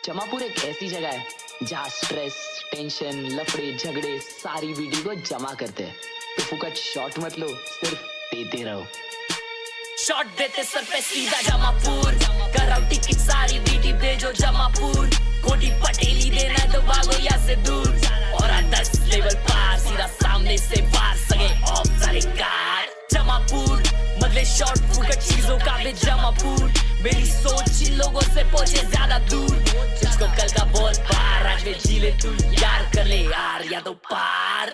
जमापुर एक ऐसी जगह है जहाँ स्ट्रेस, टेंशन, लफड़े, झगड़े सारी वीडियो को जमा करते हैं। तो फुकट शॉट मत लो, सिर्फ देते रहो। शॉट देते सर पे सीधा जमापुर, कराओ टिकट सारी वीडियो भेजो जमापुर। कोटी पटेली देना तो भागो यहाँ से दूर, और 10 लेवल पार सीधा सामने से वार सगे ऑफ सारे कार। जमापुर मगले शॉट फुकट चीजों का भी जमापुर। मेरी सोच इन लोगों से पहुंचे ज्यादा दूर। तुझको कल का बोल पार, आज में जी ले तू यार, कर ले यार या तो पार।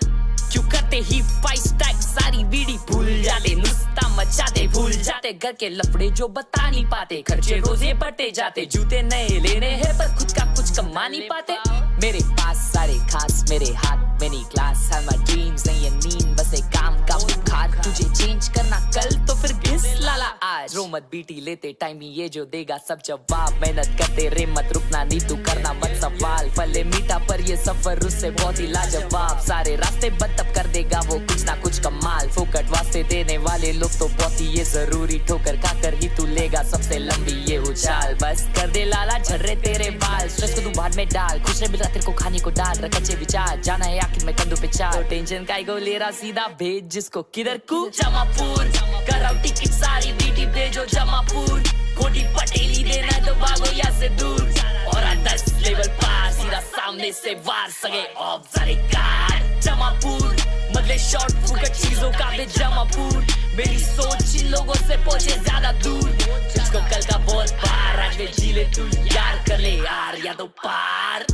क्यों करते ही 5 स्टैक सारी वीडी भूल जाते, नुस्ता मचाते भूल जाते। घर के लफड़े जो बता नहीं पाते, खर्चे रोजे बढ़ते जाते। जूते नए लेने हैं पर खुद का कुछ कमा नहीं पाते। मेरे पास सारे खास, मेरे हाथ में नहीं क्लास। है माय ड्रीम्स नहीं ये नींद, बस एक काम का बुखार। तुझे चेंज करना कल तो फिर घिस लाला आज। रो मत बीटी लेते टाइम ही ये जो देगा सब जवाब। मेहनत करते रे मत रुकना, नहीं तू करना मत सवाल। फले मीठा पर ये सफर उससे बहुत ही लाजवाब। सारे रास्ते बंद तब कर देगा वो कुछ ना कुछ कमाल। फोकट वास्ते देने वाले लोग तो बहुत ही ये जरूरी। ठोकर खाकर ही तू लेगा सबसे लंबी ये उछाल। बस कर दे लाला झर्रे तेरे बाल, स्ट्रेस को तू भाड़ में डाल। खुश रहे मिल रहा तेरे को खाने को डाल, रख अच्छे विचार। जाना है आखिर में कंधों पे चाल, टेंशन काय को ले रहा सीधा भेज जिसको किधर को। जमापुर कराओ टिकट सारी वीडियो भेजो जमापुर। कोटी पटेली देना तो भागो यहाँ से दूर, और 10 लेवल पार सीधा सामने से वार सगे ऑफ सारे कार। जमापुर मगले शॉट फुकट चीजों का भी जमापुर। मेरी सोच इन लोगों से पहुंचे ज्यादा दूर। तुझको कल का बोल पार, आज में जी ले तू यार, कर ले यार या तो पार।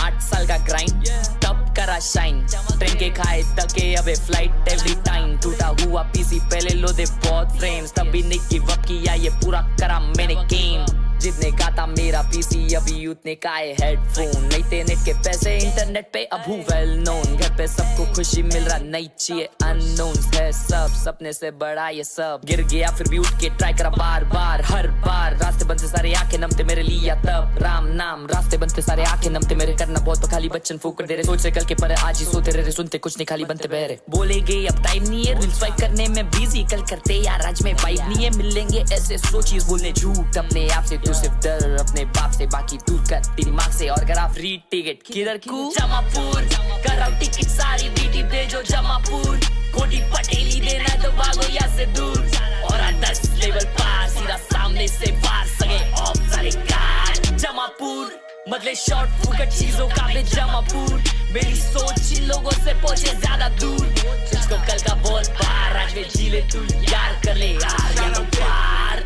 8 साल का ग्राइंड तब करा शाइन, ट्रेन के खाए धक्के अबे फ्लाइट एवरी टाइम। टूटा हुआ पीसी पहले लो दे बहुत फ्रेम्स, तभी नहीं गिव अप किया ये पूरा करा मैंने गेम। जितने का था मेरा पीसी अभी उतने का है हेडफोन। नहीं थे नेट के पैसे इंटरनेट पे अब हूँ वेल नोन। घर पे सबको खुशी मिल रहा नहीं चाहिए अननोन है सब। सपने से बड़ा ये सब, गिर गया फिर भी उठ के ट्राई करा बार बार हर बार। रास्ते बनते सारे आंखें नमते मेरे लिए तब राम नाम। रास्ते बनते सारे आंखें नमते मेरे, करना बहुत तो खाली बच्चन फूक दे रहे। सोच से कल के पर आज ही सोते रहे, सुनते कुछ नहीं खाली बनते बहरे। बोले गए अब टाइम नहीं है रील स्वाइप करने में बिजी, कल करते यार आज में वाइब नहीं है। मिलेंगे ऐसे सोचिए बोलने झूठ अपने आप से। तू सिर्फ डर अपने बाप से, बाकी दूर कर दिमाग से। और करा फ्री टिकट किधर को। जमापुर कराओ टिकट सारी वीडियो भेजो जमापुर। कोटी पटेली देना तो भागो यहाँ से दूर, और 10 लेवल पार सीधा सामने से वार सगे ऑफ सारे कार। जमापुर मगले शॉट फुकट चीजों का भी जमापुर। मेरी सोच इन लोगों से पहुंचे ज्यादा दूर। तुझको कल का बोल पार, आज में जी ले तू यार, कर ले यार या तो पार।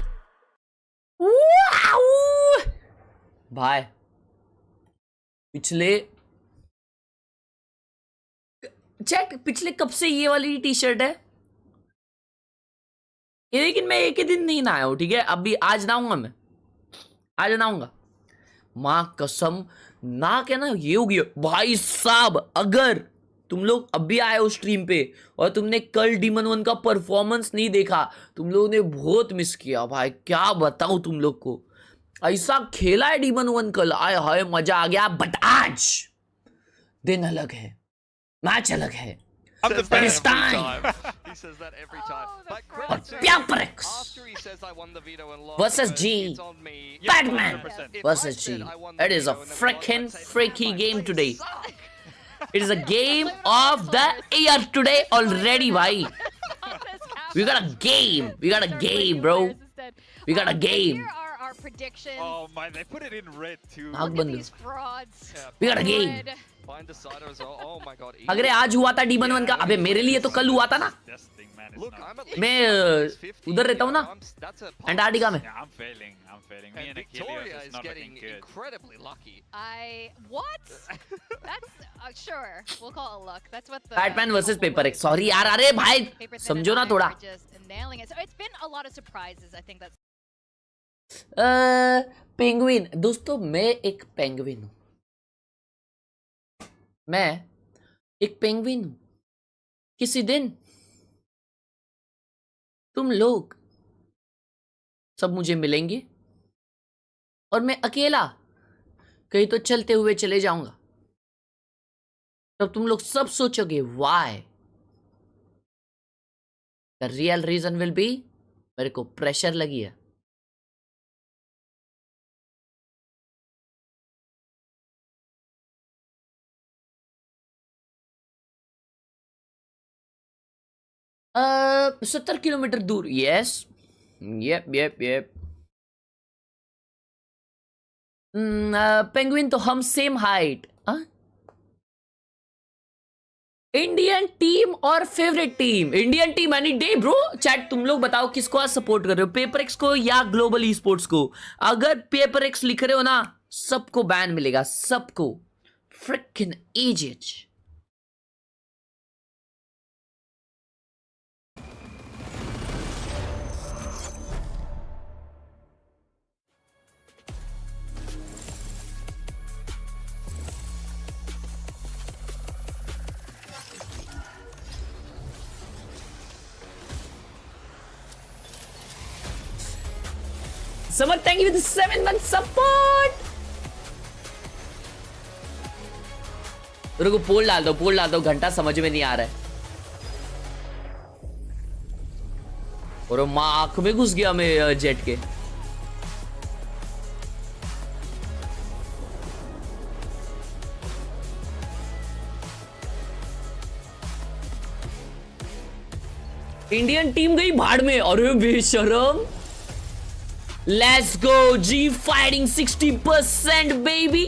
भाई पिछले कब से ये वाली टी शर्ट है ये, लेकिन मैं एक ही दिन नहीं नहाया हूं। ठीक है अभी आज नहाऊंगा, मैं आज नहाऊंगा मां कसम। ना क्या ना ये हो गया भाई साहब। अगर तुम लोग अभी आए हो स्ट्रीम पे और तुमने कल डीमन 1 का परफॉर्मेंस नहीं देखा, तुम लोगों ने बहुत मिस किया भाई। क्या बताऊं तुम लोग को, ऐसा खेला है डीमन 1 कल, आए हाय मजा आ गया। बट आज दिन अलग है, मैच अलग है। It's time. He says that every time. But और credit to PRX after he says I won the veto and lost, versus but G, it's on me. Batman 100%. If versus I G. said I won the It is a veto and then freaking won, I'd say, freaky "Man, game you today." suck." It is a game of the year today already, bhai. We got a game. We got a game, bro. We got a game. Here are our predictions. Oh my, they put it in red too. Naak Look at bandu. these frauds. We got a game. Good. Find decider as well. Oh my god. अगर ये आज हुआ था demon 1 का, अबे मेरे लिए तो कल हुआ था ना। Look, I'm at least मैं 50. उधर रहता हूँ ना, That's a अंटार्कटिका में। Yeah, I'm failing. Me And and Achilles Victoria is is not getting looking good. incredibly lucky. What? That's sure. We'll call it luck. That's what the Batman versus couple paper was. X. Sorry यार, अरे भाई Paper Thin समझो and ना I थोड़ा। are just nailing it. So it's been a lot of surprises. I think that's penguin दोस्तों, मैं एक penguin हूं। मैं एक पेंगुइन हूं। किसी दिन तुम लोग सब मुझे मिलेंगे और मैं अकेला कहीं तो चलते हुए चले जाऊंगा। तब तुम लोग सब सोचोगे why. The real reason will be, मेरे को प्रेशर लगी है। 70 किलोमीटर दूर. यस. Yep. पेंगुइन तो हम सेम हाइट. इंडियन टीम और favourite team. Indian team any day bro. Chat तुम लोग बताओ किसको आज सपोर्ट कर रहे हो, पेपर एक्स को या ग्लोबल ई स्पोर्ट्स को. अगर पेपर एक्स लिख रहे हो ना, सबको बैन मिलेगा, सबको. Freaking idiot. Someone thank you for the 7-month support. रुको पोल डाल दो. घंटा समझ में नहीं आ रहा है. और माँ आंख में घुस गया मैं जेट के. इंडियन टीम गई भाड़ में. अरे बेशरम. Let's go, G fighting 60% baby.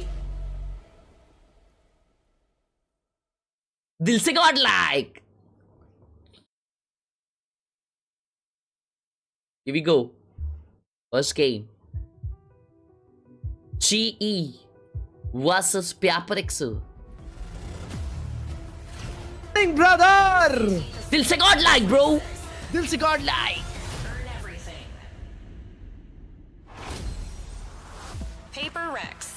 दिल से God like. Here we go. First game. GE versus PRX. Brother. दिल से गॉड लाइक bro. दिल से गॉड लाइक. PRX.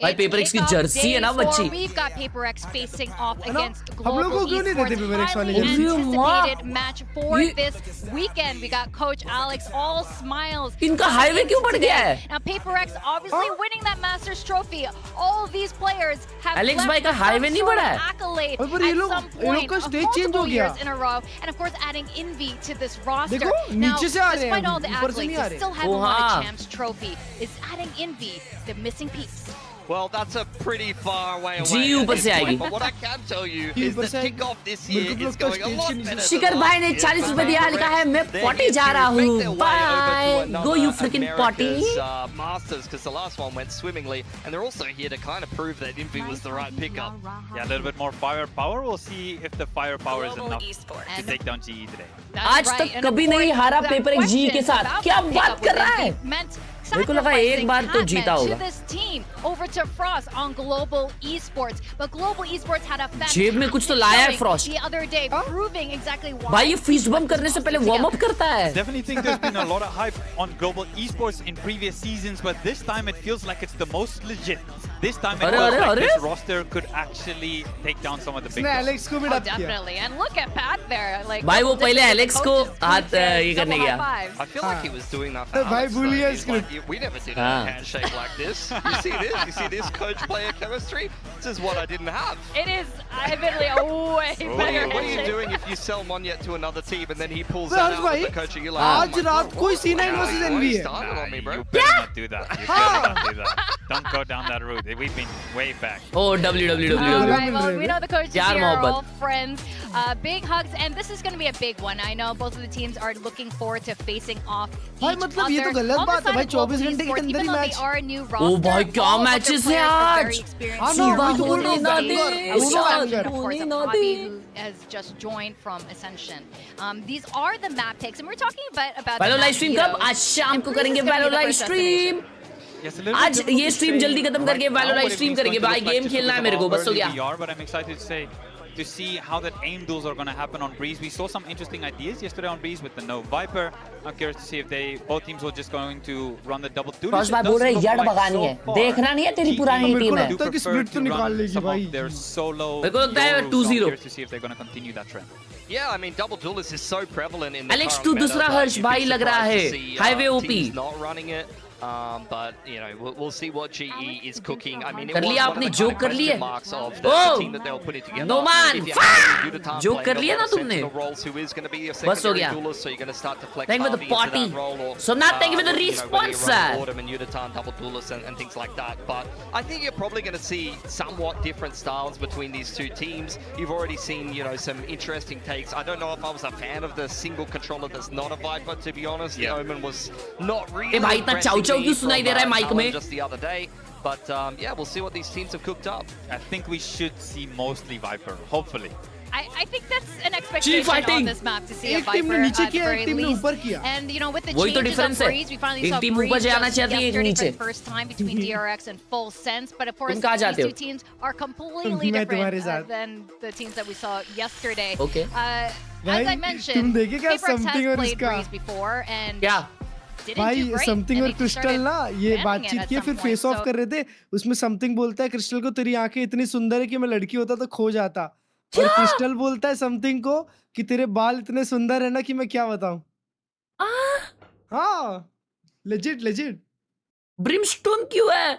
भाई पेपर एक्स की जर्सी है ना बच्ची. We've got PRX facing off against हम लोगों को Global क्यों नहीं देते Esports. PRX वाले Highly Jersey? anticipated match for this weekend. We got Coach Alex all smiles. इनका हाईवे क्यों बढ़ गया है? Now PRX obviously winning that Masters trophy. All of these players have Alex left भाई का with highway some नहीं sort बढ़ा of है? accolade पर ये at लोग- some ये लोग point का of stage change हो multiple गया. years in a row, and of course adding envy to this roster. देखो, Now, नीचे से आ रहे हैं despite अभी, all the ऊपर से नहीं accolades, आ they रहे. still haven't won हाँ. a champs trophy. Is adding envy the missing piece. Well, that's a pretty far way away. Ji at ऊपर this से point, आएगी. But what I can tell you ji is ऊपर the से आएगी. kickoff this मेरे year को is तो going a stage lot से नहीं better. शिखर than भाई ने last year. 40 रुपए दिया, लिखा है मैं They're पॉटी here जा to रहा make हूँ. their way over to bye. another go you freaking potty. America's, Masters, because the last one went swimmingly, and they're also here to kind of prove that Envy was the right pickup. Yeah, a little bit more firepower. We'll see if the firepower is Global enough Esports. to take down GE today. That's आज right. तक And of कभी नहीं course, हारा that paper एक जी के question साथ. about क्या that बात pickup कर with रहा है? Envy meant मेरे को लगा एक बार तो sacrificing जीता Hatman होगा. to this team over to Frost on Global Esports, but Global Esports had a जेब में कुछ तो लाया है fantastic Frost. showing the other day, proving exactly why. भाई ये फीस्ट बम करने से पहले वार्म अप करता है. Definitely think there's been a lot of hype on Global Esports in previous seasons, but this time it feels like it's the most legit. This time it feels like अरे. this roster could actually take down some of the big इसने dogs. Alex को भी Oh, dub किया. definitely. And look at Pat there. Like, भाई वो double पहले dip with the Alex को coach's हाथ, boot, ये करने double गया. high fives. I feel like he was doing that for भाई Alex, भूल though. गया He's script. like, we never did a हाँ. handshake like this. You see this? You see this coach-player chemistry? This is what I didn't have. It is admittedly a way better What are you handshake. doing if you sell Monyet to another team and then he pulls Well, that out भाई, with the coach and you're like, आज oh my रात God, कोई what? C9 Wow, versus you NV है. started on me, bro. You better not do that. You better not do that. Don't go down that route. We've been way back. O All WWW. right, well, we know the coaches Pyar here are mohabbat. all friends. Big hugs, and this is going to be a big one. I know both of the teams are looking forward to facing off भाई each मतलब ये तो other. गलत On the बात है side भाई, of Global 24 घंटे के Esports, अंदर even he though match. they are a new roster, ओ भाई क्या all of their matches players हैं are आज. very experienced. हाँ ना, शिवा वही तो बोल रहा हूँ, होने ना Bangor. दे. Bruno शान Bangor. Of course, होने of ना Bobby, they. who has just joined from Ascension. These are the map picks, and we're talking about वैलो the live stream कब? map आज शाम and को Greece करेंगे is gonna be वैलो the live first stream. Yes, a little आज bit difficult ये to stream say जल्दी खत्म करके right वैलो now live what it stream means करेंगे. going to भाई look like गेम just खेलना है because मेरे of को, how बस हो early गया. we are, but I'm excited to say to see how that aim duels are going to happen on Breeze. We saw some interesting ideas yesterday on Breeze with the No Viper. I'm curious to see if both teams were just going to run the double duty. Frost भाई बोल रहे यार भगानी है. देखना नहीं है तेरी पुरानी टीम है. लगता है कि split तो निकाल लेगी भाई. Their solo. मेरे को लगता है I'm 2-0. curious to see if they're going to continue that trend. Yeah, I mean, double duelist is so prevalent in the Alex current तू meta दूसरा that हर्ष you'd be भाई लग रहा surprised है. to see, Highway teams OP. not running it. But you know, we'll see what GE is cooking. I mean, it कर was लिया one of आपने the joke kind कर of लिए question marks of the ओ team that they were putting together. No man If you have a Yudatán joke कर playing लिया a ना lot of तुमने sentinel roles, who is going to be a बस हो secondary गया duelist, so you're going to start to flex thank you for the Harvey into party that role, or so now thank you for the whether response you run sir Autumn and Yudatán double duelists and things like that. But I think you're probably going to see somewhat different styles between these two teams. You've already seen, you know, some interesting takes. I don't know if I was a fan of the single controller that's not a Viper, to be honest. The Omen was not really भाई इतना चाउ चाउ क्यों सुनाई दे रहा है mic में just the other day. But yeah, we'll see what these teams have cooked up. I think we should see mostly Viper, hopefully. I think that's an expectation on this map to see a एक team ने Viper नीचे at the किया, एक very team ने least. ऊपर किया. And you know, with the वही तो changes difference of है. Breeze, we finally एक saw टीम Breeze ऊपर जाना just चाहती है, एक yesterday for नीचे. the first time between PRX and Full Sense. But of course, तुम कहाँ these जाते हो? two teams are completely मैं तुम्हारे different साथ. than the teams that we saw yesterday. Okay. As भाई, I mentioned, तुम देखे क्या PRX something has और played इसका? Breeze before and क्या didn't do भाई great. समथिंग And और they क्रिस्टल started ना ये banning it बातचीत at किए some फिर point. फेस ऑफ So कर रहे थे उसमें समथिंग बोलता है क्रिस्टल को तेरी आंखें इतनी सुंदर है कि मैं लड़की होता तो खो जाता और क्रिस्टल बोलता है समथिंग को कि तेरे बाल इतने सुंदर है ना कि मैं क्या बताऊं हाँ लेजिट लेजिट ब्रिमस्टोन क्यों है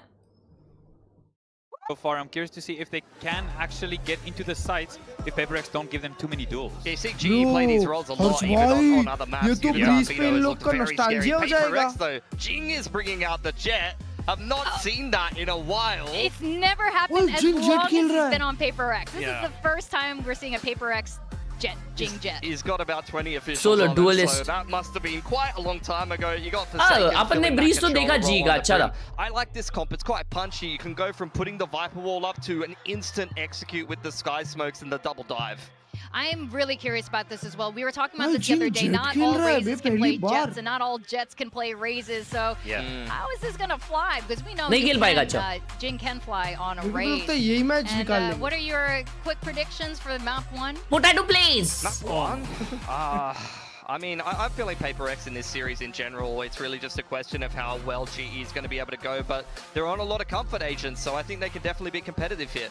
So far, I'm curious to see if they can actually get into the sites if PaperX don't give them too many duels. Yeah, you see GE play these roles a lot, even on other maps. ये तो Yudatán Breeze Vito पे इन has लोग looked का very nostalgia हो scary. जाएगा PaperX though, Jing is bringing out the Jet. I've not seen that in a while. it's never happened Oh, as Jing Jet long as खेल he's रहा है. been on Paper X. This Yeah. is the first time we're seeing a Paper X Jet, Jing Jet. He's got about 20 officials Solo on him, duelist. so that must have been quite a long time ago. You got Forsaken अपन ने filling that Breeze तो controller देखा role ji on का, the अच्छा Breeze. था. I like this comp. It's quite punchy. You can go from putting the Viper wall up to an instant execute with the Sky Smokes and the double dive. I'm really curious about this as well. We were talking about भाई, this the other Jing day. Jet Not खेल all रहा है, raises bay, can play पहली बार. jets, and not all jets can play raises. So how is this gonna fly? Because we know नहीं you खेल पाएगा, can, अच्छा. Jing can fly on a मेरे को raise. लगता है यही मैच And निकाल लेंगे what are your quick predictions for map 1? potato please Map one? I mean, I'm feeling Paper X in this series in general. It's really just a question of how well GE is going to be able to go, but they're on a lot of comfort agents, so I think they can definitely be competitive here.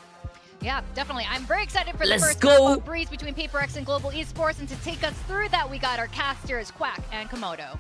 Yeah, definitely. I'm very excited for Let's the first go. Breeze between Paper X and Global Esports. And to take us through that, we got our casters, Quack and Komodo.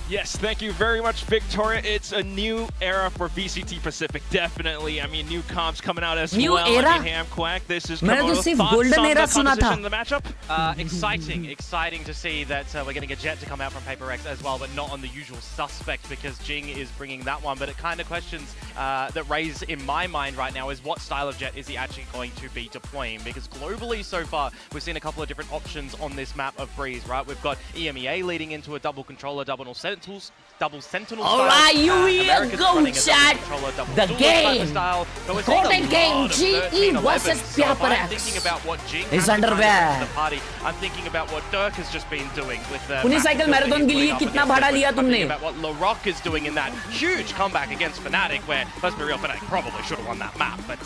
Yes, thank you very much, Victoria. It's a new era for VCT Pacific, definitely. I mean, new comps coming out as New well. era? I mean, Ham Quack, this is मैंने तो Komodo. सिर्फ Thoughts golden on era the सुना था. composition of the matchup? Exciting to see that we're getting a Jet to come out from Paper X as well, but not on the usual suspect because Jing is bringing that one. But it kind of questions that raise in my mind right now is what style of Jet is he actually going to be deploying? Because globally so far, we've seen a couple of different options on this map of Breeze, right? We've got EMEA leading into a double controller, double sentinel All style. right, you America's go, running a double chat. controller, double The duelist game. type of style. But we're seeing Golden a game, lot of GE 13-11s. versus So if I'm PRX. thinking about what Jing His has to underwear. bring to the party, I'm thinking about what Dirk has just been doing with the Unicycle marathon के लिए कितना भाड़ा लिया I'm तुमने? thinking about what LaRock is doing in that huge comeback against Fnatic, where, let's be real, Fnatic probably should have won that map, but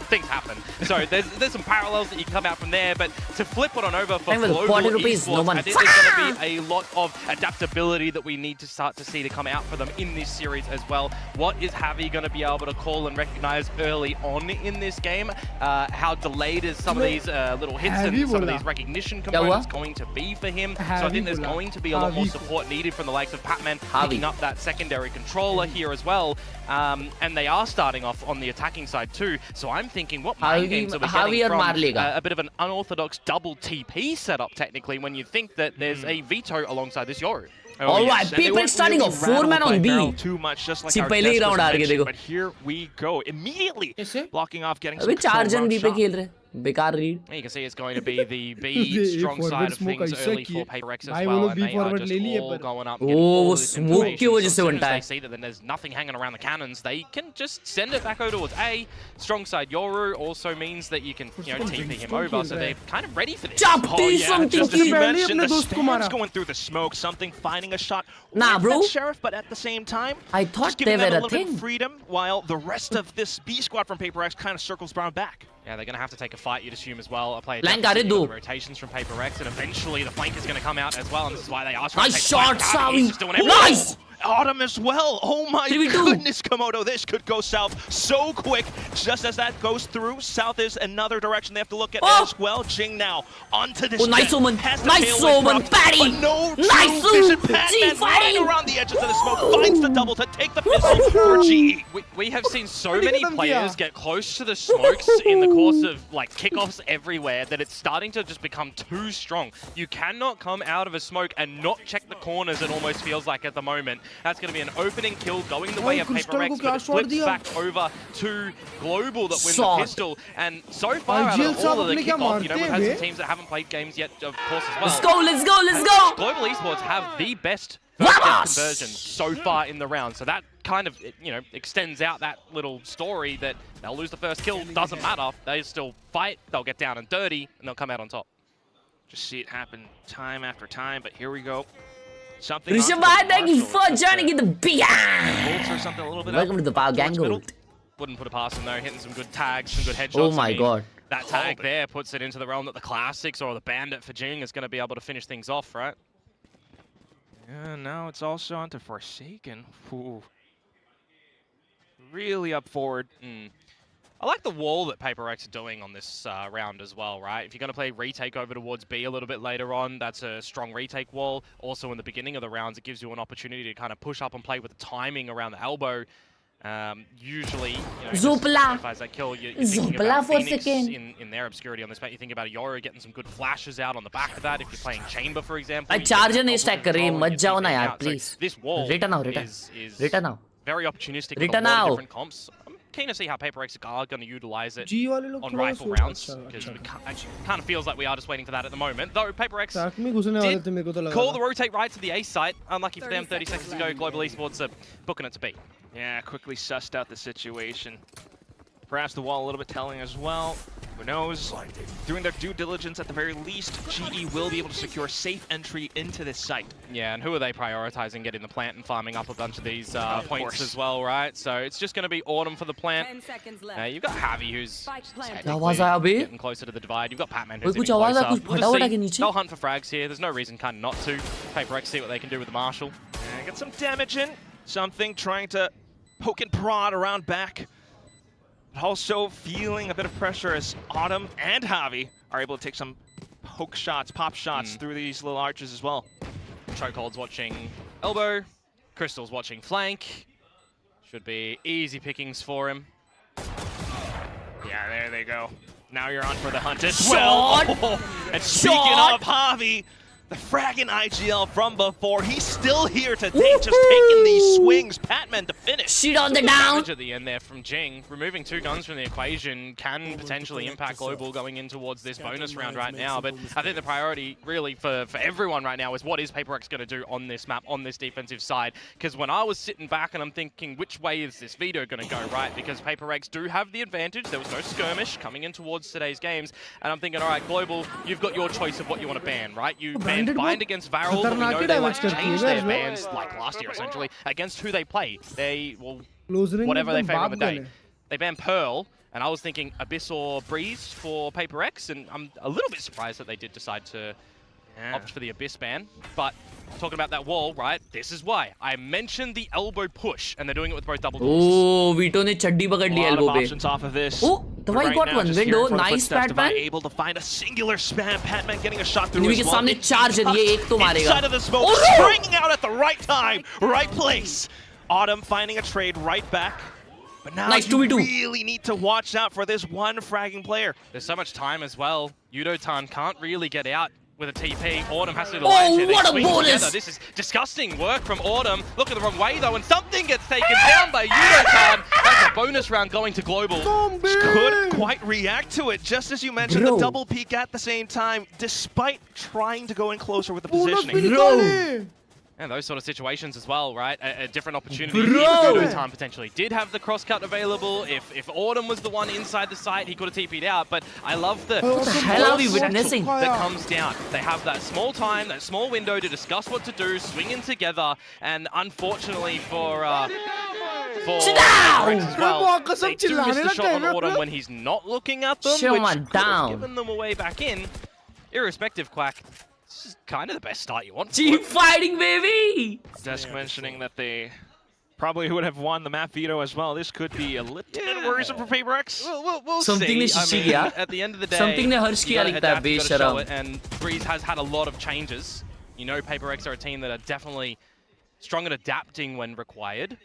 things happen. So there's some parallels that you come out from there, but to flip it on over for And with global 40 rupees, esports, no one. I think there's going to be a lot of adaptability that we need to start to see to come out for them in this series as well. What is Javi going to be able to call and recognize early on in this game? How delayed is some of these little hits and some of these recognition components going to be for him? So I think there's going to be a lot more support needed from the likes of Patman picking up that secondary controller here as well. And they are starting off on the attacking side too. So I'm thinking what mind games are we getting from a bit of an unorthodox double TP setup technically when you think that there's a veto alongside this Yoru. All right, people starting off 4-man on B. Too much, just like C our पहले ही Jets round was हार के mentioned, देखो. but here we go. Immediately blocking off, getting some अबे control 4 जन round B पे shot. खेल रहे. बेकार read. You can see it's going to be the B strong side of things early for Paper X as भाई, वो well, लोग and B they are forward just ले लिए all पर. going up. Oh, getting all वो this smoke information. की वजह So से as soon बनता as है. they see that then there's nothing hanging around the cannons, they can just send it back over towards A. Strong side Yoru also means that you can, TP him over, so they're kind of ready for this. Jump Oh this yeah, something just as you की. mentioned, the दोस्त को Spam's मारा. going through the smoke, something finding a shot Nah, with bro. that Sheriff, but at the same time, I thought just giving they them were a a little bit thing. of freedom, while the rest of this B squad from Paper X kind of circles around back. Yeah, they're going to have to take a fight, you'd assume, as well. A player Flank definitely आ रहे with दो. the rotations from Paper X, and eventually the flank is going to come out as well, and this is why they are trying Nice to take shot, flank. He's Savi. just doing everything. Nice. Autumn as well. Oh my 3v2. goodness, Komodo. This could go south so quick. Just as that goes through, south is another direction they have to look at as well. Jing now onto this. Oh, nice jet. Omen. Has the Nice tailwind Omen. dropped, Patty. but no Nice true vision. Omen. Patman G running fighting. around the edges of the smoke. Finds the double to take the pistol for GE. We have seen so many players get close to the smokes in the course of like kickoffs everywhere that it's starting to just become too strong. You cannot come out of a smoke and not check the corners, it almost feels like at the moment. That's going to be an opening kill going the way of PaperX, but it flips back over to Global that wins the pistol. And so far out of all of the kickoff, you know, we've had some teams that haven't played games yet, of course, as well. Let's go, let's go, let's go! Global Esports have the best first death conversion so far in the round, so that kind of, you know, extends out that little story that they'll lose the first kill, doesn't matter, they still fight, they'll get down and dirty, and they'll come out on top. Just see it happen time after time, but here we go. Something Rishabh, thank you for joining in the bolts or something a little bit. Welcome to the Power Gang Gold. Wouldn't put it past him though, hitting some good tags, some good headshots. Oh my god. That tag there puts it into the realm that the Classics or the Bandit for Jing is going to be able to finish things off, right? Yeah, now it's also onto Forsaken. Ooh. Really up forward. I like the wall that PaperX are doing on this round as well, right? If you're going to play retake over towards B a little bit later on, that's a strong retake wall. Also in the beginning of the rounds, it gives you an opportunity to kind of push up and play with the timing around the elbow. Usually, you know, Zopla. if that kill, you're thinking about for Phoenix second. in their obscurity on this map. You think about Yoro getting some good flashes out on the back of that. If you're playing Chamber, for example, I charger नहीं stack कर रही मत जाओ ना यार please. So this wall Return now, return. is now. very opportunistic. Return with a lot now. of different comps. I'm keen to see how PaperX are going to utilize it G वाले लोग on थोड़ा rifle सो- rounds, अच्छा, because अच्छा। it kind of feels like we are just waiting for that at the moment. Though PaperX track में घुसने वाले थे मेरे को तो लगा call था। the rotate right to the A site. Unlucky for them, 30 seconds ago, Global Esports are booking it to B. Yeah, quickly sussed out the situation. Perhaps the wall a little bit telling as well. Who knows? Doing their due diligence at the very least, GE will be able to secure safe entry into this site. Yeah, and who are they prioritizing? Getting the plant and farming up a bunch of these points course. as well, right? So it's just going to be Autumn for the plant. 10 seconds left. You've got Javi, who's क्या आवाज आया अबे? getting closer to the divide. You've got Patman, who's कोई कुछ getting आवाज आया closer. कुछ We'll फटा just वटा see. के नीचे? They'll hunt for frags here. There's no reason kind of not to. PaperX see what they can do with the Marshal. Yeah, get some damage in. Something trying to poke and prod around back. But also feeling a bit of pressure as Autumn and Javi are able to take some poke shots, pop shots through these little arches as well. Chokehold's watching elbow. Crystal's watching flank. Should be easy pickings for him. Yeah, there they go. Now you're on for the hunt as well. And speaking of Javi, the fragging IGL from before, he's still here today, just taking these swings. Patman to finish. Shit on the down. Damage at the end there from Jing. Removing 2 guns from the equation can potentially impact Global going in towards this bonus round right now. But I think the priority really for everyone right now is what is PaperX going to do on this map, on this defensive side. Because when I was sitting back and I'm thinking, which way is this veto going to go, right? Because PaperX do have the advantage. There was no skirmish coming in towards today's games. And I'm thinking, all right, Global, you've got your choice of what you want to ban, right? You ban Bind against Varel, but we know they like to change their bans, like last year essentially, against who they play. They will, whatever they favor on the day. They ban Pearl, and I was thinking Abyss or Breeze for PaperX, and I'm a little bit surprised that they did decide to opt for the Abyss ban. But talking about that wall, right, this is why. I mentioned the elbow push, and they're doing it with both double doors. Oh, Vito ने चड्डी पकड़ ली elbow पे. Options off of this. Oh, Dawai got one window. Nice, Patman. Able to find a singular spam. Patman getting a shot through Enemy as के well. सामने charge है, ये एक तो मारेगा. Inside of the smoke, Oh, no! springing out at the right time, right place. Autumn finding a trade right back. But now Nice, you 2v2. really need to watch out for this one fragging player. There's so much time as well. Yudotan can't really get out with a TP. Autumn has to do the lion's share. They what a swing bonus! together. This is disgusting work from Autumn. Look at the wrong way though, and something gets taken down by Yudotan. That's a bonus round going to Global. Couldn't quite react to it, just as you mentioned, Bro. the double peek at the same time, despite trying to go in closer with the positioning. Bro. And those sort of situations as well, right? A different opportunity. Bro! If Yudotan potentially did have the crosscut available, if Autumn was the one inside the site, he could have TP'd out. But I love the What the hell are we subtle witnessing? that comes down. They have that small time, that small window to discuss what to do, swing in together, and unfortunately for Sit down! PaperX as well, Bro, कसम they do चिल्लाने miss the लग shot गए on ना, Autumn bro. when he's not looking at them, Show which man could have down. given them a way back in. Irrespective, Quack. This is kind of the best start you want. Keep fighting, baby. Desk mentioning that they probably would have won the map veto as well. This could be a little bit worrisome for PRX. We'll Something ने see. शिशी I mean, किया. at the end of the day, Something ने हर्ष you किया gotta लिखता है, adapt, you gotta show बेशरम. it, and Breeze has had a lot of changes. You know, PRX are a team that are definitely strong at adapting when required.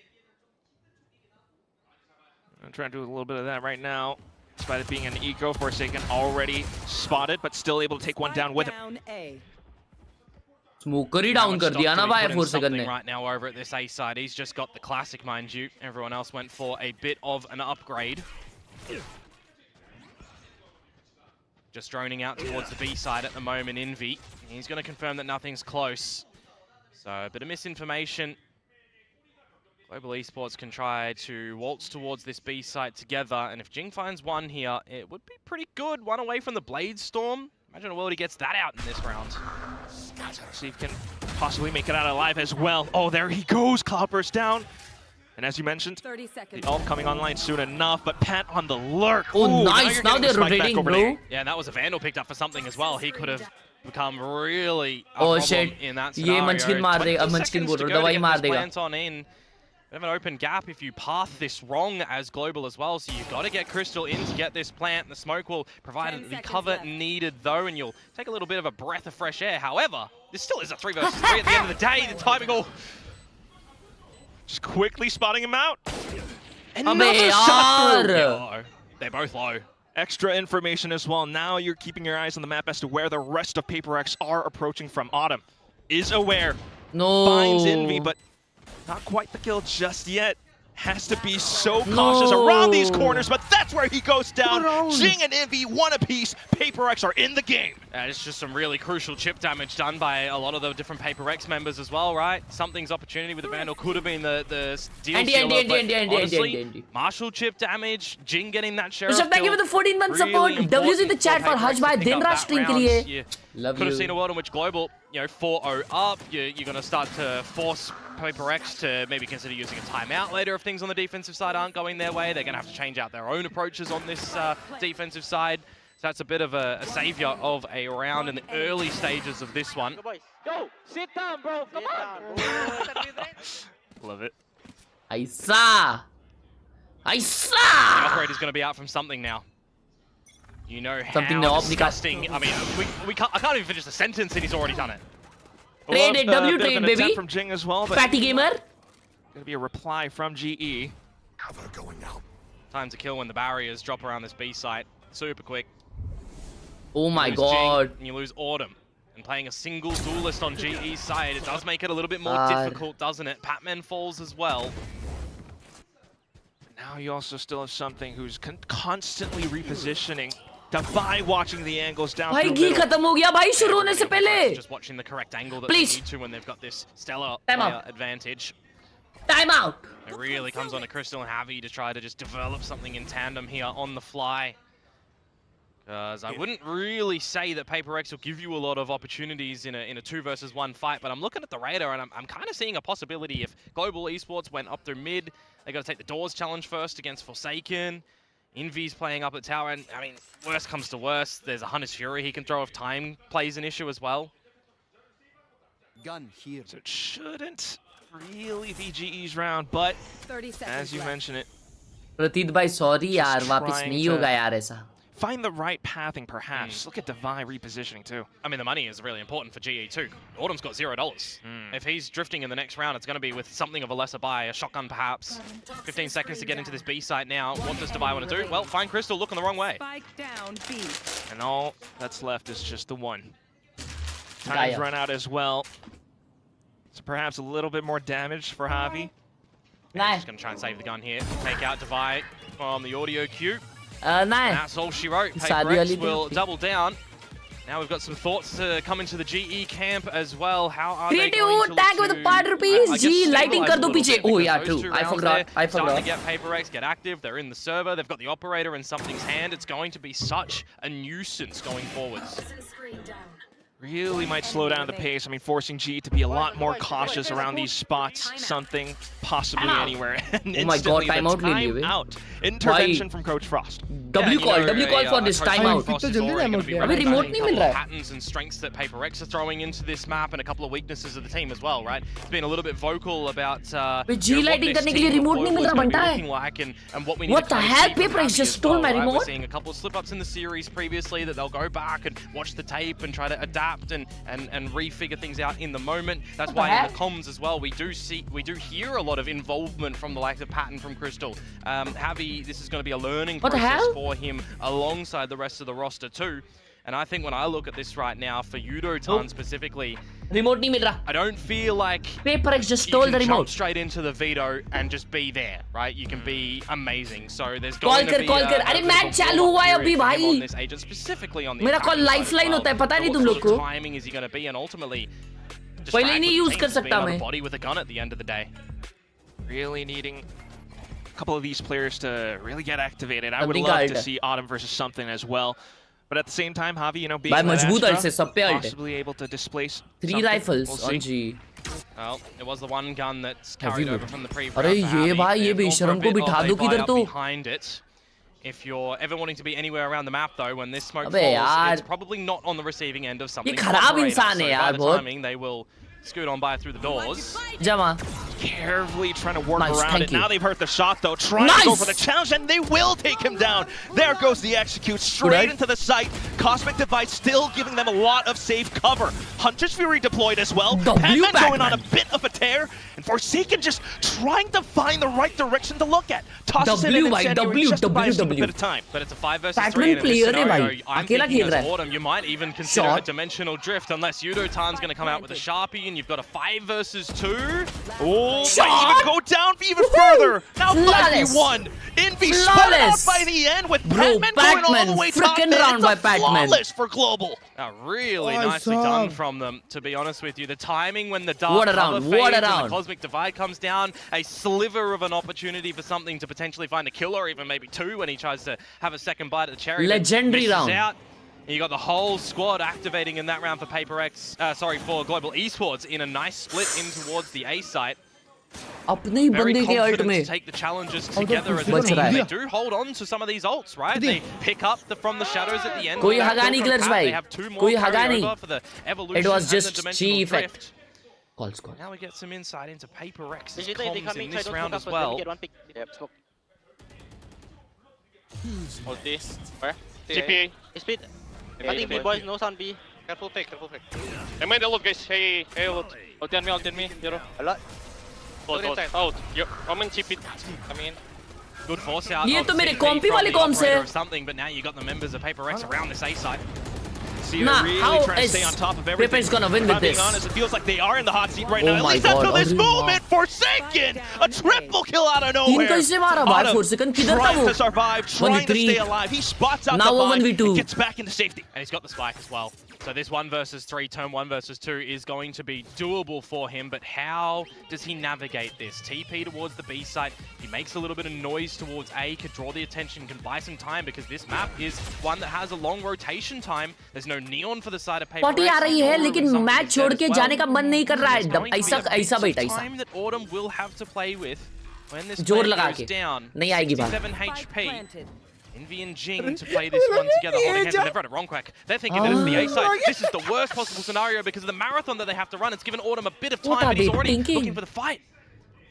I'm trying to do a little bit of that right now. Despite it being an eco, Forsaken already spotted, but still able to take one down with him. Smoker he down कर दिया ना भाई 4 second ने. Right now over at this A side, he's just got the classic, mind you. Everyone else went for a bit of an upgrade. Just droning out towards the B side at the moment, Envy. He's going to confirm that nothing's close. So a bit of misinformation. Global Esports can try to waltz towards this B site together, and if Jing finds one here, it would be pretty good. One away from the Blade Storm. Imagine a world he gets that out in this round. See if he can possibly make it out alive as well. Oh, there he goes. Cloudburst down. And as you mentioned, 30 seconds. the ult coming online soon enough, but Pat on the lurk. Oh, Ooh, nice. Now you're getting they're the spike back rotating, over bro. there. Yeah, and that was a Vandal picked up for something as well. He could have become really a Oh problem shit. in that ये scenario. Munchkin मार देगा. 20 Munchkin seconds बोल to रहा go to दवाई get मार this देगा. plant on in. Bit of an open gap if you path this wrong as Global as well, so you've got to get Crystal in to get this plant. The smoke will provide the cover needed though, and you'll take a little bit of a breath of fresh air. However, this still is a 3 versus 3 at the end of the day. The timing all... Just quickly spotting him out. अबे Another shot through. यार. They're both low. Extra information as well. Now you're keeping your eyes on the map as to where the rest of PRX are approaching from. Autumn is aware. No. Finds Envy, but not quite the kill just yet. Has to be so cautious around these corners, but that's where he goes down. Jing and Envy, one apiece. PRX are in the game. It's just some really crucial chip damage done by a lot of the different PRX members as well, right? Something's opportunity with the Vandal could have been the deal sealer, but honestly, Marshall chip damage, Jing getting that sheriff Rishabh, thank you for the 14-month support. WZ the chat for Haj bhai दिन रात stream के लिए. Love Could have you. seen a world in which Global, 4-0 up, you're going to start to force PRX to maybe consider using a timeout later if things on the defensive side aren't going their way. They're going to have to change out their own approaches on this defensive side. So that's a bit of a savior of a round in the early stages of this one. Go! Sit down, bro! Come on! Love it. ऐसा. The ऐसा. operator's going to be out from something now. You know how Something now, disgusting. I mean, I can't even finish the sentence and he's already done it. Trade it, W Bit of trade, an baby. attempt from Jing as well, but Fatty gamer. gonna be a reply from GE. Time to kill when the barriers drop around this B site. Super quick. Oh my You lose god. Jing and you lose Autumn. And playing a single duelist on GE's side, it does make it a little bit more God. difficult, doesn't it? Patman falls as well. Now you also still have something who's constantly repositioning. Davai watching the angles down भाई through घी middle. खत्म हो गया भाई शुरू होने से पहले. Just watching the correct angle that Please. they need to when they've got this stellar Time out. player advantage. Time out. It really comes on to Crystal and Javi to try to just develop something in tandem here on the fly. Because I wouldn't really say that PRX will give you a lot of opportunities in a 2 versus 1 fight, but I'm looking at the radar and I'm kind of seeing a possibility if Global Esports went up through mid, they got to take the Doors challenge first against Forsaken. Envy's playing up at tower, and I mean, worst comes to worst, there's a Hunter's Fury he can throw if time plays an issue as well. Gun here. So it shouldn't really be GE's round, but 30 seconds as you left. mention it, प्रतीत भाई sorry यार वापस trying नहीं to- होगा यार ऐसा. find the right pathing perhaps. Look at Davai repositioning too. I mean, the money is really important for GE too. Autumn's got $0. If he's drifting in the next round, it's going to be with something of a lesser buy, a shotgun perhaps. 15 seconds to get into this B site now. What does Davai want to do? Well, find Crystal looking the wrong way. Spike down B. And all that's left is just the one. Time's Gaia. run out as well. So perhaps a little bit more damage for Javi. Nah. Just going to try and save the gun here. Take out Davai from the audio cue. Nah. That's all she wrote. Sadly, PRX Ali will didn't. double down. Now we've got some thoughts to come into the GE camp as well. How are they Creative going to tag look with to, 5 rupees. I guess, G, lighting stabilize कर a दो little पीछे. bit Oh because yeah, those true. 2 I rounds forgot. there, starting to forgot. get PRX get active. They're in the server. They've got the operator in something's hand. It's going to be such a nuisance going forwards. really might slow down the pace. I mean, forcing G to be a lot more cautious around these spots. Something possibly anywhere. And Oh my God, instantly timeout ले लिए the way. timeout. Intervention from Coach Frost. W call for this timeout. कितना जल्दी timeout लिया. अबे remote नहीं मिल रहा है. Patterns and strengths that PACIFIC are throwing into this map and a couple of weaknesses of the team as well, right? It's been a little bit vocal about G lighting करने के लिए remote नहीं मिल रहा बनता है. And what we need What to the kind of hell? see from PACIFIC Havi just as stole well, my right? remote? We're seeing a couple of slip-ups in the series previously that they'll go back and watch the tape and try to adapt and refigure things out in the moment. That's why in the comms as well, we do hear a lot of involvement from the likes of Patton from Crystal. Javi, this is going to be a learning process for him alongside the rest of the roster too. And I think when I look at this right now for Yudo-tan specifically, Remote नहीं मिल रहा. I don't feel like PACIFIC just you stole can the jump remote. straight into the veto and just be there, right? You can be amazing. So there's Call going to be कर. अरे match चालू हुआ है अभी भाई. on this agent, specifically on the मेरा call attacking side lifeline as होता है, well. पता नहीं So तुम what लोग sort को. of timing is he going to be, and ultimately just पहले drag नहीं with use the कर team to be सकता another मैं. body with a gun at the end of the day. Really needing a couple of these players to really get activated. I would Something love ult. to see Autumn versus something as well. But at the same time, Javi, you know, being भाई that मजबूत ult से Astra, सब पे ult है. possibly able to displace 3 something. rifles We'll on see. G. Well, it was the one gun that's carried over from the pre-round. अरे ये भाई ये बेशरम को बिठा दो किधर तो. Behind it. If you're ever wanting to be anywhere around the map though, when this smoke अबे falls, यार. it's probably not on the receiving end of something. ये खराब operator. इंसान है So यार by the बहुत. timing, they will scoot on by through the doors. जमा. Carefully trying to work Nice, around thank it. you. Now they've hurt the shot though, trying to go for the challenge, and they will take him down. There goes the execute, straight into the site. Cosmic Device still giving them a lot of safe cover. Hunter's Fury deployed as well. Batman going on a bit of a tear, and Forsaken just trying to find the right direction to look at. Tosses it in Incendiary just to buy us a bit of time. But it's a 5 versus Batman 3 in this player है scenario. भाई. I'm अकेला thinking खेल रहा as है. Autumn, you might even consider Shot. a dimensional drift unless Yudo-tan's going to come out with a Sharpie and you've got a 5 versus 2. Oh, might even go down even further. Now 5v1. Envy spun out by the end with Batman going all the way top mid. round by It's a Batman. flawless for Global. Really Oh, nicely son. done from them, to be honest with you. The timing when the dark What a cover round, fades what a and the round. Cosmic Divide comes down, a sliver of an opportunity for something to potentially find a kill or even maybe 2 when he tries to have a second bite at the cherry. but Legendary misses round. Out. You got the whole squad activating in that round for for Global Esports in a nice split in towards the A site. अपने ही Very बंदे के ult confident में. to take the challenges together as a बच team. रहा है. They do hold on to some of these ults, right? They pick up from the shadows at the end. कोई That हगा kill नहीं from Clutch Pat. भाई. They have 2 more कोई हगा carry नहीं. over for the evolution It was and the just dimensional G effect. drift. Calls. Now we get some insight into PACIFIC's They comms coming, in try this to round smoke as up, well. get one pick. Yep, smoke. Ulti. Where? TP. Speed. Nothing B, boys, no sound B. Careful pick, careful pick. I made a look, guys. Hey, look. Ulti on me, Hero. A lot. Out. Yo, come and chip it. Come in. Good force out. ये of तो मेरे CP कॉम्पी from वाले the corms operator है. of something, but now you got the members of PACIFIC around this A site. See, Nah, they're really how trying to is stay on top of everything. PACIFIC's gonna win If with I'm being this? honest, it feels like they are in the hot seat right Oh now. At my least until God, this अरे moment, Forsaken! A triple kill out of nowhere. कैसे मारा भाई? Autumn Forsaken किधर था trying वो? to survive, trying to 1v3. stay alive. He spots out Now the bind 1v2. and gets back into safety. And he's got the spike as well. So this 1 versus 3, turn 1 versus 2 is going to be doable for him, but how does he navigate this? TP towards the B site, he makes a little bit of noise towards A, could draw the attention, can buy some time because this map is one that has a long rotation time. There's no neon for the side of PACIFIC. Party आ रही है लेकिन match छोड़ के जाने का मन नहीं कर रहा है. ऐसा बैठा ऐसा. Time that Autumn will have to play with when this जोर play लगा goes के. down. नहीं आएगी बात. 67 HP. Envy and Jing to play this one together, holding hands, and they've read it wrong, Quack. They're thinking that it's the A side. This is the worst possible scenario because of the marathon that they have to run. It's given Autumn a bit of What time, are but he's they already thinking? looking for the fight.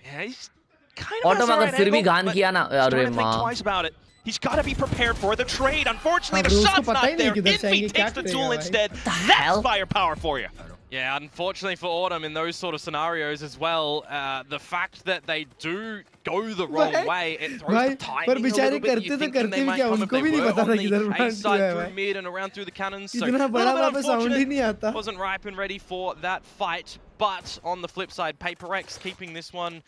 Yeah, he's kind of Autumn अगर फिर भी गान किया ना, starting अरे to think माँ. twice about it. He's got to be prepared for the trade. Unfortunately, the हाँ, bro, उसको shot's पता ही not नहीं there. किधर से Envy आएंगे, क्या takes the करेगा duel भाई? instead. hell? That's firepower for you. Yeah, unfortunately for Autumn in those sort of scenarios as well, the fact that they do go the wrong way, it throws भाई, the timing पर a little बेचारे bit. करते You तो think करते they भी might क्या, come if उनको they भी नहीं were पता on था the किधर A plant side किया है through भाई. mid and around through the cannons. So इतना a बड़ा little वहाँ bit पे sound ही unfortunate. नहीं आता. Wasn't ripe and ready for that fight, but on the flip side, PACIFIC keeping this one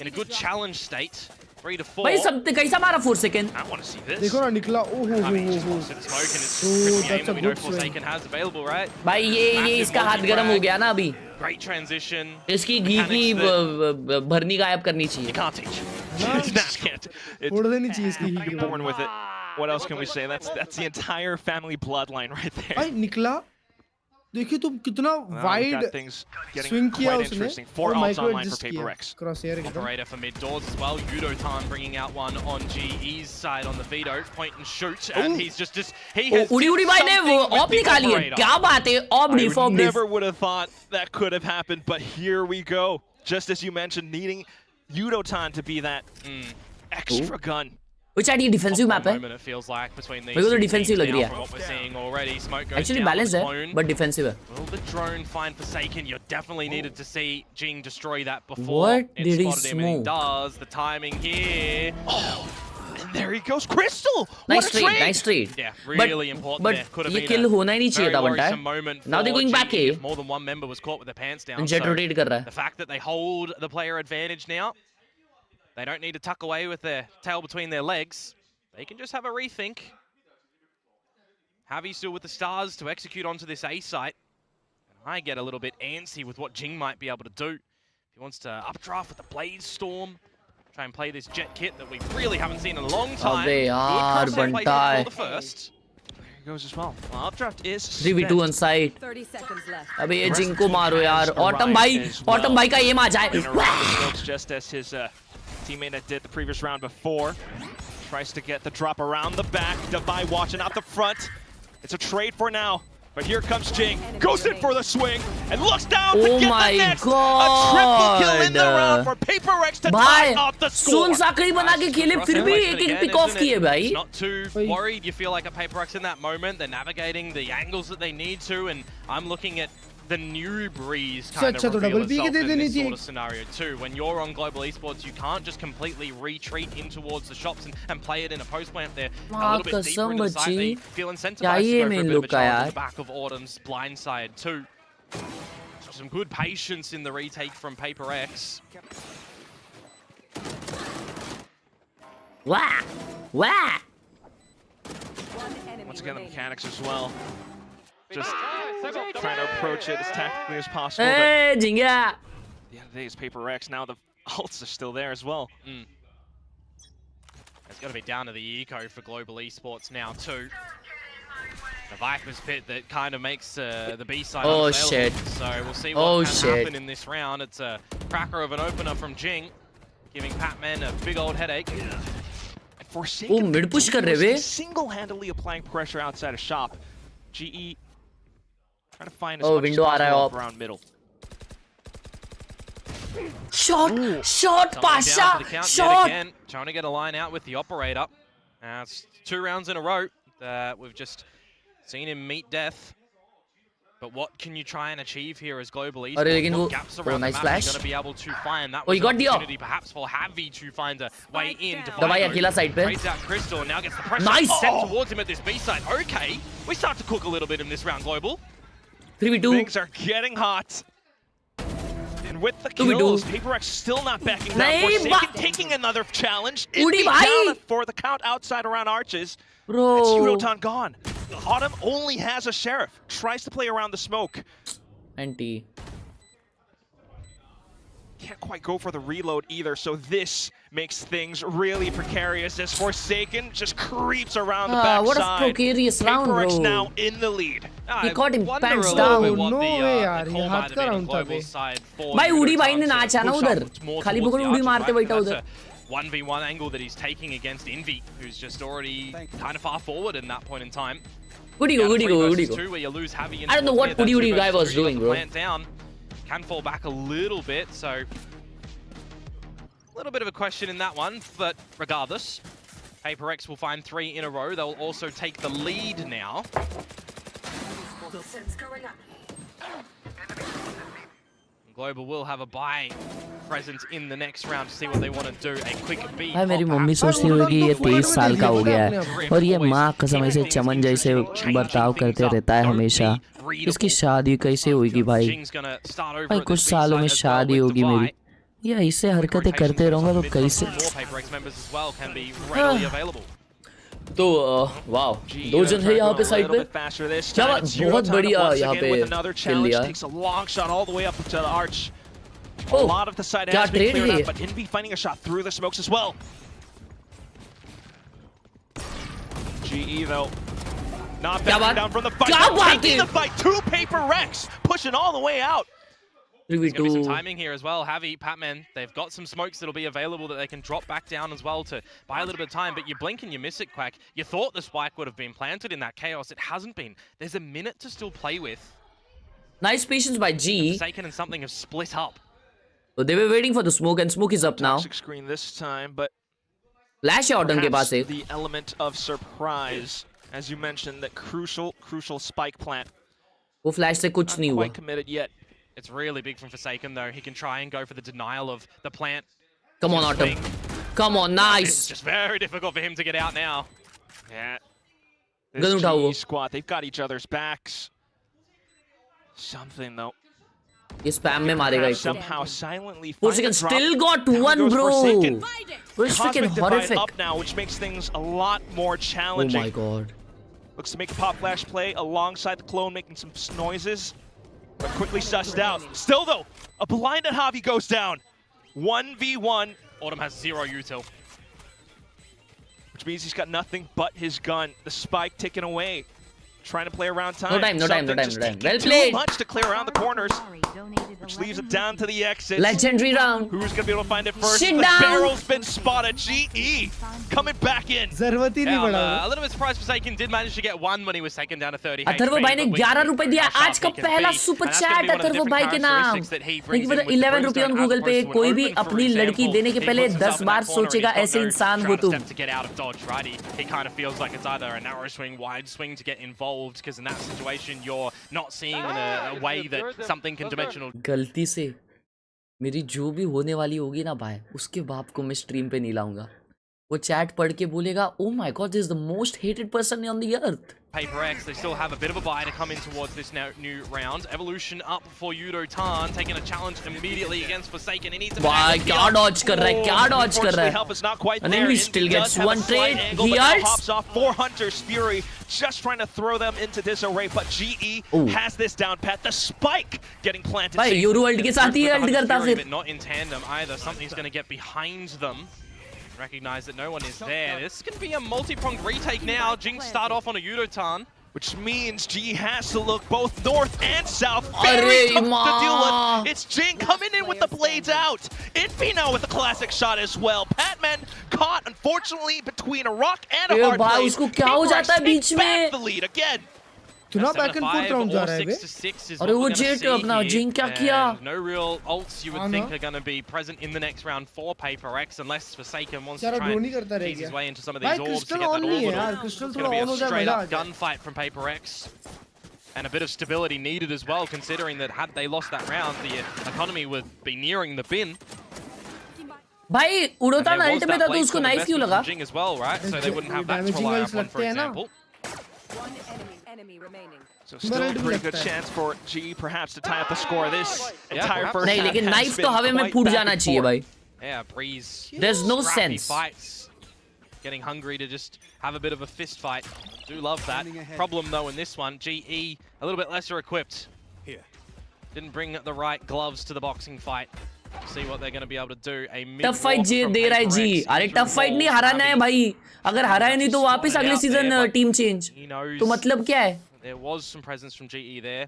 in a good challenge state. 3 to 4. भाई सब कैसा मारा 4 second. I want to see this. देखो ना निकला. ओहो I mean, he just हो wants to smoke and it's Oh, triple that's game that a we know good swing. Forsaken has available, right? भाई ये इसका हाथ गर्म हो गया ना अभी. Great transition. इसकी घी की भरनी गायब करनी चाहिए. You can't teach. Nah, can't. छोड़ देनी चाहिए इसकी You're heat. born with it. What else can we say? That's the entire family bloodline right there. भाई निकला. देखिए तुम कितना Well, we've wide got things getting swing किया quite उसने interesting. 4 और ults micro online for adjust किया PaperX. Cross air एकदम Operator for mid doors as well. Yudotan bringing out one on GE's side on the veto. Point and shoot. And he's just he has उड़ी उड़ी भाई ने वो something with of the निकाली है operator. क्या बात है of I diff of diff never would have thought that could have happened, but here we go. Just as you mentioned, needing Yudotan to be that extra gun. which ID defensive map है Moment it feels like between these मेरे को तो two defensive teams लग रही now है from what we're seeing already. Smoke goes actually down balance with है Clone. But defensive है Will the drone find Forsaken? You definitely needed to see Jing destroy that before. What it did he spotted him, and he smoke? does. The timing here. And there he goes, Crystal! Nice What a trade trade! Nice trade Yeah, really important there. Could but have ये been kill a होना ही नहीं चाहिए very था one worrisome time moment now they for going back GE A if more than one member was caught with their pants down. Jet So rotate कर रहा the है fact that they hold the player advantage now, they don't need to tuck away with their tail between their legs. They can just have a rethink. Javi still with the stars to execute onto this A site. And I get a little bit antsy with what Jing might be able to do. If he wants to updraft with the Blaze Storm, try and play this jet kit that we really haven't seen in a long time. अबे यार Good cross-play बनता है for the first. There he goes as well. Well, updraft is 3v2 on site 30 seconds left. अबे ये जिंग को मारो यार autumn भाई का एम आ जाए Smokes just as his teammate that did the previous round before. Tries to get the drop around the back. Divai watching out the front. It's a trade for now. But here comes Jing. Goes in for the swing and looks down to Oh get my the next. God. A triple kill in the round for PaperX to भाई tie up the score. सुन साकरी बना के खेले फिर भी एक एक pick of किए भाई Not too worried. You feel like a PaperX in that moment. They're navigating the angles that they need to, and I'm looking at the new Breeze kind of अच्छा तो reveal डबल पी के itself they in देनी this थी sort of scenario too. When you're on Global Esports, you can't just completely retreat in towards the shops and play it in a post plant there. A हाँ, little bit deeper कसम into the site, they बच्ची। feel क्या incentivized ये to go main for a bit of लोग a का challenge यार? at the back of Autumn's blind side too. Some good patience in the retake from PaperX. वाह वाह Once again, the mechanics as well. Just trying to approach it as tactically as possible. But ए जिंगा at the end of the day, it's PaperX. Now the ults are still there as well. It's got to be down to the eco for Global Esports now too. The Viper's pit that kind of makes the B side Oh, unavailable. shit. So we'll see what Oh, can shit. happen in this round. It's a cracker of an opener from Jing, giving Patman a big old headache. And Forsaken Oh, mid push कर रहे वे? continuously single-handedly applying pressure outside of shop. GE trying to find as Oh, much window as आ रहा है possible op. around middle. Shot shot Coming Pasha down for the count yet shot again, trying to get a line out with the operator. It's 2 rounds in a row that we've just seen him meet death. But what can you try and achieve here as Global Esports? अरे लेकिन What वो gaps around nice the map flash. are going to be able to find? That Oh, was he an got the op. opportunity perhaps for Javi to find a way in. दवाई अकेला side पे Trades out Crystal and now gets the pressure Nice. sent towards him at this B side. Okay, we start to cook a little bit in this round, Global. 3v2 Things are getting hot. And with the 2v2. kills, PaperX still not backing down. नहीं, Forsaken taking another challenge. उड़ी It'd be भाई। down for the count outside around Arches. bro It's Yudotan gone. Autumn only has a Sheriff. Tries to play around the smoke. anti Can't quite go for the reload either, so this makes things really precarious as Forsaken just creeps around the backside. what a precarious round, PaperX bro. now in the lead. He caught him wonder pants a little bit down. what No the, way the यार, call ये might हाथ have का been on round था Global bay. side for भाई Yudotan उड़ी भाई ने to नाचा ना push उधर। up more खाली towards पकड़ the उड़ी Archers, मारते right? बैठा And उधर। that's a 1v1 angle that he's taking against Envy, who's just already kind of far forward in that point in time. Goody go, Down goody 3 go, versus goody go. 2 where you lose Javi in I don't know what towards mid. Udi That 2 guy versus was 3, you got doing, the bro. plant down. Can fall back a little bit, so a little bit of a question in that one, but regardless, PaperX will find 3 in a row. They'll also take the lead now. Global will have a buy presence in the next round to see what they want to do. A quick beat. भाई मेरी mummy सोचती होगी ये 23 साल का हो गया है और ये माँ कसम ऐसे चमन जैसे बर्ताव करते रहता है हमेशा इसकी शादी कैसे होगी भाई भाई कुछ सालों में शादी होगी मेरी या इससे हरकतें करते रहूंगा तो कैसे तो वाओ 2 जन है यहाँ पे साइड पे क्या बात बहुत बढ़िया यहाँ पे खेल लिया क्या ट्रेड है but Envy finding a shot through the smokes as well. GE though Not क्या backing बात? down from the fight. क्या बात Taking है? the fight to PRX, pushing all the way out. 3v2. There's going to be some timing here as well. Javi, Patman, they've got some smokes that'll be available that they can drop back down as well to buy a little bit of time. But you blink and you miss it, Quack. You thought the spike would have been planted in that chaos. It hasn't been. There's a minute to still play with. Nice patience by G. Forsaken and something have split up. So they were waiting for the smoke and smoke is up now. Toxic screen this time, but Flash है Orton के पास perhaps एक. the element of surprise, as you mentioned, that crucial spike plant. वो flash से कुछ Not नहीं हुआ. quite committed yet. It's really big from Forsaken, though. He can try and go for the denial of the plant. Come on, Autumn. Come on, nice. It's just very difficult for him to get out now. Yeah. Gun This उठाओ वो. GE squad, they've got each other's backs. Something though. ये spam में मारेगा एक को. Somehow silently Forsaken find the drop. still got Down one, goes bro. Forsaken. Bro, it's freaking Cosmic Divide horrific. up now, which makes things a lot more Oh challenging. my god. Looks to make a pop flash play alongside the clone, making some noises, but quickly sussed out. Still though, a blinded Javi goes down. 1v1, Autumn has 0 util. which means he's got nothing but his gun. The spike ticking away. Trying to play around time. No time, no time, no Something time, just no time. taking Well too played. much to clear around the corners, which leaves it down to the exits. Legendary round. Who's going to be able to find it first? Sit The down. barrel's been spotted. GE coming back in. जरूरत ही नहीं Now, पड़ा. a little bit surprised Forsaken did manage to get one when he was taken down to 30 Atharva भाई ने 11 रुपए दिया. आज का पहला सुपर चैट अथर्व भाई के नाम. लेकिन पता 11 रुपए ऑन गूगल पे. कोई भी अपनी लड़की देने के पहले 10 बार सोचेगा ऐसे इंसान हो तुम. To get out of dodge, right? He kind of feels like it's either a narrow swing, wide swing to get involved, because in that situation you're not seeing in a way that something can dimensional. गलती से मेरी जो भी होने वाली होगी ना भाई, उसके बाप को मैं स्ट्रीम पे नहीं लाऊंगा. वो चैट पढ़ के बोलेगा, "Oh my God, this is the most hated person on the earth." PRX, they still have a bit of a buy to come in towards this new round. Evolution up for Yudo Tan, taking a challenge immediately against Forsaken. He needs to भाई क्या dodge कर रहा है, क्या dodge कर रहा है. Help is not quite And there. then he Envy still does gets have a one slight trade. angle, He but now ults. hops off for Hunter's Fury, just trying to throw them into disarray. But GE Ooh. has this down pat. The spike getting planted. भाई euro world के साथ ही alt करता Fury, फिर. but not in tandem either. Something's going to get behind them. Recognize that no one is there. This is going to be a multi-pronged retake now. Jinx start off on a Yudo Tan. Which means G has to look both north and south. Arre Very tough ma. to deal with. It's Jing coming in with the blades out. Infino with a classic shot as well. Patman caught, unfortunately, between a rock and a hard भाई blade. उसको क्या हो जाता है बीच Takes back में. the lead again. इतना back and fourth round जा रहा है बे. अरे वो जेट अपना जिंग क्या किया. No real ults you would हाँ think ना. are going to be present in the next round for PRX, unless Forsaken wants to बेचारा try ड्रोन and ही करता रह ease his गया. way into some of भाई these orbs to crystal get on that नहीं है orbital. यार. Crystal It's थोड़ा going to on be हो a जाए straight मजा up आ जाए. gunfight from PRX. And a bit of stability needed as well, considering that had they lost that round, the economy would be nearing the bin. भाई And उड़ोतान there was alt में that था तो blade उसको sword knife क्यों investment लगा. from Jing as well, right? So they wouldn't have that to Damaging rely ults upon, for लगते हैं ना. example. So still a pretty good chance for G perhaps to tie up the score. This entire perhaps. first नहीं half लेकिन has knife तो been हवे में quite फूट back जाना and चाहिए forth. भाई. Yeah, Breeze. There's no Scrappy sense. fights. Getting hungry to just have a bit of a fist fight. Do love that. Problem though in this one, GE a little bit lesser equipped. Here. Didn't bring the right gloves to the boxing fight. See what they're going to be able to do. A tough fight जी दे रहा है जी. अरे tough fight नहीं हराना है भाई. अगर हराए नहीं तो वापस अगले सीजन टीम चेंज. तो मतलब क्या है. There was some presence from GE there.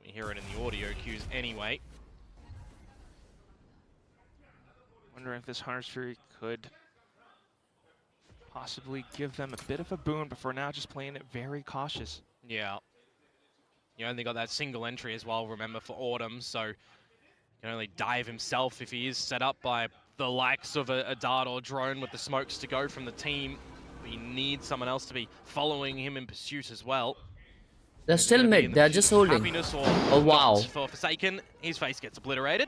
We hear it in the audio cues anyway. Wondering if this Hunter's Fury could possibly give them a bit of a boon, but for now just playing it very cautious. Yeah. You only got that single entry as well, remember, for Autumn, so you can only dive himself if he is set up by the likes of a dart or drone with the smokes to go from the team. We need someone else to be following him in pursuit as well. They're still mid. They're just holding. Oh wow. For Forsaken, his face gets obliterated.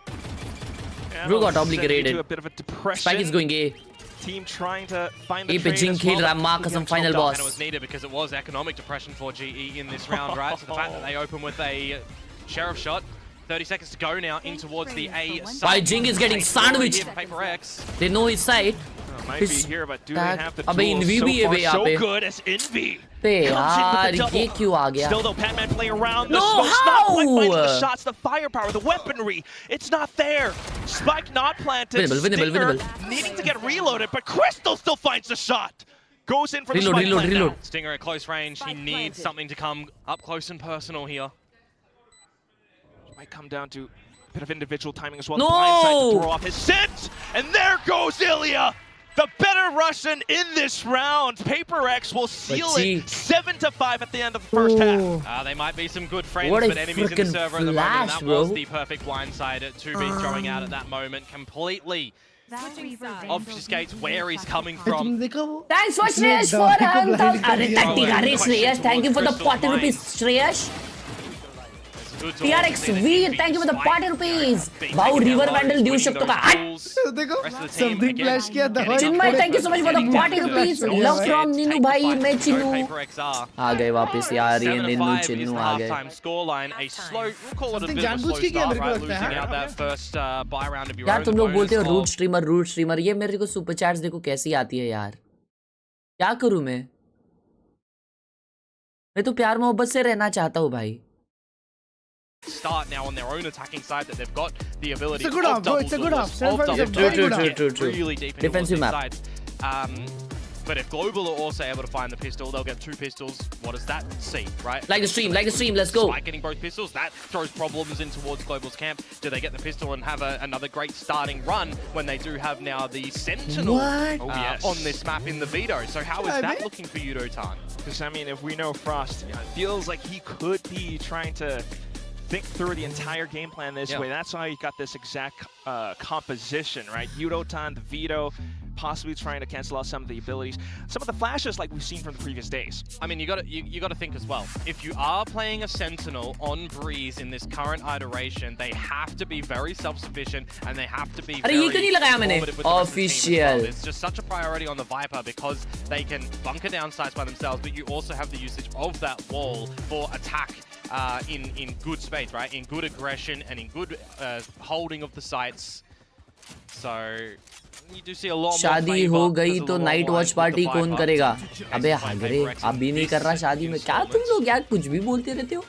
Yeah, Bro got send you to obliterated. a bit of a depression. Spike is going A. Team trying to find the A पे trade जिंग as खेल well. रहा है माँ कसम final And it was boss. needed because it was economic depression for GE in this round, right? So the fact that they open with a sheriff shot, 30 seconds to go now in towards the A side. Why Jing is getting sandwiched. PRX. They know his side. Might be His here, but do they that- have the अबे tools? Envy So भी है far, बे यहाँ so पे. good as Envy. पे Comes in with the यार double. ये क्यों आ गया. Still though, Patman playing around the No, smokes, not quite finding the how? shots, the firepower, the weaponry. It's not there. Spike not planted. Winnable, winnable, Stinger winnable. needing to get reloaded, but Crystal still finds the shot. goes in for the Reload, spike reload, plant reload. now. Stinger at close range. He needs something to come up close and personal here. Might come down to a bit of individual timing as well. No! The blind side to throw off his scent, and there goes Ilya. The better Russian in this round. PACIFIC will seal it 7-5 at the end of the first half. They might be some good friends, What a but enemies in the frickin' server at the moment. And flash, that bro. was the perfect blindside to be throwing out at that moment. Completely obfuscates where he's coming तुमने from. देखा वो Thanks for इसने Shreyash for दादी को blind कर अरे दिया। तट्टी का रे Shreyash, thank you for the Crystal's 40 rupees Shreyash. Good to PRX also see that V, he thank you for the despite 40 rupees. being Wow, taken River down low, Vandal winning देऊ शकतो का? those pulls. देखो Rest of the team, something again, flash किया दवाई चिन्मय, छोड़े। thank you so much for the 40 rupees. Love from Ninu भाई, मैं चिन्नू. आ गए वापस यार ये निन्नू 7-5 is चिन्नू the आ गए. halftime scoreline. A slow, we'll call it a Something bit of a slow जानबूझ के किया start, मेरे को right? लगता है, Losing हाँ? out that first buy round of your यार own. तुम लोग bonus बोलते हो score. रूट स्ट्रीमर ये मेरे को सुपर चैट्स देखो कैसी आती है यार. क्या करूं मैं तो प्यार मोहब्बत से रहना चाहता हूँ भाई. Start now on their own attacking side that they've got the ability It's a good of half, bro. double It's a good duelists, half. of Self-fight is a double very good duelists, half. get True. really deep into Defensive those map. sides. But if Global are also able to find the pistol, they'll get 2 pistols. What does that see, right? Like the stream, let's go. Spike getting both pistols, that throws problems in towards Global's camp. Do they get the pistol and have another great starting run when they do have now the Sentinel What? on this map in the veto? So how is that looking for Yudo-tan? Because, I mean, if we know Frost, it feels like he could be trying to think through the entire game plan this way. That's why he got this exact composition, right? Yudo-tan, the veto, possibly trying to cancel out some of the abilities, some of the flashes like we've seen from the previous days. I mean, you got to think as well. If you are playing a Sentinel on Breeze in this current iteration, they have to be very self-sufficient and they have to be very informative with the rest of the team as Official. well. It's just such a priority on the Viper because they can bunker down sites by themselves, but you also have the usage of that wall for attack in good space, right? In good aggression and in good holding of the sites. So you do see a lot more शादी हो favor गई because of तो the night long watch lines with party the कौन Viper. करेगा? अबे Exercise by हागरे PRX अभी नहीं this कर रहा शादी में. क्या तुम लोग यार कुछ भी बोलते रहते हो?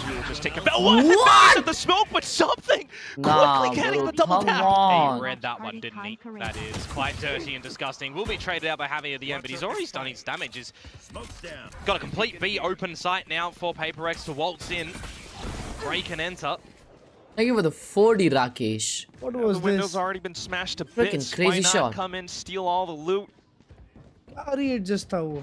We'll just take a what? At the smoke, but something quickly getting the double tap. He read that one, didn't he? That is quite dirty and disgusting. Will be traded out by Javi at the end, but he's already done his damage. He's got a complete B open site now for PACIFIC to waltz in, break and enter. Thank you for the 40, Rakesh. What The was window's this? already been smashed to Freaking bits. crazy Why not shot. come in, steal all the loot? अरे adjust था वो.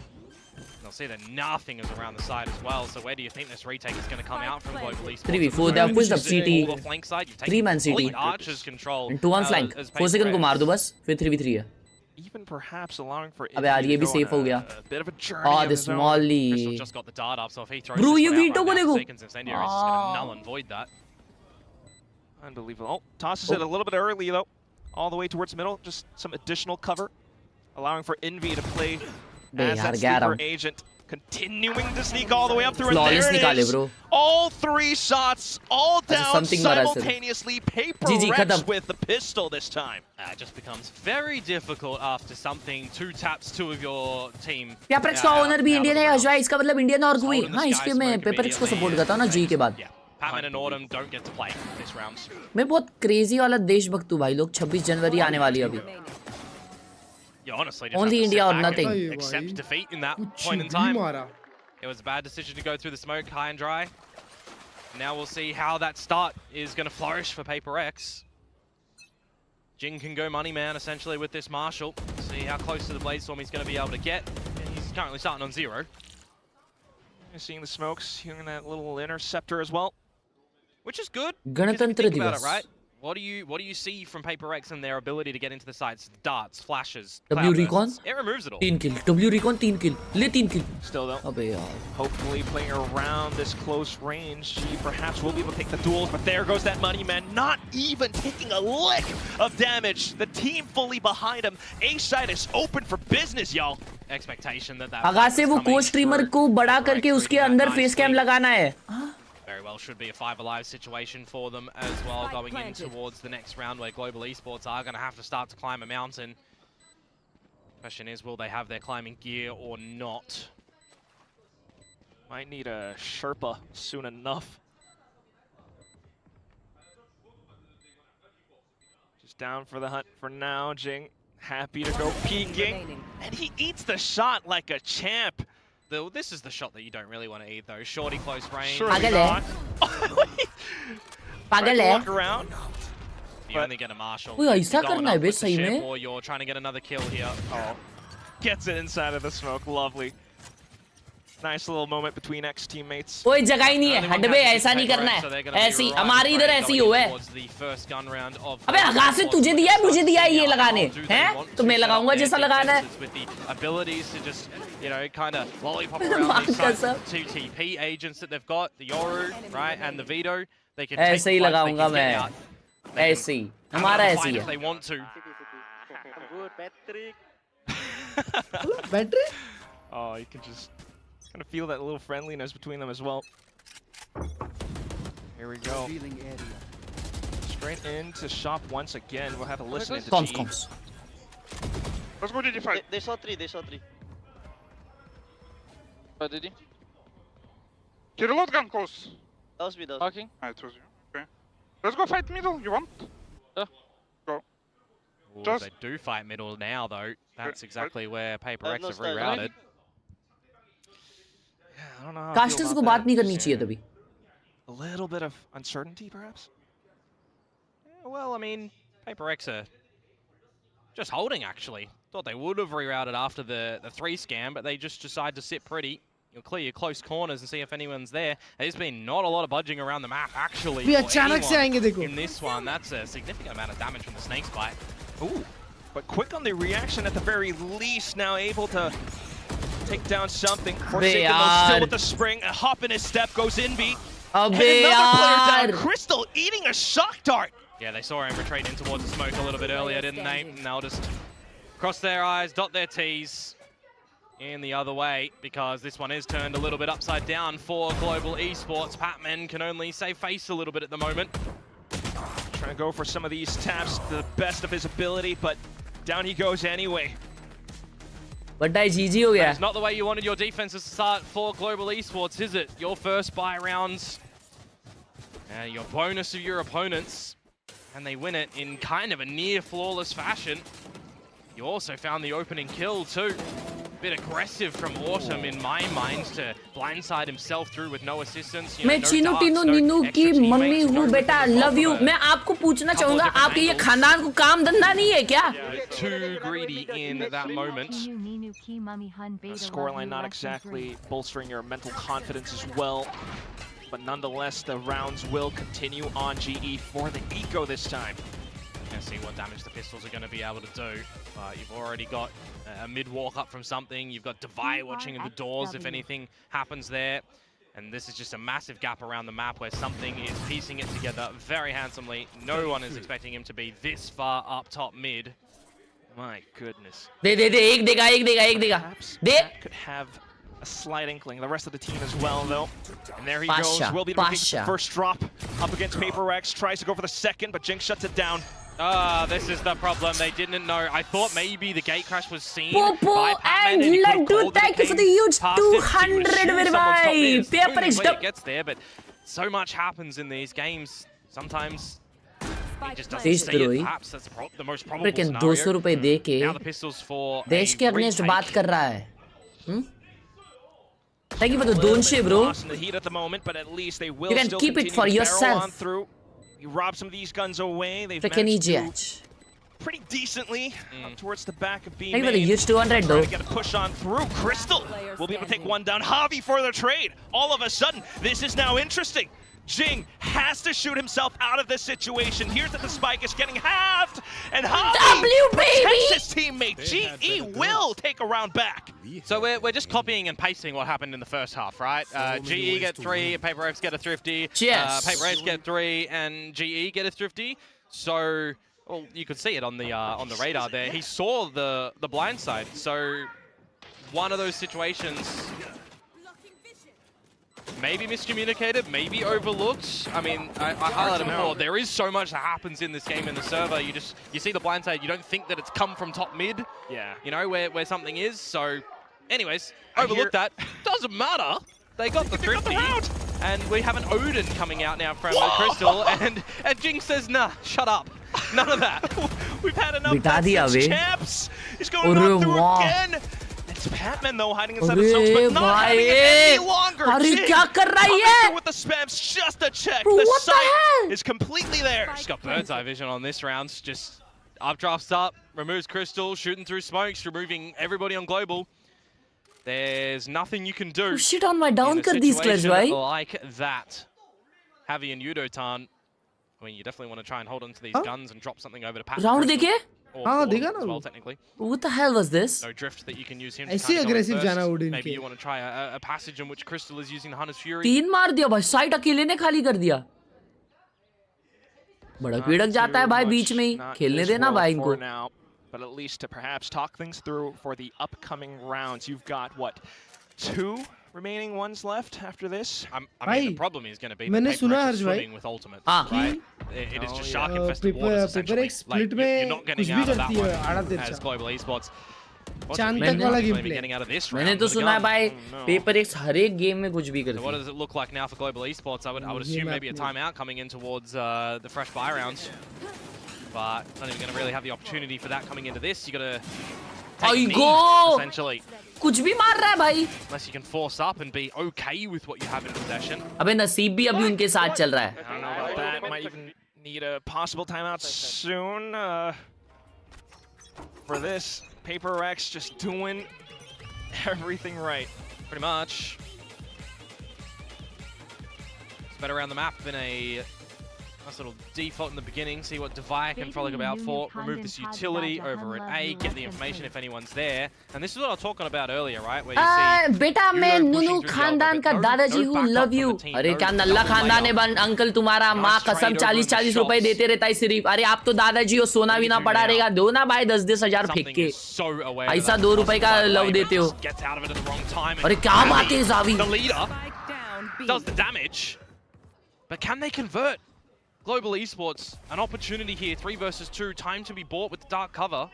You'll see that nothing is around the side as well. So where do you think this retake is going to come out from Global Esports? 3v4, they have pushed up CT. All the flank side, you've taken 3-man CT. complete Archer's control. And 2 on flank. as 4 second को PACIFIC. मार दो बस. फिर 3v3 है. Even perhaps allowing for अबे यार Indy ये to भी go safe on हो गया. a bit of a journey Oh, of the his own. Crystal Smolly. just got the dart up, so if he throws Bro, this ये one out Vito right को now, देखो. Seconds Incendiary is just going to null and void that. Unbelievable. Oh, tosses it a little bit early, though. All the way towards the middle. Just some additional cover. Allowing for Envy to play as that sleeper agent. Continuing to sneak all the way up through. And Flawless there it निकाले is. bro. All 3 shots, all down something मारा sir. simultaneously. GG, PACIFIC खत्म. with the pistol this time. It just becomes very difficult after something 2 taps 2 of your team. PACIFIC का owner भी Indian है अजय. इसका मतलब Indian और कोई. हाँ इसलिए मैं PACIFIC को सपोर्ट करता हूँ ना जी के बाद. Yeah, Patman and Autumn don't get to play this round. मैं बहुत क्रेजी वाला देशभक्त हूँ भाई लोग. 26 जनवरी आने वाली है अभी. You honestly just Only have to India sit or back nothing. and Hey, accept bhai. defeat in that कुछ point in भी time. मारा. It was a bad decision to go through the smoke high and dry. Now we'll see how that start is going to flourish for PACIFIC. Jing can go money man essentially with this Marshall. See how close to the Bladestorm he's going to be able to get. He's currently starting on 0. You're seeing the smokes, hearing that little interceptor as well. Which is good. गणतंत्र Because if you think about दिवस. it, right? What do you see from PACIFIC and their ability to get into the sites? Darts, flashes, W cloud recon? bursts. It removes it all. 3 kill. W recon 3 kill. ले 3 kill. Still though, अबे यार. hopefully playing around this close range, he perhaps will be able to take the duels, but there goes that money man, not even taking a lick of damage. The team fully behind him. A side is open for business, y'all. Expectation that आगाज से वो को streamer को बड़ा करके उसके अंदर face cam लगाना है. Very well should be a 5 alive situation for them as well, going in towards the next round where Global Esports are going to have to start to climb a mountain. Question is, will they have their climbing gear or not? Might need a Sherpa soon enough. Just down for the hunt for now. Jing Happy to go peeking. And he eats the shot like a champ. This is the shot that you don't really want to eat, though. Shorty close range. Surely Pagal not. पागल है Walk around. You only get a marshal. ओए ऐसा You're going करना है up bay with the सही ship, में or you're trying to get another kill here. Oh, gets it inside of the smoke. Lovely. Nice little moment between ex-teammates. कोई जगह ही नहीं है हट बे ऐसा नहीं करना है ऐसी हमारी इधर ऐसी ही हुआ है अबे आगाज से तुझे दिया है मुझे दिया है ये लगाने हैं तो मैं लगाऊंगा जैसा लगाना है You know, kind of lollipop around these two TP agents that they've got, the Yoru, right, and the Vito. They can take ऐसे ही flight, they लगाऊंगा can get मैं out. ऐसे ही हमारा ऐसे ही If they है want to. Good, Patrick. Battery Oh, you can just kind of feel that little friendliness between them as well. Here we go. Revealing area. Straight into shop once again. We'll have a listen into comms G. Comms Let's go GG5. They saw three, they saw three. What did he? Reload gun close. That was me, that was Parking? I chose you. Okay. Let's go fight middle. You want? Go. Ooh, Just- they do fight middle now, though. That's exactly where Paper X no have style. rerouted. I don't know how I feel casters को about बात that. नहीं करनी चाहिए तभी A little bit of uncertainty, perhaps? Yeah, well, I mean, Paper X are just holding, actually. Thought they would have rerouted after the 3 scam, but they just decide to sit pretty. You'll clear your close corners and see if anyone's there. There's been not a lot of budging around the map, actually. भी for अचानक से anyone आएंगे देखो in this one, that's a significant amount of damage from the Snake's Bite. Ooh. But quick on the reaction at the very least, now able to take down something. Forsaken though, yaar. still with the spring. A hop in his step, goes in B. And अबे another player यार down. Crystal eating a shock dart. Yeah, they saw him retreat in towards the smoke a little bit earlier, didn't they? And they'll just cross their eyes, dot their T's in the other way, because this one is turned a little bit upside down for Global Esports. Patman can only save face a little bit at the moment. Trying to go for some of these taps, the best of his ability, but down he goes anyway. बड़ा ही जीजी हो गया It's not the way you wanted your defenses to start for Global Esports, is it? Your first buy rounds, your bonus of your opponents, and they win it in kind of a near flawless fashion. You also found the opening kill too. Bit aggressive from Autumn in my mind to blindside himself through with no assistance. मैं चीनू टीनू नीनू की mummy हूँ बेटा love you मैं आपको पूछना चाहूंगा आपके ये खानदान को काम धंधा नहीं है क्या Too greedy in that moment. Scoreline not exactly bolstering your mental confidence as well. But nonetheless, the rounds will continue on GE for the eco this time. Gonna see what damage the pistols are going to be able to do. You've already got a mid walk up from something. You've got Devi watching in the doors if anything happens there. And this is just a massive gap around the map where something is piecing it together very handsomely. No one is expecting him to be this far up top mid. My goodness. दे एक देगा Perhaps they that could have a slight inkling. The rest of the team as well, though. And there he goes. Pasha, Will be looking Pasha. for the first drop up against Paper X. Tries to go for the second, but Jinx shuts it down. This is the problem. They didn't know. I thought maybe the gate crash was seen Popo by and Patman, he could have Laddu, called that thank it you for the came huge past him. He would 200 assume मेरे someone's top भाई mid. It's Paper only X when it gets there, but so much happens in these games. Sometimes he just doesn't Tej see करो it. He Perhaps that's the most probable लेकिन scenario. 200 रुपए दे के Now the pistols for देश a के against retake. बात कर रहा है Thank you for the donation, bro. Lost in the heat at the moment, but at least they will You can still keep it continue for to barrel yourself. on through. You rob some of these guns away. They've Freaking managed to idiot. pretty decently up towards the back of B Thank you for the main. huge 200 though. Trying to get a push on through. Crystal will be able to take one down. Javi for the trade. All of a sudden, this is now interesting. Jing has to shoot himself out of this situation. Here's that the spike is getting halved, and Javi protects his teammate. GE will take a round back. So we're just copying and pasting what happened in the first half, right? GE get 3, Paper X get a thrifty. Yes. Paper X get 3, and GE get a thrifty. So, well, you could see it on the radar there. He saw the blind side. So, one of those situations. Maybe miscommunicated, maybe overlooked. I mean, I highlighted before, there is so much that happens in this game in the server. You see the blind side, you don't think that it's come from top mid. Yeah. You know, where something is. So, anyways, overlooked that. Doesn't matter. They got the thrifty. And we have an Odin coming out now from Crystal. And Jinx says, nah, shut up. None of that. We've had enough बिठा दिया since bay. champs. He's going on through वाह। again. It's Patman though hiding inside the zones, but not having it any longer. अरे Jing क्या कर रहा है coming ये? through with the spams just to check. Bro, The what the sight hell? is completely there. Just got bird's eye vision on this round. Just updrafts up, removes Crystal, shooting through smokes, removing everybody on global. There's nothing you can do. Oh shit on my down in a कर दी Khelraay situation भाई। like that. Javi and Yudotan. I mean, you definitely want to try and hold on to these guns and drop something over to Pat. Round देखे? हाँ, देखा ना as वो। well, technically. What the hell was this? No drift that you can use him to ऐसे kind of go in aggressive first. जाना उड़ Maybe इनके। you want to try a passage in which Crystal is using the Hunter's Fury. 3 मार दिया भाई, site अकेले ने खाली कर दिया। बड़ा पीड़क जाता है भाई बीच में ही, खेलने देना भाई इनको। But at least to perhaps talk things through for the upcoming rounds. You've got what, 2 remaining ones left after this? I mean, the problem is going to be मैंने that सुना PRX हर्ष is भाई swimming with ultimates, हाँ। right? It is just shark infested waters paper essentially. एक split Like, में you're not कुछ getting भी out of that करती है आड़ा one देर as से। global esports. चांद तक वाला Maybe game getting out of this मैंने round तो with a सुना है gun. भाई no. पेपर एक्स हर एक गेम में कुछ भी So what करती है। does it look like now for global esports? I would ये assume map maybe a में। timeout coming in towards the fresh buy rounds. But not even going to really have the opportunity for that coming into this. You got to take a knee, go! essentially. कुछ भी मार रहा है भाई। Unless you can force up and be okay with what you have in possession. अबे नसीब भी अभी उनके साथ चल रहा है। I don't know about that. Might even need a possible timeout soon. For this, PRX just doing everything right. Pretty much. Spread around the map in a nice little default in the beginning. See what Divide can frolic about for. Remove this utility over at A. Get the information if anyone's there. And this is what I was talking about earlier, right? Where you see बेटा मैं Euro नुनू pushing through खानदान the का elbow, but दादाजी no हूँ, backup love from you. the team, अरे no क्या नल्ला double खानदान है layout. बन अंकल तुम्हारा, माँ Nice कसम trade over in the 40-40 रुपए shots. देते रहता है सिर्फ। अरे आप तो दादाजी हो, सोना भी ना पड़ा रहेगा, दो ना भाई 10-10 हजार फेंक something के। is so aware of ऐसा that 2 रुपए का possible लव play, देते but हो। just gets out of it at the wrong time. अरे क्या बात है Xavi. The leader does the damage, but can they convert? Global esports, an opportunity here, 3 versus 2, time to be bought with the dark cover.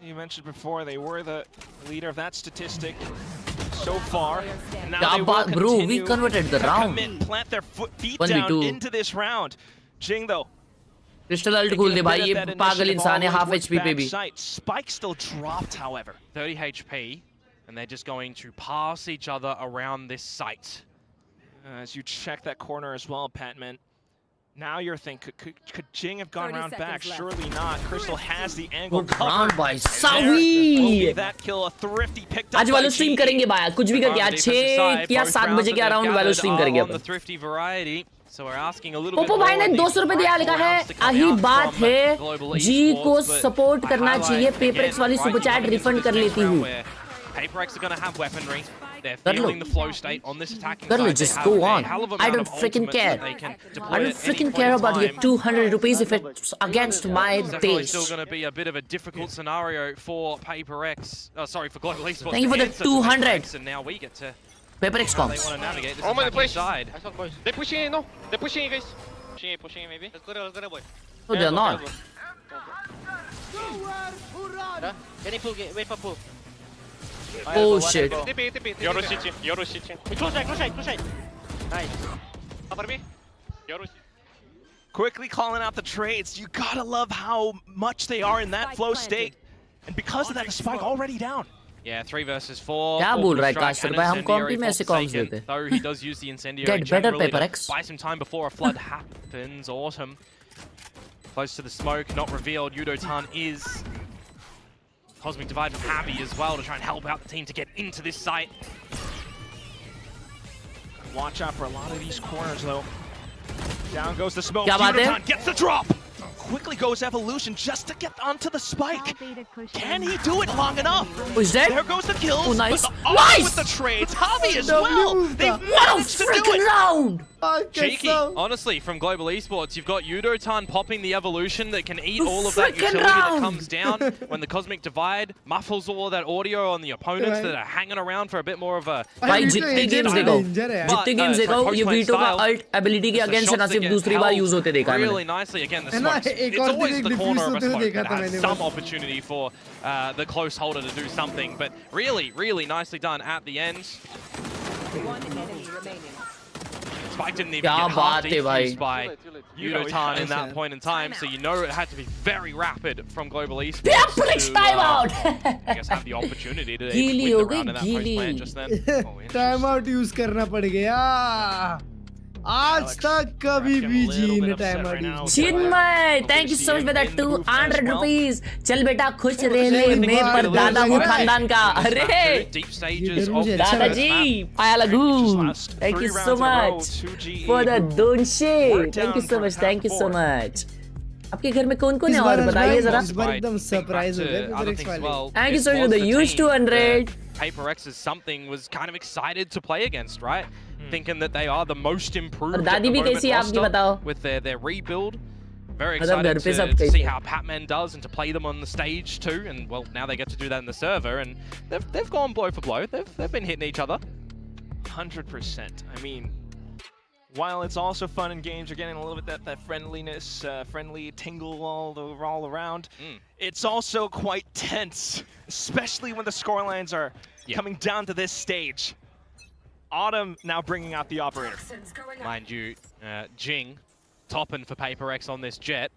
You mentioned before they were the leader of that statistic so far. And now Yeah, they will but bro, we continue converted the to round. commit, plant their feet 1v2. down into this round. Jing though. Crystal alt खोल दे भाई, ये पागल इंसान है, half HP पे भी। Spike still dropped, however. 30 HP, and they're just going to pass each other around this site. As you check that corner as well, Patman. Now you're thinking, could Jing have gone round back? Surely not. Crystal has the angle Good covered. round by And Sawi. there will be that kill, a thrifty picked up आज by वालो stream G. करेंगे भाई, कुछ भी करके आज 6 या 7 बजे के अराउंड वालो स्ट्रीम करेंगे On the upon. thrifty variety, so we're asking a little bit Poopó भाई ने more of 200 रुपए दिया, लिखा है rounds to come यही out बात from है, Global जी को Esports, but सपोर्ट I करना highlight चाहिए, again, पेपरएक्स वाली right, super chat coming into refund this कर next लेती round हूँ। where PRX are going to have weaponry. They're कर लो। feeling the flow state on this attacking कर लो, side. They just have go a on. hell of a I amount don't of freaking ultimates care. that they can deploy I don't at any freaking point care in about your time. 200 rupees if it's against my Definitely base. still going to be a bit of a difficult scenario for PRX. Sorry, for Global Esports. Thank you for the to answer to 200. PRX, and now we get to पेपरएक्स how they comms. want to navigate this Oh my attacking place. side. Nice one, boys. They're pushing, no? They're pushing, guys. Pushing maybe. Let's go, boy. तो they not. Can you pull? Wait for pull. Oh shit. TP. Euro City. Close side. Nice. Cover me. Euro City. Quickly calling out the trades. You gotta love how much they are in that flow state. And because of that, the spike already down. Yeah, 3 versus 4. क्या बोल रहा है Strike caster and भाई, हम incendiary कॉम्पी में ऐसे for corms Forsaken, देते हैं। though he does use the incendiary Get better, generally to PRX. buy some time before a flood happens. Awesome. Close to the smoke, not revealed. Yudotan is Cosmic Divide from Javi as well to try and help out the team to get into this site. Watch out for a lot of these corners, though. Down goes the smoke. क्या बात है? Yudotan gets the drop. Quickly goes Evolution just to get onto the spike. Can he do it long enough? Who's that? There goes the kills. Oh, nice. But the Nice! with the trades. Javi as well. They've What a managed to do freaking it. round! Cheeky, honestly, from Global Esports, you've got Yudotan popping the Evolution that can eat The all of that frickin' utility that round! comes down when the Cosmic Divide muffles all of that audio on the opponents Right. that are hanging around for a bit more of a... भाई जितने games देखो, जितने games देखो, ये veto का alt ability के against ना सिर्फ दूसरी बार यूज होते देखा है really मैंने। nicely again. The है ना, smokes. एक It's और always दिन the एक corner of a diffuse होते हुए smoke देखा that था has मैंने some बस। opportunity for the close holder to do something, but really nicely done at the end. Spike didn't even क्या get half बात है भाई. defused by Yudotan in that point in time, so you know it had to be very rapid from Global Esports PRX to, timeout. I guess have the opportunity to गीली even हो win the round in that गई, post गीली. plant just then. Oh, time out use करना पड़ गया. आज तक कभी भी जी ने time out use. Chinmay, thank you so much for that 200 rupees. चल बेटा खुश रह ले, मैं पर दादा हूँ खानदान का. अरे deep stages of this दादाजी, पाया लगू. Thank you so much for the donation. Thank you so much, thank you so much. आपके घर में कौन-कौन है और बताइए जरा. इस बार एकदम सरप्राइज हो गए other PRX things वाले. well. Thank you This so much was for the the used team 200. that PaperX is something was kind of excited to play against, right? Thinking that they are the most improved और at दादी the भी moment कैसी है आपकी roster बताओ. with their rebuild. Very मतलब घर excited पे सब to see कैसे. how Patman does and to play them on the stage too. And well, now they get to do that in the server, and they've gone blow for blow. They've been hitting each other. 100%. I mean, while it's also fun and games, you're getting a little bit that friendliness, friendly tingle all around. It's also quite tense, especially when the scorelines are coming down to this stage. Autumn now bringing out the operator. Mind you, Jing topping for PaperX on this Jet.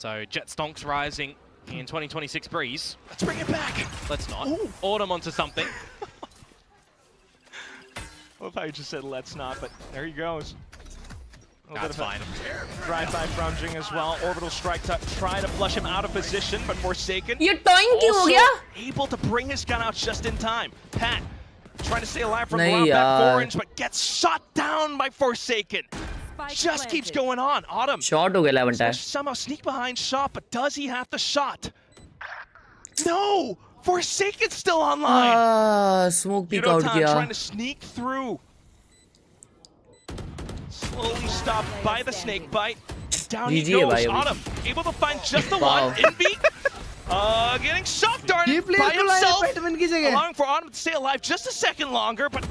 So Jet stonks rising in 2026 Breeze. Let's bring it back. Let's not. Autumn onto something. I love how you just said let's not, but there he goes. That's fine. Drive-by from Jing as well. Orbital strike to try to flush him out of position, but Forsaken ये toing क्यों हो गया? able to bring his gun out just in time. Pat trying to stay alive from नहीं ground back यार. 4-inch, but gets shot down by Forsaken. Just keeps going on. Autumn shot हो गया लेवन time. somehow sneak behind shot, but does he have the shot? No! Forsaken's still online! Smoke pick out Yudotan किया. trying to sneak through. Slowly stopped by the snake bite. And down he GG है goes. भाई अभी. Autumn able to find just the Wow. one. Envy getting shock ये darted by player को लाया himself. Batman की जगह. Allowing for Autumn to stay alive just a second longer, but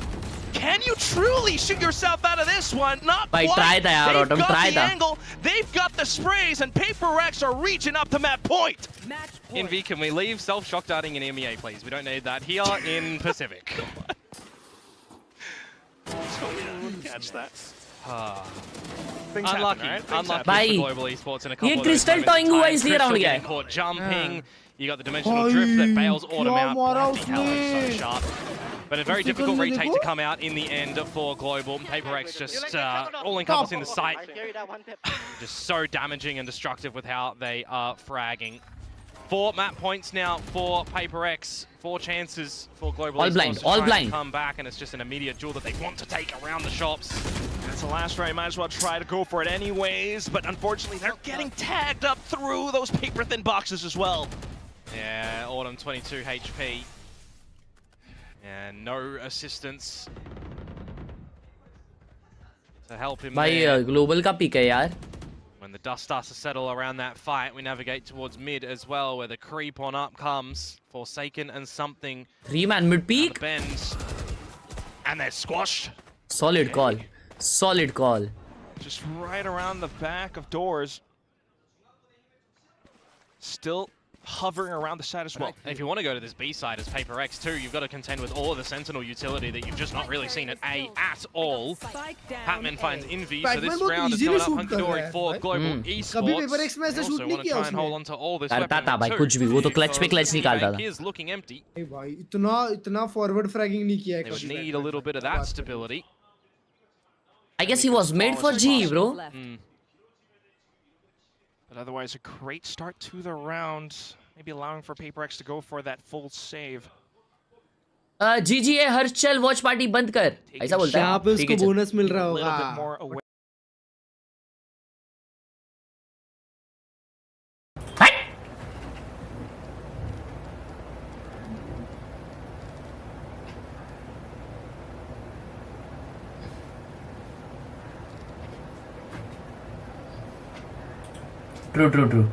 can you truly shoot yourself out of this one? Not भाई quite. try था यार They've Autumn, got try the था. angle, they've got the sprays, and PaperX are reaching up to map point. Envy, can we leave self-shock darting in EMEA, please? We don't need that here in Pacific. Catch that. Unlucky. Right? Unlucky भाई, for Global Esports in a couple ये of those crystal moments in toying हुआ time. इसलिए round Crystal गया getting है. caught jumping. You got the dimensional drift that bails Autumn क्या out. मारा Bloody hell, it's so sharp. But a very उसके difficult gun में retake देखो. to come out in the end for Global. PaperX just all encompassing the site. Carry that one pip. Just so damaging and destructive with how they are fragging. 4 map points now for PaperX. 4 chances for Global All Esports blind, to all try blind. and come back, and it's just an immediate duel that they want to take around the shops. That's the last round. Might as well try to go for it anyways, but unfortunately they're getting tagged up through those paper-thin boxes as well. Yeah, Autumn 22 HP. And no assistance to help him भाई there. Global का pick है यार. When the dust starts to settle around that fight, we navigate towards mid as well, where the creep on up comes. Forsaken and something 3-man mid on the peak. bends. And they're squashed. Solid call. Solid call. Just right around the back of doors. Still hovering around the side as well. And if you want to go to this B side as PaperX too, you've got to contend with all of the Sentinel utility that you've just not really seen at A at all. Patman finds Envy, so this Patman round is easily coming up shoot hunky कर रहा dory है, for भाई. Global कभी Esports. PaperX में ऐसे They shoot also नहीं want to किया try and उसने. hold on to all this करता weaponry था भाई too. कुछ भी. वो तो क्लच पे क्लच निकालता था. Bank is looking empty. ए भाई इतना फॉरवर्ड फ्रैगिंग नहीं किया है They would कभी. need a little bit of that stability. I guess he was made for G, bro. But otherwise, a great start to the round. Maybe allowing for PaperX to go for that full save. GGA Harshal watch party बंद कर. ऐसा बोलता है. यहाँ पे ठीक है, उसको चल. बोनस मिल रहा A little bit होगा. more away. True.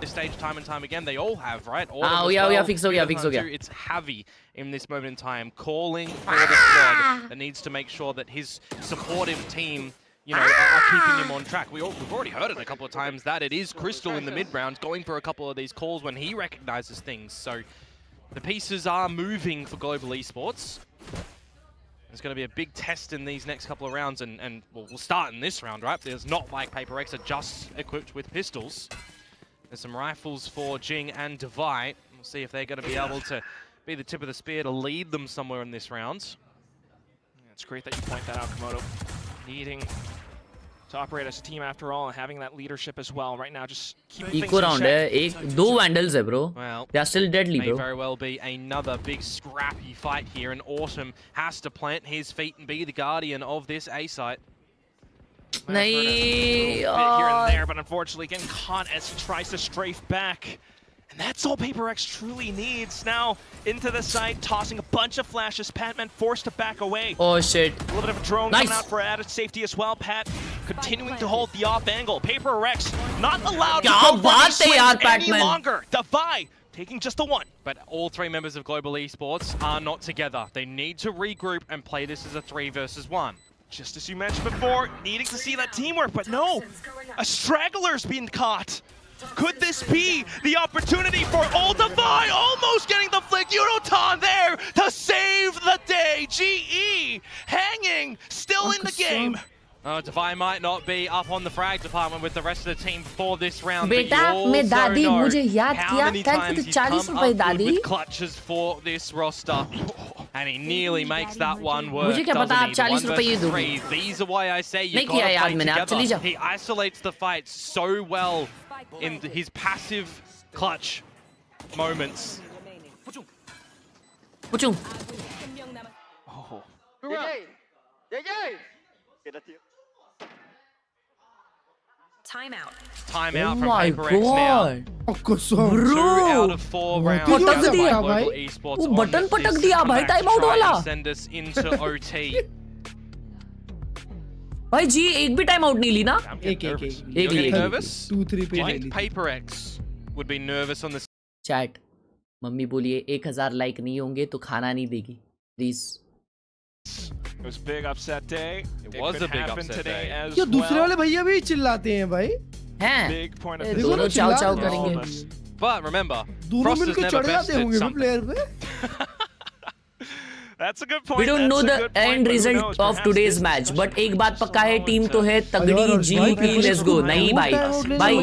This stage time and time again, they all have, right? All Ah, of us yeah, well. fix हो गया, Yudotan fix हो गया. too, It's Javi in this moment in time, calling for the squad that needs to make sure that his supportive team, you know, are keeping him on track. We've already heard it a couple of times that it is Crystal in the mid rounds going for a couple of these calls when he recognizes things. So The pieces are moving for global esports. It's going to be a big test in these next couple of rounds, and we'll start in this round, right? There's not like PaperX are just equipped with pistols. There's some rifles for Jing and Divide. We'll see if they're going to be able to be the tip of the spear to lead them somewhere in this round. Yeah, it's great that you point that out, Komodo. Needing to operate as a team after all, and having that leadership as well. Right now, just keeping things Eco in round check. है, दो vandals है bro. Well, They are still deadly, may bro. very well be another big scrappy fight here, and Autumn has to plant his feet and be the guardian of this A site. नहीं Bit here यार. and there, but unfortunately getting caught as he tries to strafe back. And that's all PaperX truly needs. Now into the site, tossing a bunch of flashes. Patman forced to back away. Oh shit. A little bit of a drone Nice. coming out for added safety as well. Pat continuing to hold the off angle. PaperX not allowed to क्या go for बात these है swings यार, any Patman. longer. Divide taking just the one. But all three members of Global Esports are not together. They need to regroup and play this as a 3 versus 1. Just as you mentioned before, needing to see that teamwork, but no, a straggler's being caught. Could this be the opportunity for Old Divide almost getting the flick? Unoton there to save the day. GE hanging, still in the game. Divide might not be up on the frag department with the rest of the team for this round. बेटा, but you मैं also दादी, know मुझे याद how किया, many thanks times for the he's 40 come रुपए, up good दादी. with clutches for this roster. And he nearly makes that one work. मुझे क्या पता, आप 40 रुपए ये दोगे. These are why I say you नहीं gotta किया यार play मैंने, आप चली together. जाओ. He isolates the fight so well in his passive clutch moments. पुचूं. Oh. Timeout. Timeout Oh from my PaperX now. god. कसम 2 out Bro. of 4 वो rounds तो won पटक by दिया Global भाई. Esports वो on बटन this पटक दिया भाई, comeback to time out try and वाला. send us into OT. भाई जी एक भी टाइम आउट नहीं ली ना. I'm getting एक, एक, nervous. एक. You're एक, getting एक. nervous? 2-3 Do you पे think PaperX would be nervous on this? Chat mummy बोलिए 1000 लाइक नहीं होंगे तो खाना नहीं देगी please. It was a big upset day. It was could a big happen upset today day. as ये दूसरे well. वाले भैया भी चिल्लाते हैं भाई. हैं Big point of ये this दोनों match. चाव चाव All करेंगे. of us. But remember, दोनों Frost has मिलकर never चढ़ जाते bested होंगे something. प्लेयर पे. That's a good point. We don't know That's a the good point, end but who result knows? of Perhaps today's this match, discussion but एक बात is पक्का है so team तो है अरे तगड़ी और जी भाई, की लेट्स गो. नहीं भाई भाई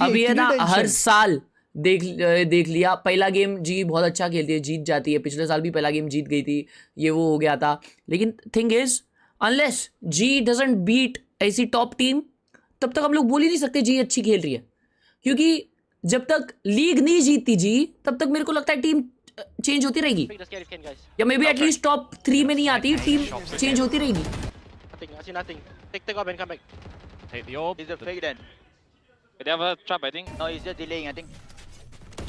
अभी है ना हर साल देख लिया पहला गेम जी बहुत अच्छा खेलती है, जीत जाती है. पिछले साल भी पहला गेम जीत गई थी, ये वो हो गया था. लेकिन thing is unless G doesn't beat ऐसी टॉप टीम तब तक हम लोग बोल ही नहीं सकते जी अच्छी खेल रही है. क्योंकि जब तक लीग नहीं जीतती जी तब तक मेरे को लगता है टीम चेंज होती रहेगी, Pick the scary scan, guys. या मे बी एटलीस्ट टॉप 3 में नहीं आती, टीम चेंज होती रहेगी. Nothing, I see nothing. Take off and come back. Take the orb. He's a fake then. They have a trap, I think. No, he's just delaying, I think.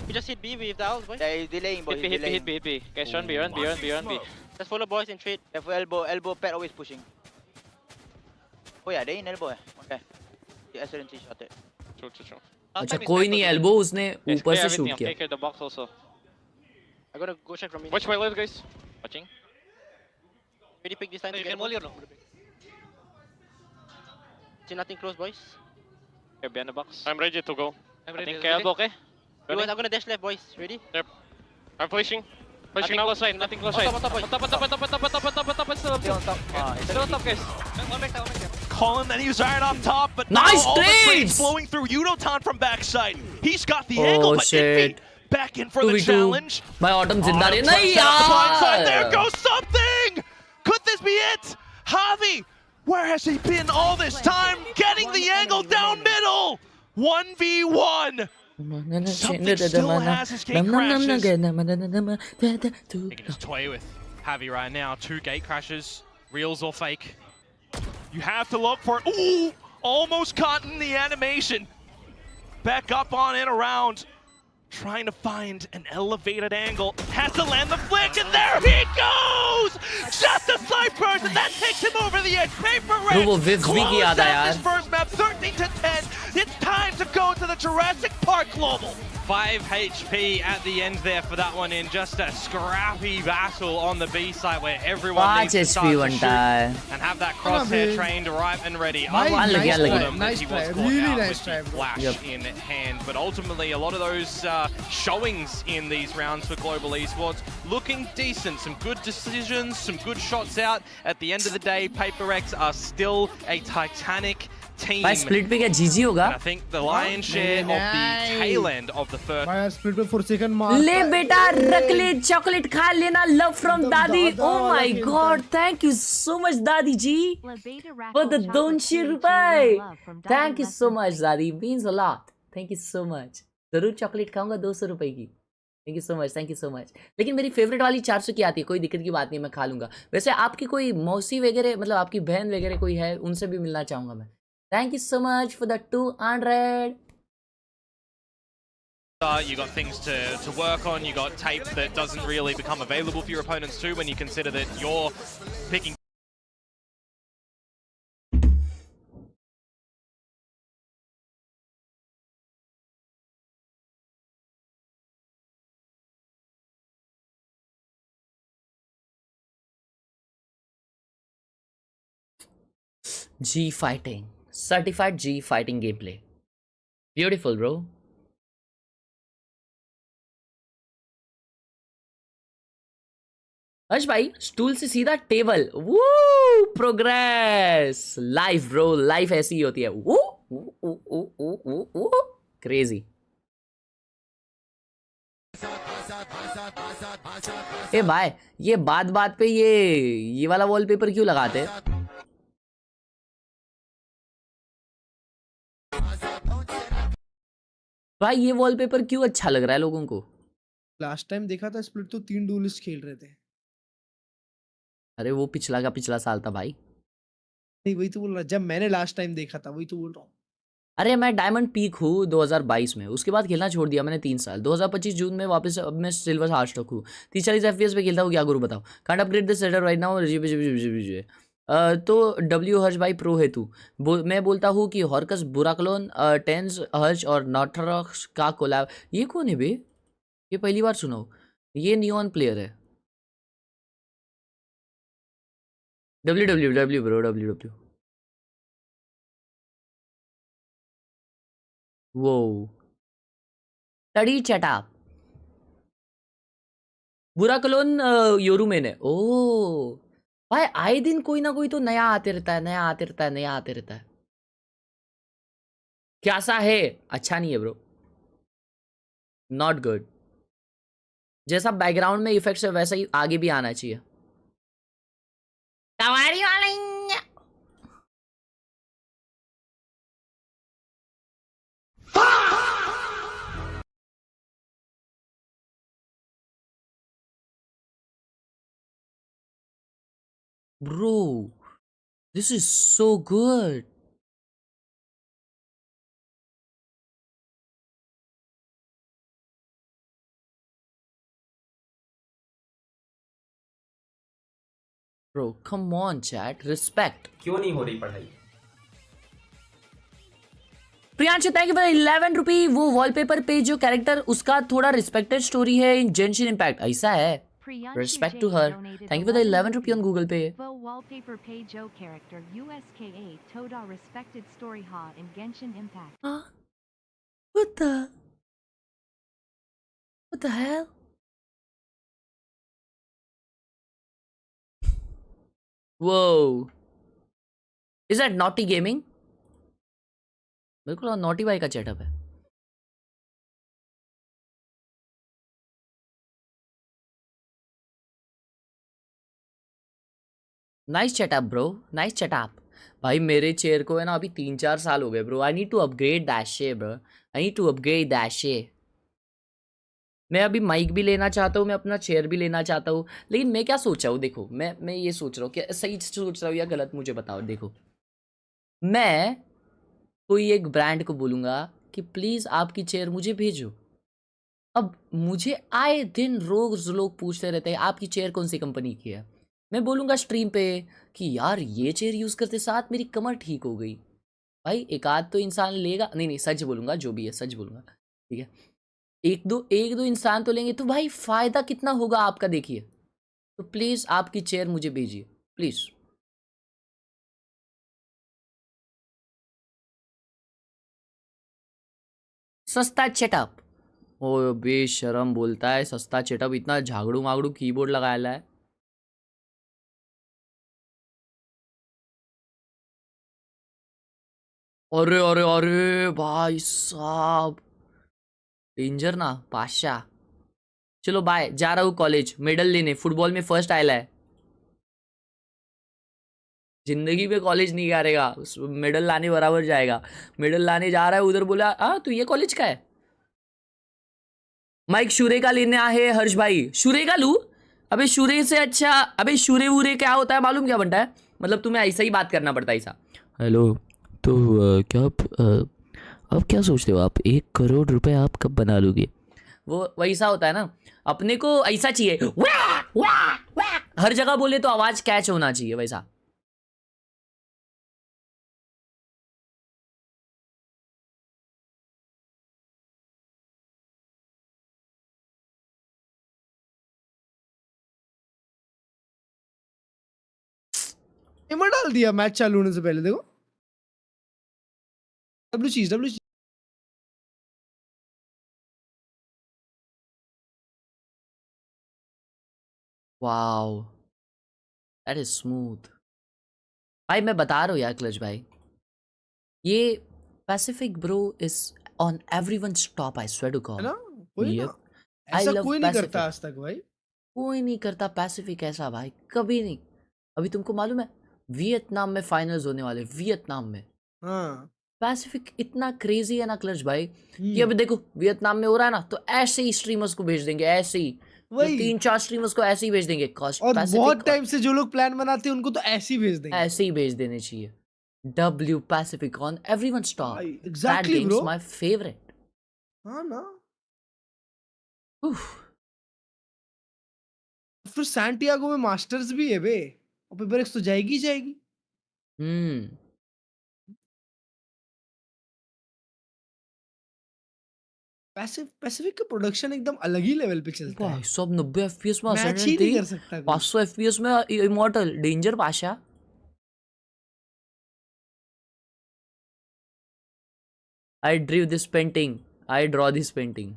We just hit B with the ult, boy. Yeah, he's delaying, boy. Hit B, hit B, hit B, hit B. Guys, run B, run B, run B, run B. Just follow boys and trade. Careful, elbow, pad always pushing. Oh yeah, they in elbow. Okay. He accidentally shot it. True. अच्छा कोई नहीं elbow उसने ऊपर से shoot किया. Take the box also. I'm gonna go check from me. Watch my left, guys. Watching. Ready pick this time to get a See nothing close, boys. Okay, behind the box. I'm ready to go. I'm ready. I think elbow, okay? I'm gonna dash left, boys. Ready? Yep. I'm pushing. Pushing now. Close side, nothing close side. On top, on top, on top, on top, on top, on top, on top, on top, still on top. Still on top, guys. One back, one back. Colin that he was right up top, but Nice now all the trades! trades flowing through Unoton from backside. He's got the angle, but shit. Envy back in for the 2v2 challenge. भाई autumn जिंदा रहे. Autumn नहीं tries out the blind side. There यार goes something! Could this be it? Javi, where has he been all this time? Getting the angle down middle! 1v1! Something still has his gate crashes. He can just toy with Javi right now. 2 gate crashes, reals or fake. You have to look for it. Ooh! Almost caught in the animation. Back up on it around. Trying to find an elevated angle. Has to land the flick, and there he goes! Just a slight burst, and that takes him over the edge. Bro, वो PaperX Viv भी किया closed था out यार. this first map, 13-10. It's time to go to the Jurassic Park Global. 5 HP at the end there for that one in just a scrappy battle on the B side where everyone 5 needs to HP start to बनता shoot है and have that crosshair trained right and ready. Bhai, Unlike nice Autumn, try, that nice he try, was caught really out nice with try, the bro. flash in hand, but ultimately a lot of those showings in these rounds for Global Esports looking decent. Some good decisions, some good shots out. At the end of the day, PRX are still a titanic team. भाई split पे क्या जीजी होगा? And I think the lion's share of the tail end of the first. भाई split पे 4 second मार ले बेटा रख ले चॉकलेट खा लेना लव फ्रॉम दादी oh my God thank you so much दादी जी फॉर द 200 रुपए थैंक यू सो मच दादी means a lot thank you so much जरूर चॉकलेट खाऊंगा 200 रुपए की thank you so much thank you so much लेकिन मेरी फेवरेट वाली 400 की आती है कोई दिक्कत की बात नहीं मैं खा लूंगा वैसे आपकी कोई मौसी वगैरह मतलब आपकी बहन वगैरह कोई है उनसे भी मिलना चाहूंगा मैं thank you so much for the 200 You got things to work on, you got tape that doesn't really become available for your opponents too when you consider that you're picking G fighting certified G fighting gameplay beautiful bro हर्ष भाई stool से सीधा table वो progress life bro life ऐसी ही होती है वो crazy ए भाई ये बात बात पे ये वाला वॉलपेपर क्यों लगाते हैं भाई ये वॉलपेपर क्यों अच्छा लग रहा है लोगों को लास्ट टाइम देखा था स्प्लिट तो 3 डुएलिस्ट खेल रहे थे अरे वो पिछला का पिछला साल था भाई नहीं वही तो बोल रहा जब मैंने लास्ट टाइम देखा था वही तो बोल रहा हूँ अरे मैं डायमंड पीक हूँ 2022 में उसके बाद खेलना छोड़ दिया मैंने 3 साल 2025 जून में वापस अब मैं सिल्वर हार्ट स्टॉक हूँ 30-40 FPS पे खेलता हूँ क्या करूँ बताओ can't upgrade the setup right now तो डब्ल्यू हर्ष भाई प्रो है तू मैं बोलता हूँ कि हॉर्कस बुराक्लोन टेंस हर्ष और नॉटरॉक्स का कोलैब ये कौन है बे ये पहली बार सुना हूँ ये नियॉन प्लेयर है www ब्रो www वो तड़ी चटा बुरा कलोन योरूमेन है ओ भाई आए दिन कोई ना कोई तो नया आते रहता है नया आते रहता है नया आते रहता है कैसा है अच्छा नहीं है ब्रो नॉट गुड जैसा बैकग्राउंड में इफेक्ट्स है वैसा ही आगे भी आना चाहिए कवारी वाले Bro, this is so good. Bro, come on, chat. Respect. क्यों नहीं हो रही पढ़ाई प्रियांशु थैंक यू फॉर 11 रुपी वो वॉलपेपर पे जो कैरेक्टर उसका थोड़ा रिस्पेक्टेड स्टोरी है इन जेंशिन इम्पैक्ट ऐसा है Respect to her. Thank you for the 11 rupee on Google Pay. Wallpaper page Joe character USKA Toda respected story ha in Genshin Impact. Huh? What the hell? Whoa. Is that Naughty Gaming? बिल्कुल naughty भाई का चेटअप है nice चेटअप bro nice चेटअप भाई मेरे chair को है ना अभी 3-4 साल हो गए bro I need to upgrade that shit bro I need to upgrade that shit मैं अभी माइक भी लेना चाहता हूँ मैं अपना चेयर भी लेना चाहता हूँ लेकिन मैं क्या सोचा हूँ देखो मैं ये सोच रहा हूँ कि सही सोच रहा हूँ या गलत मुझे बताओ देखो मैं कोई एक ब्रांड को बोलूँगा कि प्लीज़ आपकी चेयर मुझे भेजो अब मुझे आए दिन रोज लोग पूछते रहते हैं आपकी चेयर कौन सी कंपनी की है मैं बोलूँगा स्ट्रीम पे कि यार ये चेयर यूज़ करते साथ मेरी कमर ठीक हो गई भाई एक आध तो इंसान लेगा नहीं सच बोलूँगा जो भी है सच बोलूँगा ठीक है एक दो इंसान तो लेंगे तो भाई फायदा कितना होगा आपका, देखिए। तो प्लीज आपकी चेयर मुझे भेजिए प्लीज। सस्ता चेटअप, ओ बेशरम बोलता है सस्ता चेटअप, इतना झागड़ू मागड़ू कीबोर्ड लगाया है। अरे अरे अरे भाई साहब, डेंजर ना पाशा। चलो बाय, जा रहा हूँ कॉलेज मेडल लेने, फुटबॉल में फर्स्ट आया है। जिंदगी में कॉलेज नहीं करेगा, मेडल लाने बराबर जाएगा। मेडल लाने जा रहा है, उधर बोला हाँ तू ये कॉलेज का है। माइक शूरे का लेने आहे हर्ष भाई, शूरे का लू? अबे शूरे से अच्छा, अबे शूरे वूरे क्या होता है मालूम क्या बनता है? मतलब तुम्हें ऐसा ही बात करना पड़ता है ऐसा। हेलो, तो क्या आप क्या सोचते हो, आप 1 करोड़ रुपए आप कब बना लोगे? वो वैसा होता है ना, अपने को ऐसा चाहिए वाह वाह वाह, हर जगह बोले तो आवाज कैच होना चाहिए वैसा। टाइमर डाल दिया मैच चालू होने से पहले, देखो डब्ल्यू चीज वाओ दैट इज स्मूथ। भाई मैं बता रहा हूँ यार क्लच भाई, ये Pacific bro is on everyone's top, I swear to है गॉड। ना, कोई ना ऐसा कोई नहीं करता आज तक भाई, कोई नहीं करता पैसिफिक ऐसा भाई, कभी नहीं। अभी तुमको मालूम है वियतनाम में फाइनल्स होने वाले, वियतनाम में। हाँ पैसिफिक इतना क्रेजी है ना क्लच भाई, कि अभी देखो वियतनाम में हो रहा है ना, तो ऐसे ही स्ट्रीमर्स को भेज देंगे, ऐसे ही वही 3-4 स्ट्रीमर्स को ऐसे ही भेज देंगे। और बहुत टाइम से जो लोग प्लान बनाते हैं उनको तो ऐसे ही भेज देंगे, ऐसे ही भेज देने चाहिए। W Pacific on everyone's top. Exactly, that game's bro. my favorite. हाँ ना। Oof. फिर सैंटियागो में मास्टर्स भी है बे, और पेपर एक्स तो जाएगी ही जाएगी। पैसिफिक का प्रोडक्शन एकदम अलग ही लेवल पे चलता है भाई सब 90 FPS में मैच ही नहीं कर सकता कोई। 500 FPS में immortal danger Pasha. I drew this painting. I draw this painting.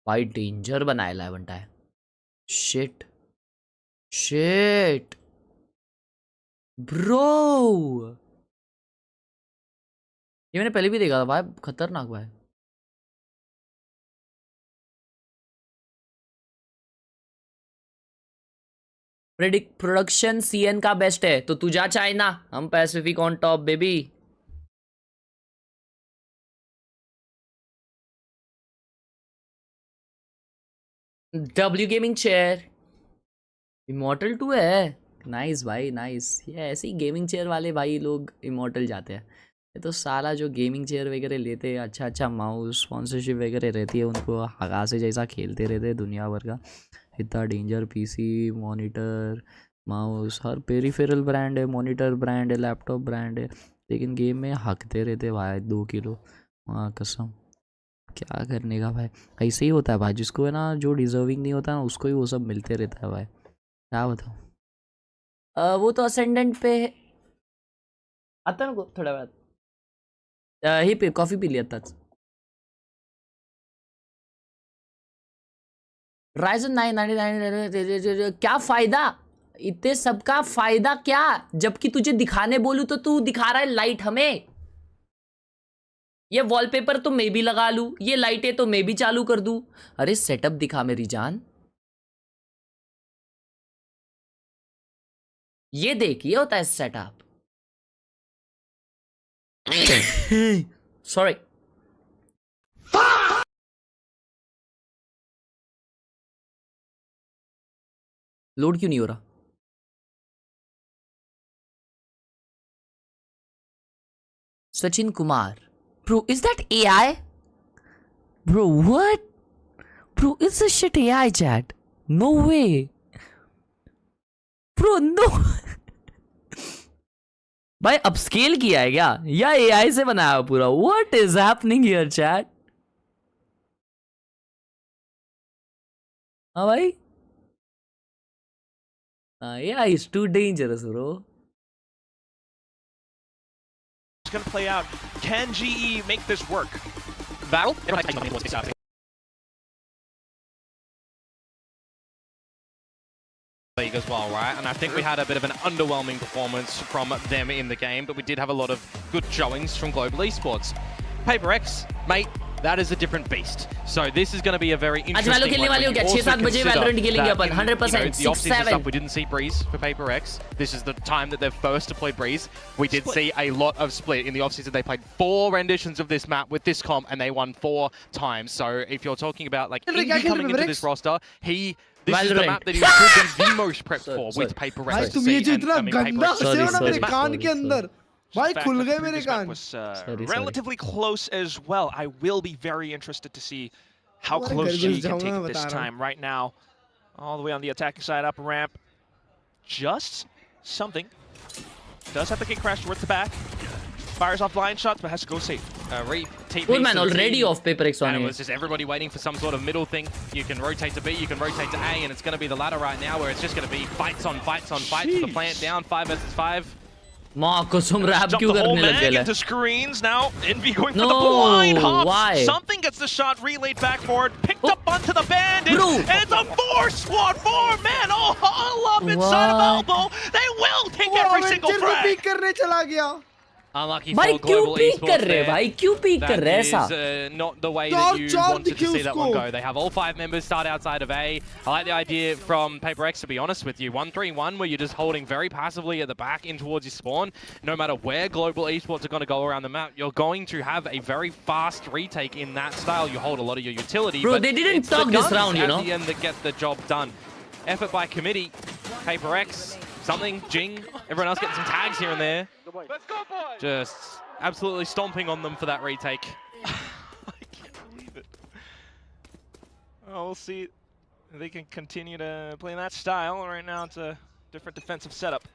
भाई डेंजर बनाया है बनता है। Shit. Shit. Bro. ये मैंने पहले भी देखा था भाई, खतरनाक भाई। प्रोडक्शन CN का बेस्ट है, तो तू जा चाइना, हम Pacific on top baby. W gaming chair immortal 2 है, नाइस भाई नाइस। ये ऐसे ही गेमिंग चेयर वाले भाई लोग इमॉर्टल जाते हैं। ये तो साला जो गेमिंग चेयर वगैरह लेते हैं, अच्छा अच्छा माउस स्पॉन्सरशिप वगैरह रहती है, उनको हगा से जैसा खेलते रहते हैं दुनिया भर का। इतना डेंजर PC मॉनिटर माउस, हर पेरीफेरल ब्रांड है, मॉनिटर ब्रांड है, लैपटॉप ब्रांड है, लेकिन गेम में हकते रहते भाई 2 किलो। हाँ कसम, क्या करने का भाई, ऐसे ही होता है भाई, जिसको है ना जो डिजर्विंग नहीं होता ना उसको ही वो सब मिलते रहता है भाई, क्या बताऊँ। वो तो असेंडेंट पे आता है ना थोड़ा बाद ही पे कॉफी पी लिया था। Ryzen 9 99 क्या फायदा, इतने सबका फायदा क्या, जबकि तुझे दिखाने बोलूं तो तू दिखा रहा है लाइट हमें। ये वॉलपेपर तो मैं भी लगा लूं, ये लाइटें तो मैं भी चालू कर दूं। अरे सेटअप दिखा मेरी जान, ये देख, ये होता है सेटअप। सॉरी लोड क्यों नहीं हो रहा? Sachin Kumar. Bro, is that AI? Bro, what? Bro, is this shit AI, chat? No way. Bro, no. भाई अपस्केल किया है क्या या AI से बनाया पूरा? What is happening here, chat? हाँ भाई yeah, he's too dangerous, bro. It's going to play out. Can GE make this work? Battle. League as well, right? And I think we had a bit of an underwhelming performance from them in the game, but we did have a lot of good showings from Global Esports. PRX, mate, that is a different beast. So this is going to be a very interesting one. The off-season stuff, we didn't see Breeze for PRX. This is the time that they've first deployed Breeze. We did see a lot of split. In the off-season, they played 4 renditions of this map with this comp, and they won 4 times. So if you're talking about like Envy coming into this roster, this is the map that he should be the most prepped for with PRX. तुम ये जो इतना गंदा हंसे हो ना मेरे कान के अंदर भाई खुल गए मेरे कान was relatively close as well. I will be very interested to see how close GE can take it this time. Right now, all the way on the attacking side, up ramp, just something. Does have to get crashed towards the back. Fires off blind shots, but has to go safe. Good man, already off PRX on it. Was just everybody waiting for some sort of middle thing. You can rotate to B, you can rotate to A, and it's going to be the ladder right now, where it's just going to be fights on fights on fights with the plant down, 5 versus 5. Jump the whole mag into screens. Now Envy going for the blind hops. Why? Something gets the shot relayed back forward, picked up onto the bandit, and it's a 4 man all up inside of elbow. They will take every single frag. Unlucky for Global Esports there. That is not the way that you wanted to see that one go. They have all 5 members start outside of A. I like the idea from PRX, to be honest with you. 1-3-1, where you're just holding very passively at the back in towards your spawn. No matter where Global Esports are going to go around the map, you're going to have a very fast retake in that style. You hold a lot of your utility. Bro, but they didn't talk this round, you know. At the end that get the job done. Effort by committee. PRX, something, Jing. Everyone else getting some tags here and there. Let's go, boys! Just absolutely stomping on them for that retake. I can't believe it. Oh, we'll see if they can continue to play in that style. Right now, it's a different defensive setup.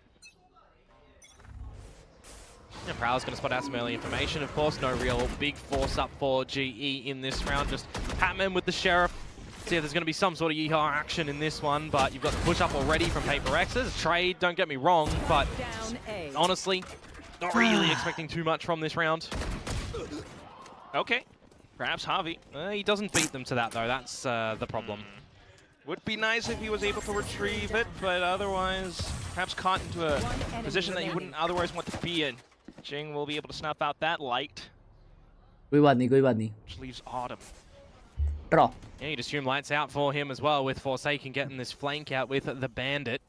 Yeah, Prowl's going to spot out some early information, of course. No real big force up for GE in this round. Just Hatman with the Sheriff. See if there's going to be some sort of yeehaw action in this one, but you've got the push up already from PRX. There's a trade, don't get me wrong, but honestly, not really expecting too much from this round. Okay, perhaps Javi. He doesn't beat them to that, though. That's the problem. Would be nice if he was able to retrieve it, but otherwise, perhaps caught into a position that you wouldn't otherwise want to be in. Jing will be able to snuff out that light. कोई बात नहीं. Which leaves Autumn. Draw. Yeah, you just assume lights out for him as well, with Forsaken getting this flank out with the Bandit.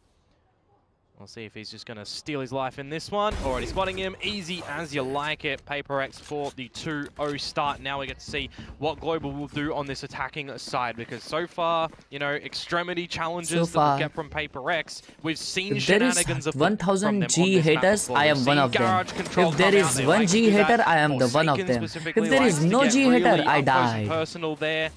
We'll see if he's just going to steal his life in this one. Already spotting him. Easy as you like it. PRX for the 2-0 start. Now we get to see what Global will do on this attacking side, because so far, you know, extremity challenges that we get from PRX, we've seen shenanigans of 1000 G haters, I am one of them. If there is one G hater, I am the one of them. If there is no G hater, I die. Personal there.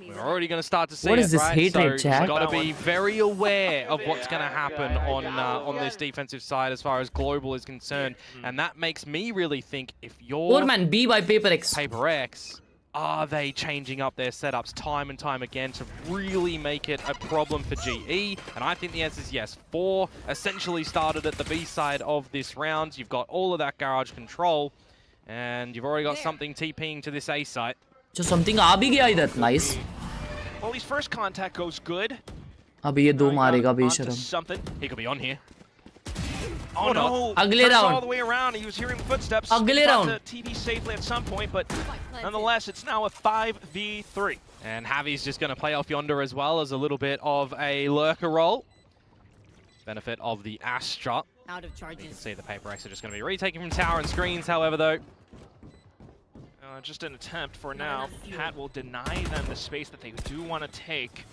We're already going to start to see what is this right? hatred, so chat? You've got to be very aware of what's going to happen on this defensive side as far as Global is concerned. And that makes me really think, if you're B by PRX, are they changing up their setups time and time again to really make it a problem for GE? And I think the answer is yes. 4 essentially started at the B side of this round. You've got all of that garage control, and you've already got something TPing to this A site. So something आ भी गया इधर. Nice. Well, his first contact goes good. अभी ये 2 मारेगा बेशरम. Something. He could be on here. Oh no! अगले round. All the way around. He was hearing footsteps. अगले round. TV safely at some point, but nonetheless, it's now a 5v3. And Javi's just going to play off yonder as well as a little bit of a lurker roll. Benefit of the Astra. Out of charges. You can see the PRX are just going to be retaking from tower and screens, however, though. Just an attempt for now. Pat will deny them the space that they do want to take.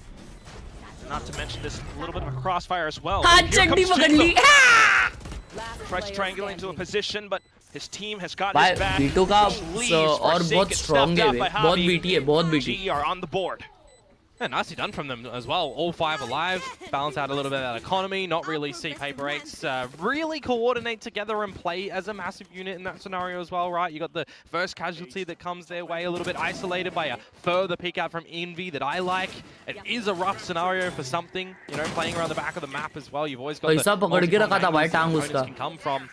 Not to mention this little bit of a crossfire as well. Tries to triangulate into a position, but his team has got his back. और बहुत strong है, बहुत BT है, बहुत BT. GE are on the board. Yeah, nicely done from them as well. All 5 alive. Balance out a little bit of that economy. Not really see PRX really coordinate together and play as a massive unit in that scenario as well, right? You got the first casualty that comes their way, a little bit isolated by a further pick out from Envy that I like. It is a rough scenario for something, you know, playing around the back of the map as well. You've always got ऐसा पकड़ के रखा था भाई टांग उसका. can come from.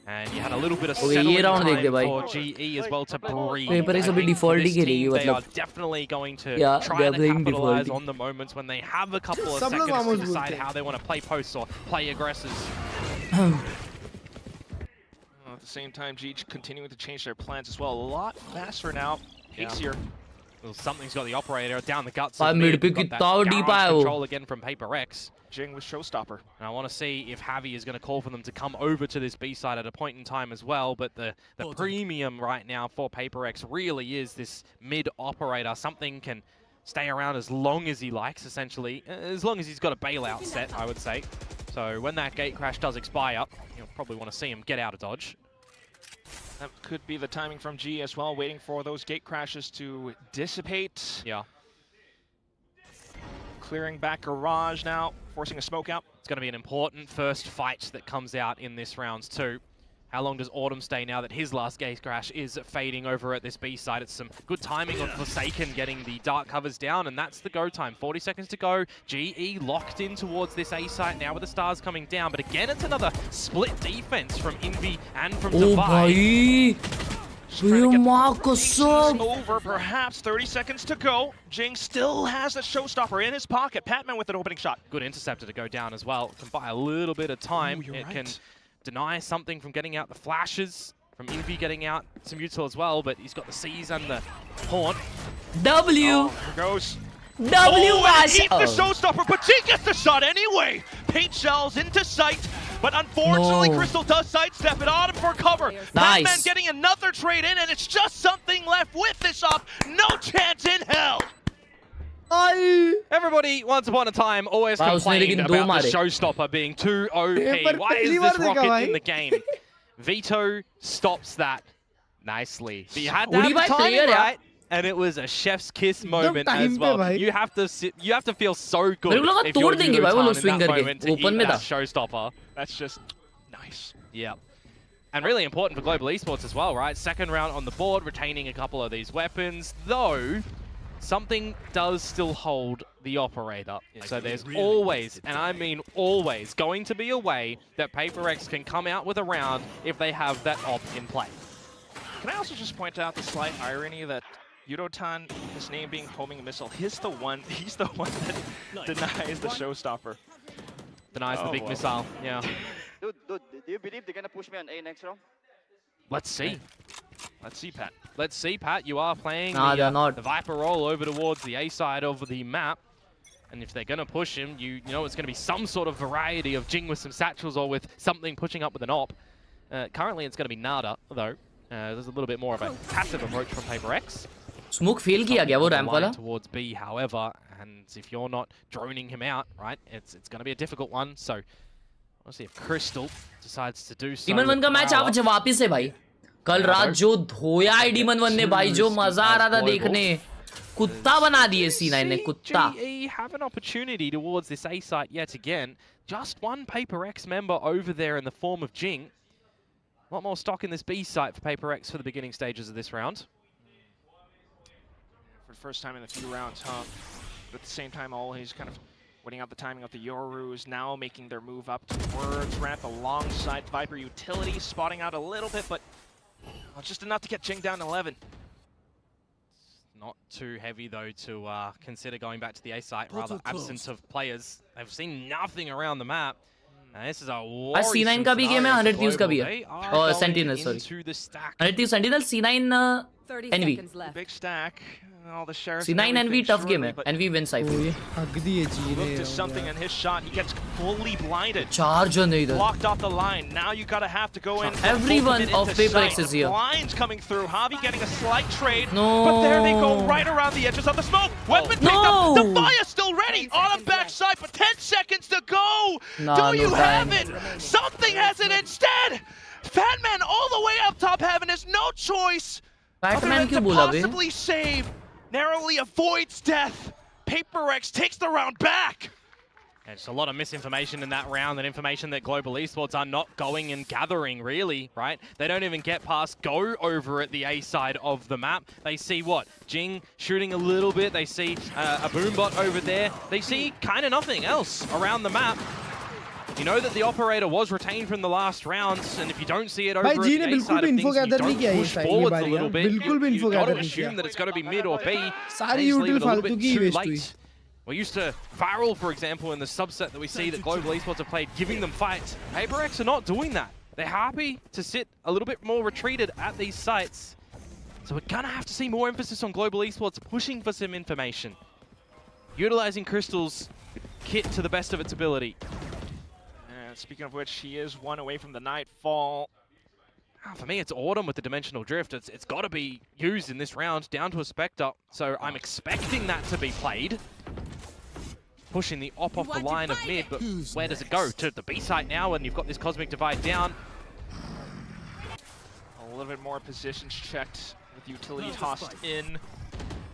And you had a little bit of ये settling round देख ले time भाई. for GE as well to breathe. PRX I अभी think for default this ही खेलेगी team, they मतलब. are definitely going to Yeah, try they're to playing capitalize default. on the moments when they have a couple of सब लोग seconds Amos to decide बोलते हैं. how they want to play posts or play aggressors. At the same time, G continuing to change their plans as well. A lot faster now, pacier. Well, something's got the operator down the guts. भाई mid पे कितना deep आया वो. Control again from PRX. Jing with Showstopper. And I want to see if Javi is going to call for them to come over to this B side at a point in time as well. But the premium right now for PRX really is this mid operator. Something can stay around as long as he likes, essentially. As long as he's got a bailout set, I would say. So when that gate crash does expire, you'll probably want to see him get out of dodge. That could be the timing from G as well, waiting for those gate crashes to dissipate. Yeah. Clearing back garage now, forcing a smoke out. It's going to be an important first fight that comes out in this round too. How long does Autumn stay now that his last gate crash is fading over at this B side? It's some good timing on Forsaken getting the dark covers down, and that's the go time. 40 seconds to go. GE locked in towards this A site now with the stars coming down, but again, it's another split defense from Envy and from Oh Divide. भाई Over, perhaps 30 seconds to go. Jing still has the showstopper in his pocket. Patman with an opening shot. Good interceptor to go down as well. Can buy a little bit of time. Ooh, it right. can deny something from getting out the flashes, from Envy getting out some util as well, but he's got the C's and the Haunt. W. Oh, here goes. W and he eats the showstopper, but Jing gets the shot anyway. Paint shells into sight, but unfortunately Crystal does sidestep it on him for cover. Nice. Batman getting another trade in, and it's just something left with this up. No chance in hell. Everybody, once upon a time, always Wow, उसने complained लेकिन about दो the मारे. showstopper being too OP. पर Why is पहली this बार देखा rocket भाई. in the game? Vito stops that nicely. But you had to Udi have the bhai timing player, yeah. right, and it was a chef's kiss moment time as पे well. भाई. You have to feel so good मेरे को लगा if तोड़ you're देंगे भाई वो लोग Yudotan swing in that करके. moment to Open eat में that था. showstopper. That's just nice. Yeah. And really important for Global Esports as well, right? Second round on the board, retaining a couple of these weapons, though something does still hold the operator. So there's always, and I mean always, going to be a way that PRX can come out with a round if they have that op in play. Can I also just point out the slight irony that Yudotan, his name being homing missile, he's the one that denies the showstopper. Denies the big missile, yeah. Dude, do you believe they're gonna push me on A next round? Let's see. Let's see, Pat. Let's see, Pat. You are playing Nah, they're not. the Viper roll over towards the A side of the map. And if they're going to push him, you know it's going to be some sort of variety of Jing with some satchels or with something pushing up with an op. Currently, it's going to be Nada, though. There's a little bit more of a passive approach from PRX. Smoke fail किया गया वो ramp वाला. Towards B, however, and if you're not droning him out, right, it's going to be a difficult one. So, we'll see if Crystal decides to do so. Demon 1 का match आज वापस है भाई. कल रात जो धोया है Demon 1 ने भाई, जो मजा आ रहा था देखने. कुत्ता बना दिए C9 ने, कुत्ता. GE have an opportunity towards this A site yet again. Just one PRX member over there in the form of Jing. A lot more stock in this B site for PRX for the beginning stages of this round. For the first time in a few rounds, huh? But at the same time, he's kind of waiting out the timing of the Yorus, now making their move up towards ramp alongside Viper utility, spotting out a little bit, but just enough to get Jing down 11. Not too heavy, though, to consider going back to the A site. Rather absence of players. They've seen nothing around the map. And this is a worrisome C9 का भी game है, 100 Thieves का भी है. They are और going Sentinel, sorry. into the stack. 100 Thieves Sentinel, C9 Envy. Big stack. All the sheriffs C9 Envy tough game है. but Envy wins Cypher. हक दिए जी look रे. to something in his shot. He gets fully blinded. चार जन है इधर. Blocked off the line. Now you gotta have to go in. Everyone full of commit into PRX sight. is here. The lines coming through. Javi getting a slight trade. No. But there they go, right around the edges of the smoke. Weapon picked No. up. The fire still ready on a backside, but 10 seconds to go. Nah, Do you no have time. it? Something has it instead. Fatman all the way up top heaven has no choice. Batman other क्यों than to बोला बे? possibly save. Narrowly avoids death. PRX takes the round back. There's a lot of misinformation in that round, and information that Global Esports are not going and gathering, really, right? They don't even get past go over at the A side of the map. They see what? Jing shooting a little bit. They see a boombot over there. They see kind of nothing else around the map. You know that the operator was retained from the last rounds, and if you don't see it over at the A side of things, you don't push forwards a little bit. You've got to assume that it's got to be mid or B. सारी They just leave यूटिल it a little फालतू bit की too waste हुई. late. We're used to Viral, for example, in the subset that we see that Global Esports have played, giving them fights. PRX are not doing that. They're happy to sit a little bit more retreated at these sites. So we're going to have to see more emphasis on Global Esports pushing for some information. Utilizing Crystal's kit to the best of its ability. And speaking of which, he is one away from the Nightfall. For me, it's Autumn with the Dimensional Drift. It's got to be used in this round, down to a Spectre. So I'm expecting that to be played. Pushing the op off the line of mid, but where does it go? To the B site now, and you've got this Cosmic Divide down. A little bit more positions checked with utility tossed in.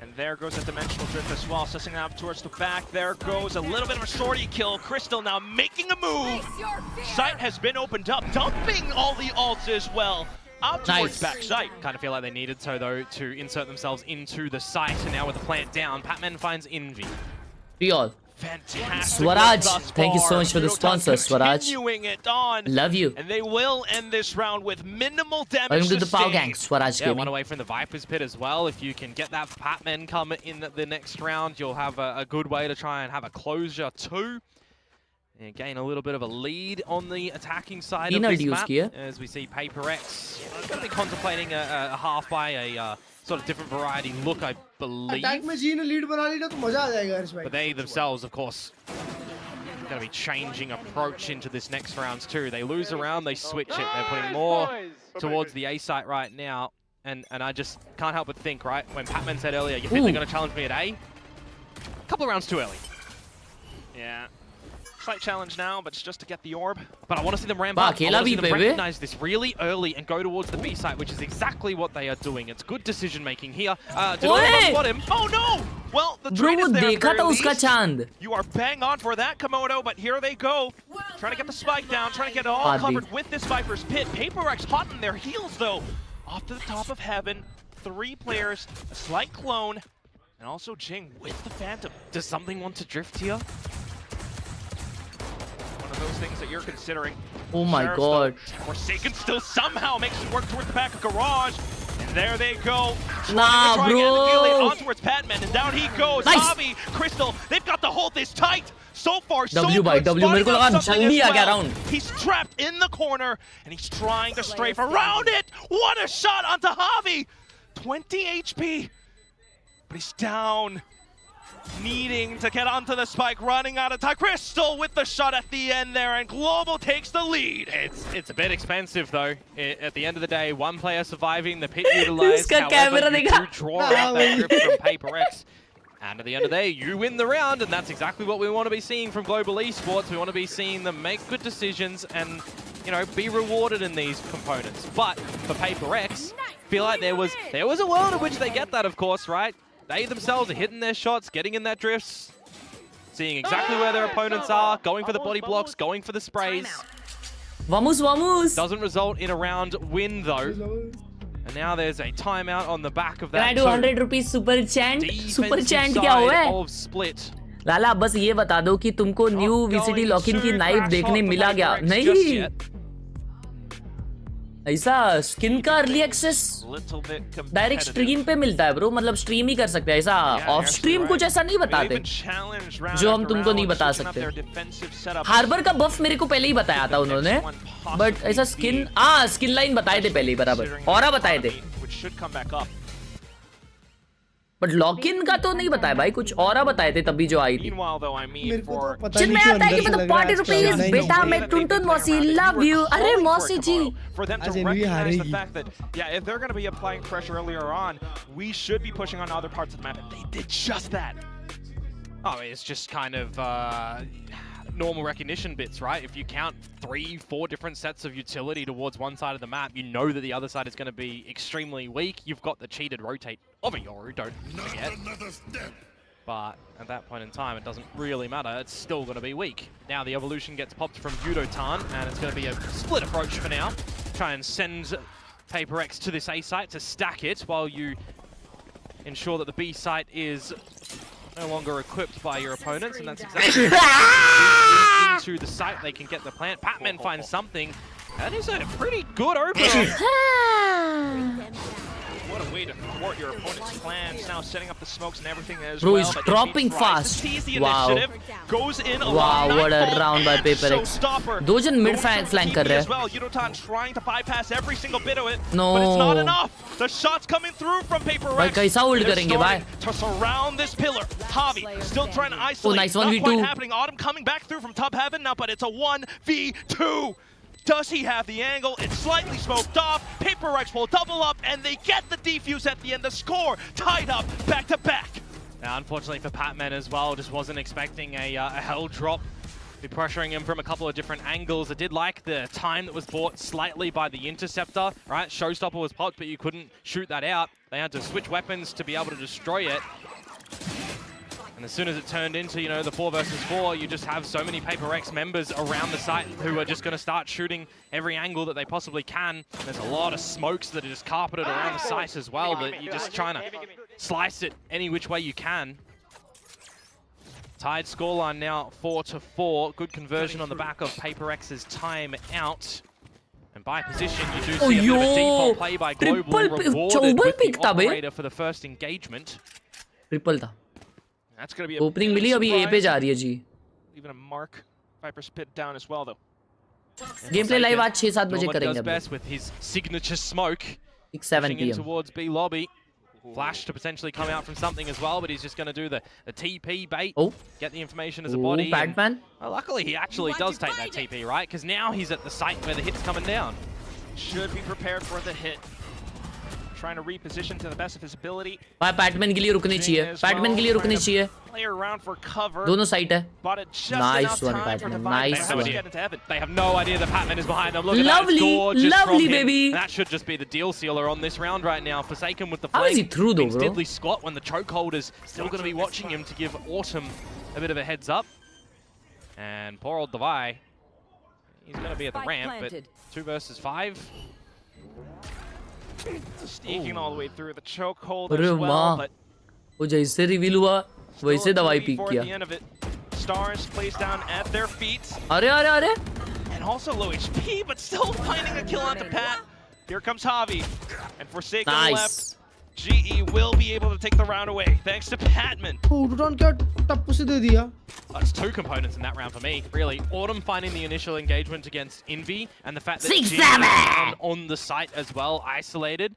And there goes a Dimensional Drift as well, sussing out towards the back. There goes a little bit of a shorty kill. Crystal now making a move. Site has been opened up, dumping all the ults as well. Out towards back site. Kind of feel like they needed so, though, to insert themselves into the site, and now with the plant down, Patman finds Envy. Real. Fantastic. Swaraj, thus thank you so far. much for the Viewsonic sponsor, Swaraj. continuing it on. Love you. And they will end this round with minimal damage Welcome to the Power sustained. Gang, Swaraj Yeah, Gaming. one away from the Viper's Pit as well. If you can get that Patman come in the next round, you'll have a good way to try and have a closure too. And gain a little bit of a lead on the attacking side of this map. As we see PRX going to be contemplating a half by a sort of different variety look, I believe. Attack में जी ने lead बना ली ना तो मजा आ जाएगा हर्ष भाई. But they themselves, of course, going to be changing approach into this next round too. They lose a round, they switch it. They're putting more towards the A site right now. And I just can't help but think, right, when Patman said earlier, you think they're going to challenge me at A? A couple of rounds too early. Yeah. Slight challenge now, but it's just to get the orb. But I want to see them ramp up. I want to see them recognize this really early and go towards the B site, which is exactly what they are doing. It's good decision making here. Did anyone spot him? Oh no! Well, the trade is there. देखा था उसका चांद. You are bang on for that, Komodo, but here they go. Trying to get the spike down, trying to get it all covered with this Viper's Pit. PRX hot on their heels, though. Off to the top of heaven. 3 players, a slight clone, and also Jing with the Phantom. Does something want to drift here? Those things that you're considering. Oh my god. Forsaken still somehow makes it work towards the back of Garage. And there they go. Nah, bro. On towards Patman, and down he goes. Nice. Javi, Crystal, they've got to hold this tight. So far, so W by good. W. मेरे को लगा जल्दी आ गया Well. round. He's trapped in the corner, and he's trying to strafe around it. What a shot onto Javi. 20 HP. But he's down. Needing to get onto the spike, running out of time. Crystal with the shot at the end there, and Global takes the lead. It's a bit expensive though. At the end of the day, one player surviving, the pit utilized. However, you do draw out that grip from PRX. And at the end of the day, you win the round, and that's exactly what we want to be seeing from Global Esports. We want to be seeing them make good decisions and, you know, be rewarded in these components. But for PRX, feel like there was a world in which they get that, of course, right? They themselves are hitting their shots, getting in their drifts, seeing exactly where their opponents are, going for the body blocks, going for the sprays. Vamos, vamos. Doesn't result in a round win though. And now there's a timeout on the back of that. Can I do 100 rupees super chant? Super chant क्या हुआ है? Split. लाला बस ये बता दो कि तुमको new VCT lock-in की नाइफ देखने मिला क्या? नहीं. ऐसा स्किन का अर्ली एक्सेस डायरेक्ट स्ट्रीम पे मिलता है ब्रो. मतलब स्ट्रीम ही कर सकते हैं. ऐसा ऑफ स्ट्रीम कुछ ऐसा नहीं बताते जो हम तुमको नहीं बता सकते. हार्बर का बफ मेरे को पहले ही बताया था उन्होंने, बट ऐसा स्किन स्किन लाइन बताए थे पहले ही बराबर. ऑरा बताए थे, बट लॉक इन का तो नहीं बताया भाई. कुछ और बताए थे तभी जो आई थी. जिनमें आता है कि मतलब 40 रुपीस बेटा. मैं टुनटुन मौसी लव यू. अरे मौसी जी. For them to recognize the fact that, yeah, if they're going to be applying pressure earlier on, we should be pushing on other parts of the map, and they did just that. Oh, it's just kind of normal recognition bits, right? If you count 3-4 different sets of utility towards one side of the map, you know that the other side is going to be extremely weak. You've got the cheated rotate of a Yoru, don't forget. But at that point in time, it doesn't really matter. It's still going to be weak. Now the evolution gets popped from Yudotan, and it's going to be a split approach for now. Try and send PaperX to this A site to stack it while you ensure that the B site is no longer equipped by your opponents, and that's exactly into the site they can get the plant. Patman finds something. That is a pretty good opener. What a way to thwart your opponent's plans. Now setting up the smokes and everything as Bro, well. he's but dropping Envy tries fast. to seize the Wow. initiative, goes in Wow, along what a Nightfall round by and PaperX. Showstopper. दो जन mid Going for flank TP कर रहे as हैं. well. Yudotan trying to bypass every single bit of it, No. but it's not enough. The shots coming through from PaperX. भाई कैसा hold They're करेंगे भाई? starting to surround this pillar. Javi still trying to isolate. nice, Not 1v2. quite happening. Autumn coming back through from top heaven now, but it's a 1v2. Does he have the angle? It's slightly smoked off. PaperX will double up, and they get the defuse at the end. The score tied up, back to back. Now, unfortunately for Patman as well, just wasn't expecting a hell drop. Be pressuring him from a couple of different angles. I did like the time that was bought slightly by the interceptor, right? Showstopper was popped, but you couldn't shoot that out. They had to switch weapons to be able to destroy it. And as soon as it turned into, you know, the 4 versus 4, you just have so many PaperX members around the site who are just going to start shooting every angle that they possibly can. And there's a lot of smokes that are just carpeted around the site as well, that you're just trying to slice it any which way you can. Tied scoreline now 4-4. Good conversion on the back of PaperX's time out. And by position, you do see a bit of a default play by Global, rewarded with the operator for the first engagement. Triple था. That's going to be a opening मिली, अभी A पे जा रही है जी. Even a mark. Viper's pit down as well, though. Game play live आज 6-7 बजे Norman करेंगे does हम. best with his signature smoke. 6-7 Pushing in PM. towards B lobby. Flash to potentially come out from something as well, but he's just going to do the TP bait. Oh. Get the information as a body. Batman. Luckily, he actually does take that TP, right? Because now he's at the site where the hit's coming down. Should be prepared for the hit. Trying to reposition to the best of his ability. भाई Batman के लिए रुकनी चाहिए. Batman के लिए रुकनी चाहिए. Play around for cover. दोनों side है. Bought it just Nice enough one, time for Batman. Divine Nice to one. get into heaven. They have no idea that Patman is behind them. Look at Lovely, that. It's gorgeous lovely, from him. baby. And that should just be the deal sealer on this round right now. Forsaken with the How flank. is he through though, bro? Diddly squat when the chokehold is still going to be watching him to give Autumn a bit of a heads up. And poor old Devi, he's going to be at the ramp, but 2 versus 5. Sneaking all the way through the chokehold अरे as well, माँ. but वो जैसे reveal हुआ वैसे दवाई peak before किया. the end of it, Stars placed down at their feet. अरे अरे अरे. And also low HP, but still finding a kill onto Pat. Here comes Javi. And Forsaken Nice. left. GE will be able to take the round away, thanks to Patman. उड़ान क्या टप्पू से दे दिया. That's 2 components in that round for me, really. Autumn finding the initial engagement against Envy, and the fact that GE is on the site as well, isolated.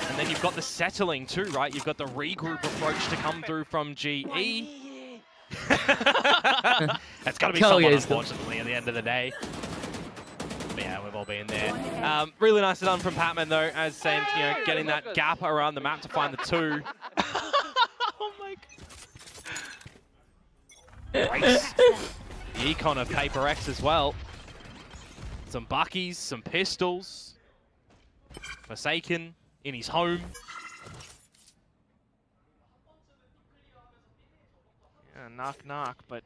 And then you've got the settling too, right? You've got the regroup approach to come through from GE. That's got to be someone, unfortunately, at the end of the day. But yeah, we've all been there. Really nice done from Patman, though, as saying, you know, getting that gap around the map to find the 2. Oh my Great. The econ of PaperX as well. Some buckies, some pistols. Forsaken in his home. Yeah, knock knock, but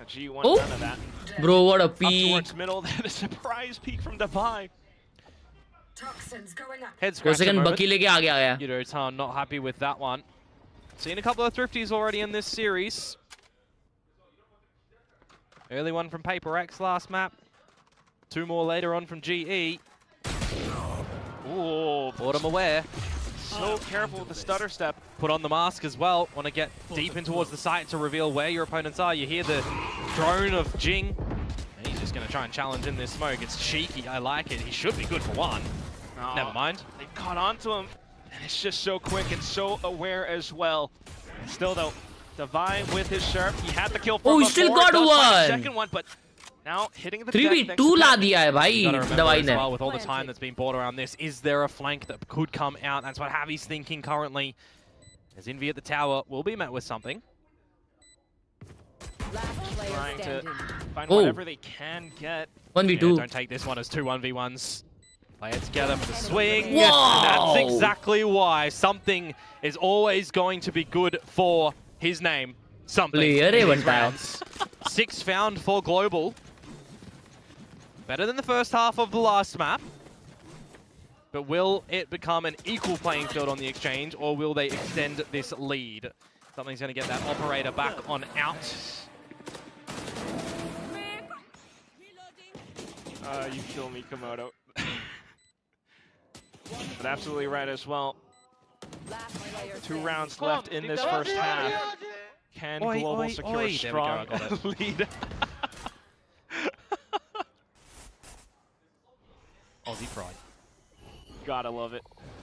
G1 Oh. none of that. Bro, what a Up peek. towards middle, then a surprise peek from Devi. Head 4 scratch second बकी लेके आगे आ गया. Yudotan not happy with that one. Seen a couple of thrifties already in this series. Early one from PaperX last map. 2 more later on from GE. Ooh, Autumn aware. so careful with the stutter step. Put on the mask as well. Want to get deep in towards the site to reveal where your opponents are. You hear the drone of Jing. And he's just going to try and challenge in this smoke. It's cheeky. I like it. He should be good for 1. Oh, Never mind. They caught onto him. And it's just so quick and so aware as well. Still though, Devi with his sharp. He had the kill from Oh, he before. still got Does find one. the second one, but now hitting the deck. 3v2 ला दिया है भाई You gotta remember दवाई as ने. well, with all the time that's been bought around this, is there a flank that could come out? That's what Javi's thinking currently. As Envy at the tower will be met with something. Trying to find Oh. whatever they can get. 1v2. Yeah, don't take this one as 2 1v1s. Play it together for the swing. Whoa! And that's exactly why something is always going to be good for his name. Something in these rounds. 6 found for Global. Better than the first half of the last map. But will it become an equal playing field on the exchange, or will they extend this lead? Something's going to get that operator back on out. You kill me, Komodo. But absolutely right as well. 2 rounds left in this first half. Can Global secure a strong lead? Aussie pride. Gotta love it.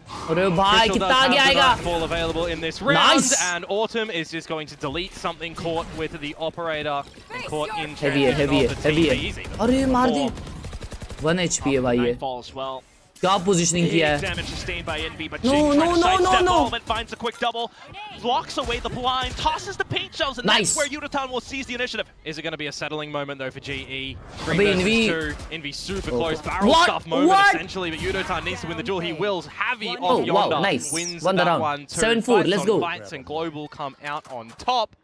अरे भाई कितना आगे आएगा? Ball available in this round, and Autumn is just going to delete something caught with the operator and caught in Heavy है. अरे मार दी. 1 HP है भाई ये. Falls well. क्या positioning किया है? Damage sustained by NB, but No. finds a quick double, blocks away the blind, tosses the paint shells, and that's where Unotan will seize the initiative. Is it going to be a settling moment though for GE? 3 Envy. versus 2. Envy super close. Barrel stuff moment essentially, but Unotan needs to win the duel. He wills. Javi of Yonder wins that one. 7-4. Let's go. Fights, and Global come out on top.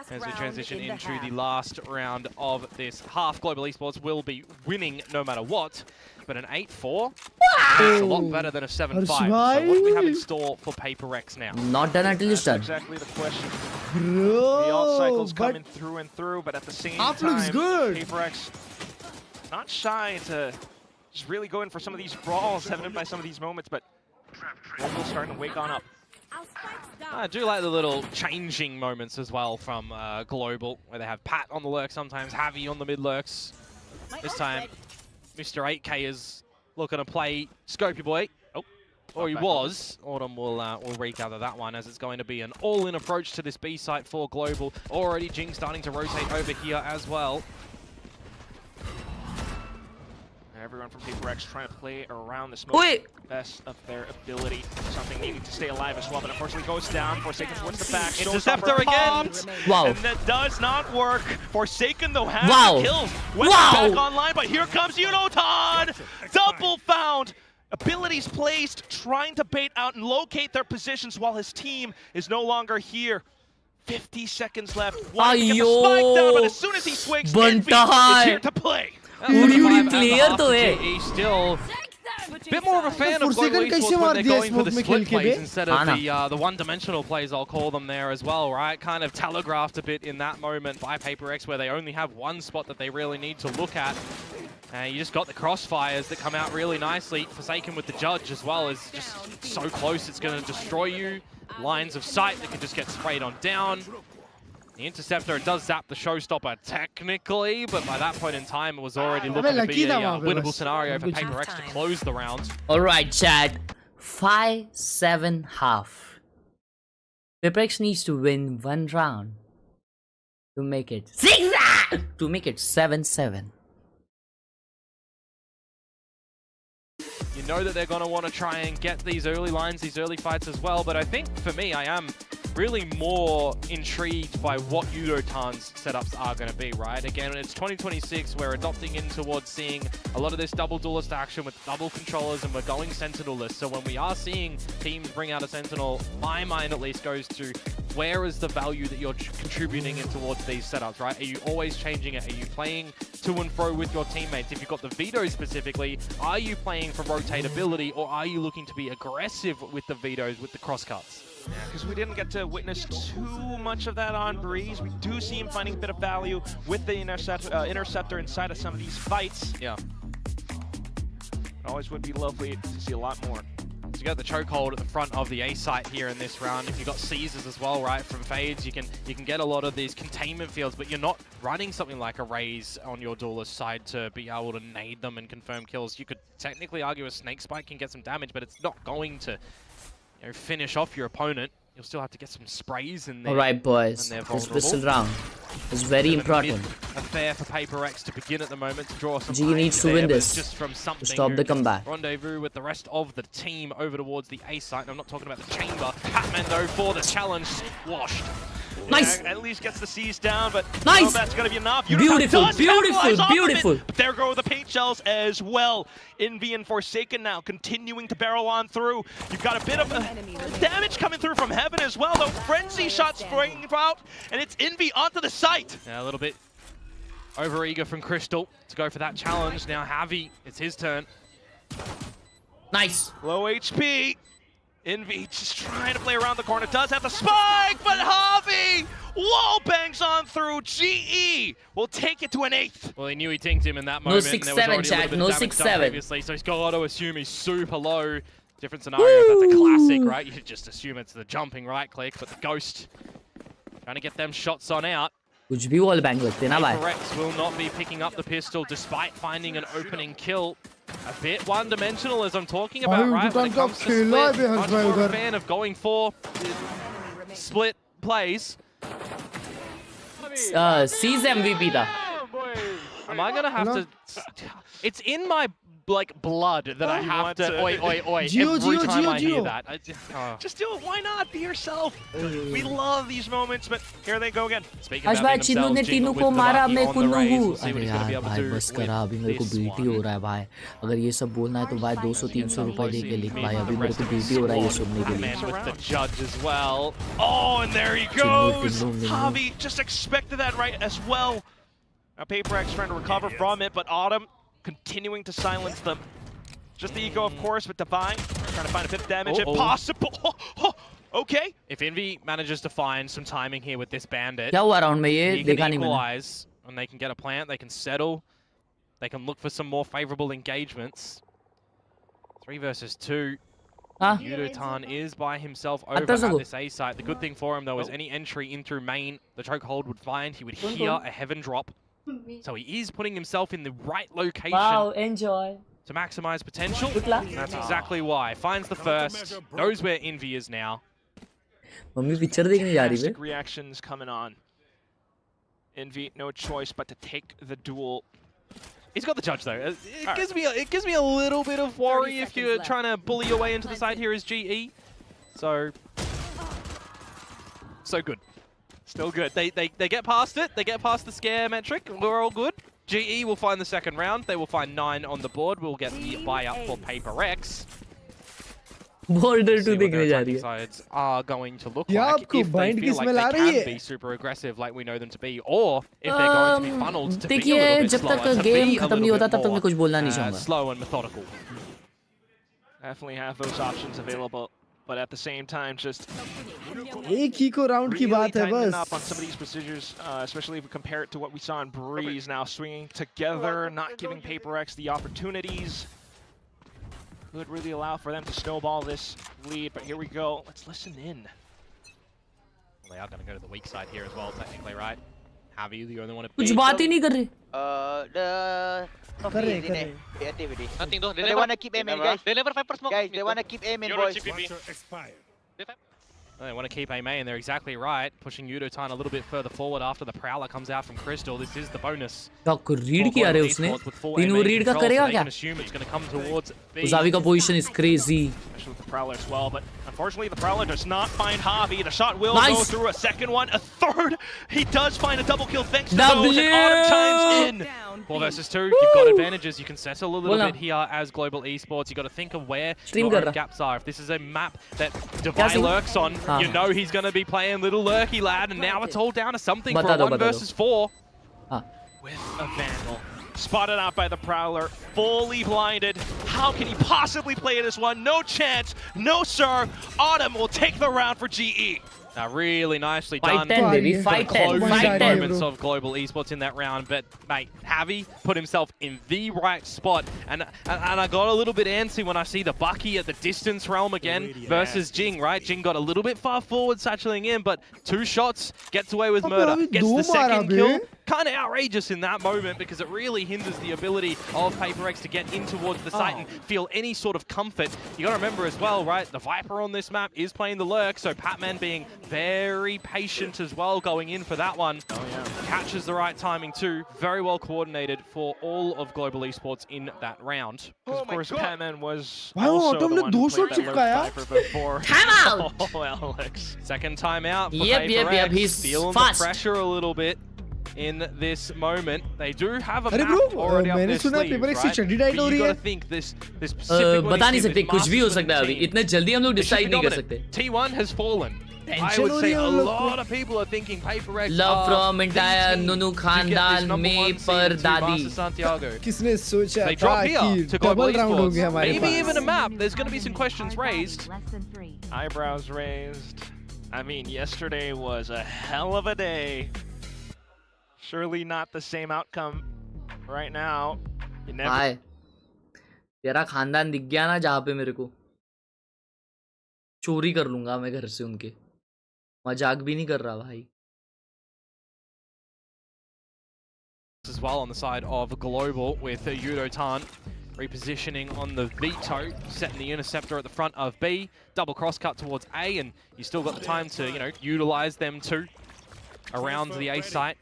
As we transition into the last round of this half, Global Esports will be winning no matter what. But an 8-4 is a lot better than a 7-5. So what do we have in store for PaperX now? Not done until it's done. Exactly the question. The alt cycle's coming through and through, but at the same time, PaperX not shy to just really go in for some of these brawls, evident by some of these moments, but Global's starting to wake on up. I do like the little changing moments as well from Global, where they have Pat on the lurk sometimes, Javi on the mid lurks. This time, Mr. 8K is looking to play Scopey Boy. Oh, or he was. Autumn will regather that one, as it's going to be an all-in approach to this B site for Global. Already Jing starting to rotate over here as well. Everyone from PRX trying to play around the smoke best of their ability. Something needing to stay alive as well, but unfortunately goes down. Forsaken towards the back. Interceptor again! Wow. And that does not work. Forsaken though has the kills. Went back online, but here comes Unotan! Double found! Abilities placed, trying to bait out and locate their positions while his team is no longer here. 50 seconds left. Wanting to get the spike down, but as soon as he swings, Envy is here to play. Player तो है. Still a bit more of a fan of Global Esports when they're going for the split plays instead of the one-dimensional plays, I'll call them there as well, right? Kind of telegraphed a bit in that moment by PaperX, where they only have one spot that they really need to look at. You just got the crossfires that come out really nicely. Forsaken with the judge as well is just so close, it's going to destroy you. Lines of sight that can just get sprayed on down. The interceptor does zap the showstopper technically, but by that point in time, it was already looking to be a winnable scenario for PaperX to close the round. All right, chat. 5-7 half. PaperX needs to win 1 round to make it 7-7. You know that they're going to want to try and get these early lines, these early fights as well, but I think for me, I am really more intrigued by what Unotan's setups are going to be, right? Again, it's 2026, we're adopting in towards seeing a lot of this double duelist action with double controllers, and we're going Sentinel-less. So when we are seeing teams bring out a Sentinel, my mind at least goes to where is the value that you're contributing in towards these setups, right? Are you always changing it? Are you playing to and fro with your teammates? If you've got the vetoes specifically, are you playing for rotatability, or are you looking to be aggressive with the vetoes, with the crosscuts? Yeah, because we didn't get to witness too much of that on Breeze. We do see him finding a bit of value with the interceptor inside of some of these fights. Yeah. It always would be lovely to see a lot more. So you got the chokehold at the front of the A site here in this round. If you've got Caesars as well, right, from Fades, you can get a lot of these containment fields, but you're not running something like a Raze on your duelist side to be able to nade them and confirm kills. You could technically argue a Snake Spike can get some damage, but it's not going to finish off your opponent. You'll still have to get some sprays in there. All right, boys. This whistle round. It's very important. Affair for PaperX to begin at the moment to draw some. G needs to win this just from something to stop the comeback. Rendezvous with the rest of the team over towards the A site. And I'm not talking about the chamber. Hatman though for the challenge squashed. Nice. Yeah, at least gets the C's down, but nice. that's going to be enough. Beautiful, beautiful, beautiful. But there go the paint shells as well. Envy and Forsaken now continuing to barrel on through. You've got a bit of damage coming through from Heaven as well, though. Frenzy shot spraying out, and it's Envy onto the site. Yeah, a little bit over-eager from Crystal to go for that challenge. Now Javi, it's his turn. Nice. Low HP. Envy just trying to play around the corner. Does have the spike, but Javi wall bangs on through. GE will take it to an 8th. Well, he knew he tinked him in that moment. No 6-7, Jack. No 6-7. So he's got to assume he's super low. Different scenario if that's a classic, right? You just assume it's the jumping right click, but the Ghost trying to get them shots on out. कुछ भी wall bang लगते ना भाई. PRX will not be picking up the pistol despite finding an opening kill. A bit one-dimensional as I'm talking about, right? When it comes to split, much more of a fan of going for split plays. C's MVP था. Am I gonna have to? It's in my blood that I have to oi every time I hear that. Just do it. Why not? Be yourself. We love these moments, but here they go again. आज भाई चिन्नू ने टीनू को मारा मैं कुन्नू हूँ. अरे यार भाई बस करा अभी मेरे को बीटी हो रहा है भाई. अगर ये सब बोलना है तो भाई 200-300 रुपए दे के लिख भाई. अभी मेरे को बीटी हो रहा है ये सुनने के लिए. With the judge as well. Oh, and there he goes. Javi just expected that right as well. Now PaperX trying to recover from it, but Autumn continuing to silence them. Just the eco, of course, but Divine trying to find a 5th damage if possible. Okay. If Envy manages to find some timing here with this bandit, क्या हुआ round में ये देखा नहीं मैंने. Equalize, and they can get a plant, they can settle, they can look for some more favorable engagements. 3 versus 2. Yudotan is by himself over at this A site. The good thing for him though is any entry in through main, the chokehold would find, he would hear a heaven drop. So he is putting himself in the right location. Wow, enjoy. To maximize potential. That's exactly why. Finds the first, knows where Envy is now. Mummy picture देखने जा रही है. Fantastic reactions coming on. Envy, no choice but to take the duel. He's got the judge though. It gives me a little bit of worry if you're trying to bully your way into the side here as GE. So good. Still good. They get past it. They get past the scare metric. We're all good. GE will find the second round. They will find 9 on the board. We'll get the buy up for PaperX. Border 2 देखने जा रही है. Sides are going to look like if they feel like they can be super aggressive like we know them to be, or if they're going to be funneled to be a little bit slower, to be a little bit more slow and methodical. Definitely have those options available, but at the same time, just एक ही को round की बात है बस. up on some of these procedures, especially if we compare it to what we saw in Breeze. Now swinging together, not giving PaperX the opportunities. Could really allow for them to snowball this lead, but here we go. Let's listen in. Well, they are going to go to the weak side here as well, technically, right? Javi, the only one to कुछ बात ही नहीं कर रहे. Nothing though. They wanna keep aiming, guys. They never fight for smoke. Guys, they wanna keep aiming, boys. They want to keep A main, they're exactly right. Pushing Yudotan a little bit further forward after the Prowler comes out from Crystal. This is the bonus. क्या read किया रे उसने? तीनों read का करेगा क्या? Zavi का position is crazy. Especially with the Prowler as well, but unfortunately the Prowler does not find Javi. The shot will go through. A second one, a third. He does find a double kill thanks to those, and Autumn chimes in. 4 versus 2, you've got advantages. You can settle a little bit here as Global Esports. You've got to think of where your gaps are. If this is a map that Divine lurks on, you know he's going to be playing little lurky lad, and now it's all down to something for a 1 versus 4. With a Vandal. Spotted out by the Prowler, fully blinded. How can he possibly play this one? No chance, no sir. Autumn will take the round for GE. Now, really nicely done. 5-10, baby. 5-10. 5-10. Moments of Global Esports in that round, but mate, Javi put himself in the right spot, and I got a little bit antsy when I see the Bucky at the distance realm again versus Jing. Right, Jing got a little bit far forward, satcheling in, but 2 shots, gets away with murder, gets the second kill. kind of outrageous in that moment because it really hinders the ability of PACIFIC to get in towards the site and feel any sort of comfort. You got to remember as well, right? The Viper on this map is playing the lurk, so Patman being very patient as well going in for that one. Oh yeah. Catches the right timing too. Very well coordinated for all of Global Esports in that round. Of course, Patman was Wow, also Autumn the ने one दो who shot played that चिपकाया? lurk Viper before. Time out! Oh, Alex. Second time out for Yep, PACIFIC. he's feeling fast. the pressure a little bit in this moment. They do have a अरे map bro, already up मैंने their सुना sleeves, PRX से right? चड्डी diet But हो you रही got है. to think this specific बता नहीं सकते, कुछ भी हो Masters सकता है अभी. team. इतने जल्दी हम लोग They should डिसाइड be नहीं कर dominant. सकते. T1 has fallen. I Tension would हो say रही है a उन लोग को. lot of people are thinking PACIFIC Love are from the entire team Nunu to get this खानदान number में one seed पर to दादी. Master Santiago. किसने सोचा They था drop here कि to Global डबल राउंड हो गया Esports. हमारे Maybe pass. even a map. There's going to be some questions raised. Less than 3. Eyebrows raised. I mean, yesterday was a hell of a day. Surely not the same outcome right now. You never. हाय तेरा खानदान दिख गया ना जहाँ पे मेरे को चोरी कर लूंगा मैं घर से उनके मजाक भी नहीं कर रहा भाई As well on the side of Global with Yudo Tan repositioning on the veto, setting the interceptor at the front of B, double cross cut towards A, and you still got the time to, you know, utilize them too around the A site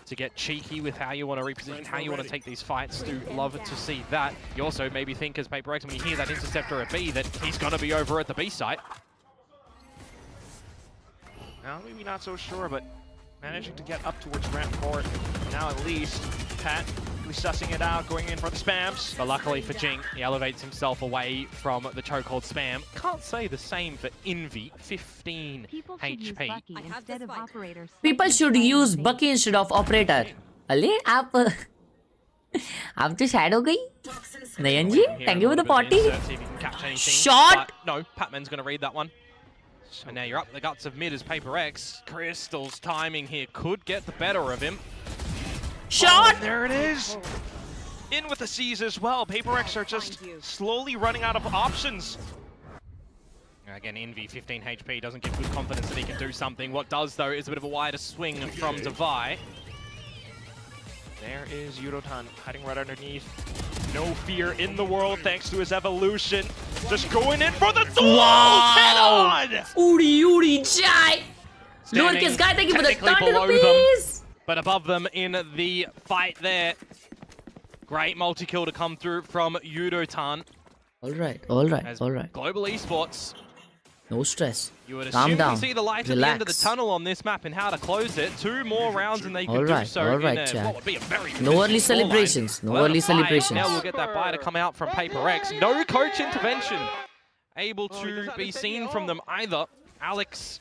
to get cheeky with how you want to reposition, how you want to take these fights. Do love to see that. You also maybe think as PACIFIC when you hear that interceptor at B that he's going to be over at the B site. Now, maybe not so sure, but managing to get up towards ramp 4. Now at least, Pat really sussing it out, going in for the spams. But luckily for Jing, he elevates himself away from the chokehold spam. Can't say the same for Envy, 15 People should use HP. Bucky instead of operator. people should use Bucky instead of operator अले आप आप तो sad हो गई नयन जी thank you for the potty shot No, Patman's going to read that one. And now you're up the guts of mid as PACIFIC. Crystal's timing here could get the better of him. shot And there it is. In with the C's as well. PACIFIC are just slowly running out of options. Again, Envy, 15 HP, doesn't give good confidence that he can do something. What does, though, is a bit of a wider swing from Divai. There is Yudotan hiding right underneath. No fear in the world thanks to his evolution. Just going in for the duel! Wow! Head उड़ी उड़ी जाए lower किस गाय thank you for the technically 30 below rupees but above them in the fight there. Great multi-kill to come through from Yudotan. all right all right As all right Global Esports, no stress you would calm assume down you see the light at the end of the relax tunnel on this map and how to close it. 2 more rounds and they can do so all right, in Chad. what would be a very no early convincing scoreline. celebrations no Well, early a buy. celebrations Now we'll get that buy to come out from PACIFIC. No coach intervention able to be seen from them either. Alex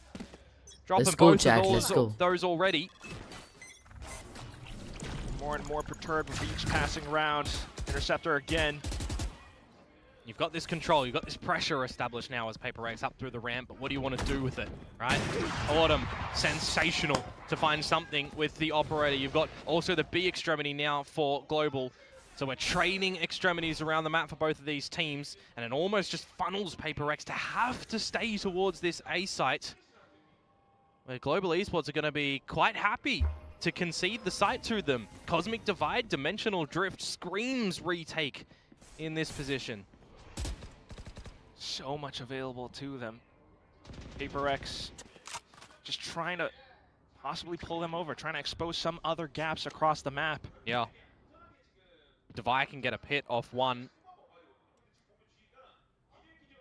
dropping Let's go, both Chad, of let's go. those already. more and more perturbed with each passing round. Interceptor again. You've got this control, you've got this pressure established now as PACIFIC up through the ramp, but what do you want to do with it, right? Autumn, sensational to find something with the operator. You've got also the B extremity now for Global. So we're trading extremities around the map for both of these teams, and it almost just funnels PACIFIC to have to stay towards this A site, where Global Esports are going to be quite happy to concede the site to them. Cosmic Divide, Dimensional Drift screams retake in this position. So much available to them. PACIFIC just trying to possibly pull them over, trying to expose some other gaps across the map. Yeah. Divide can get a pit off one.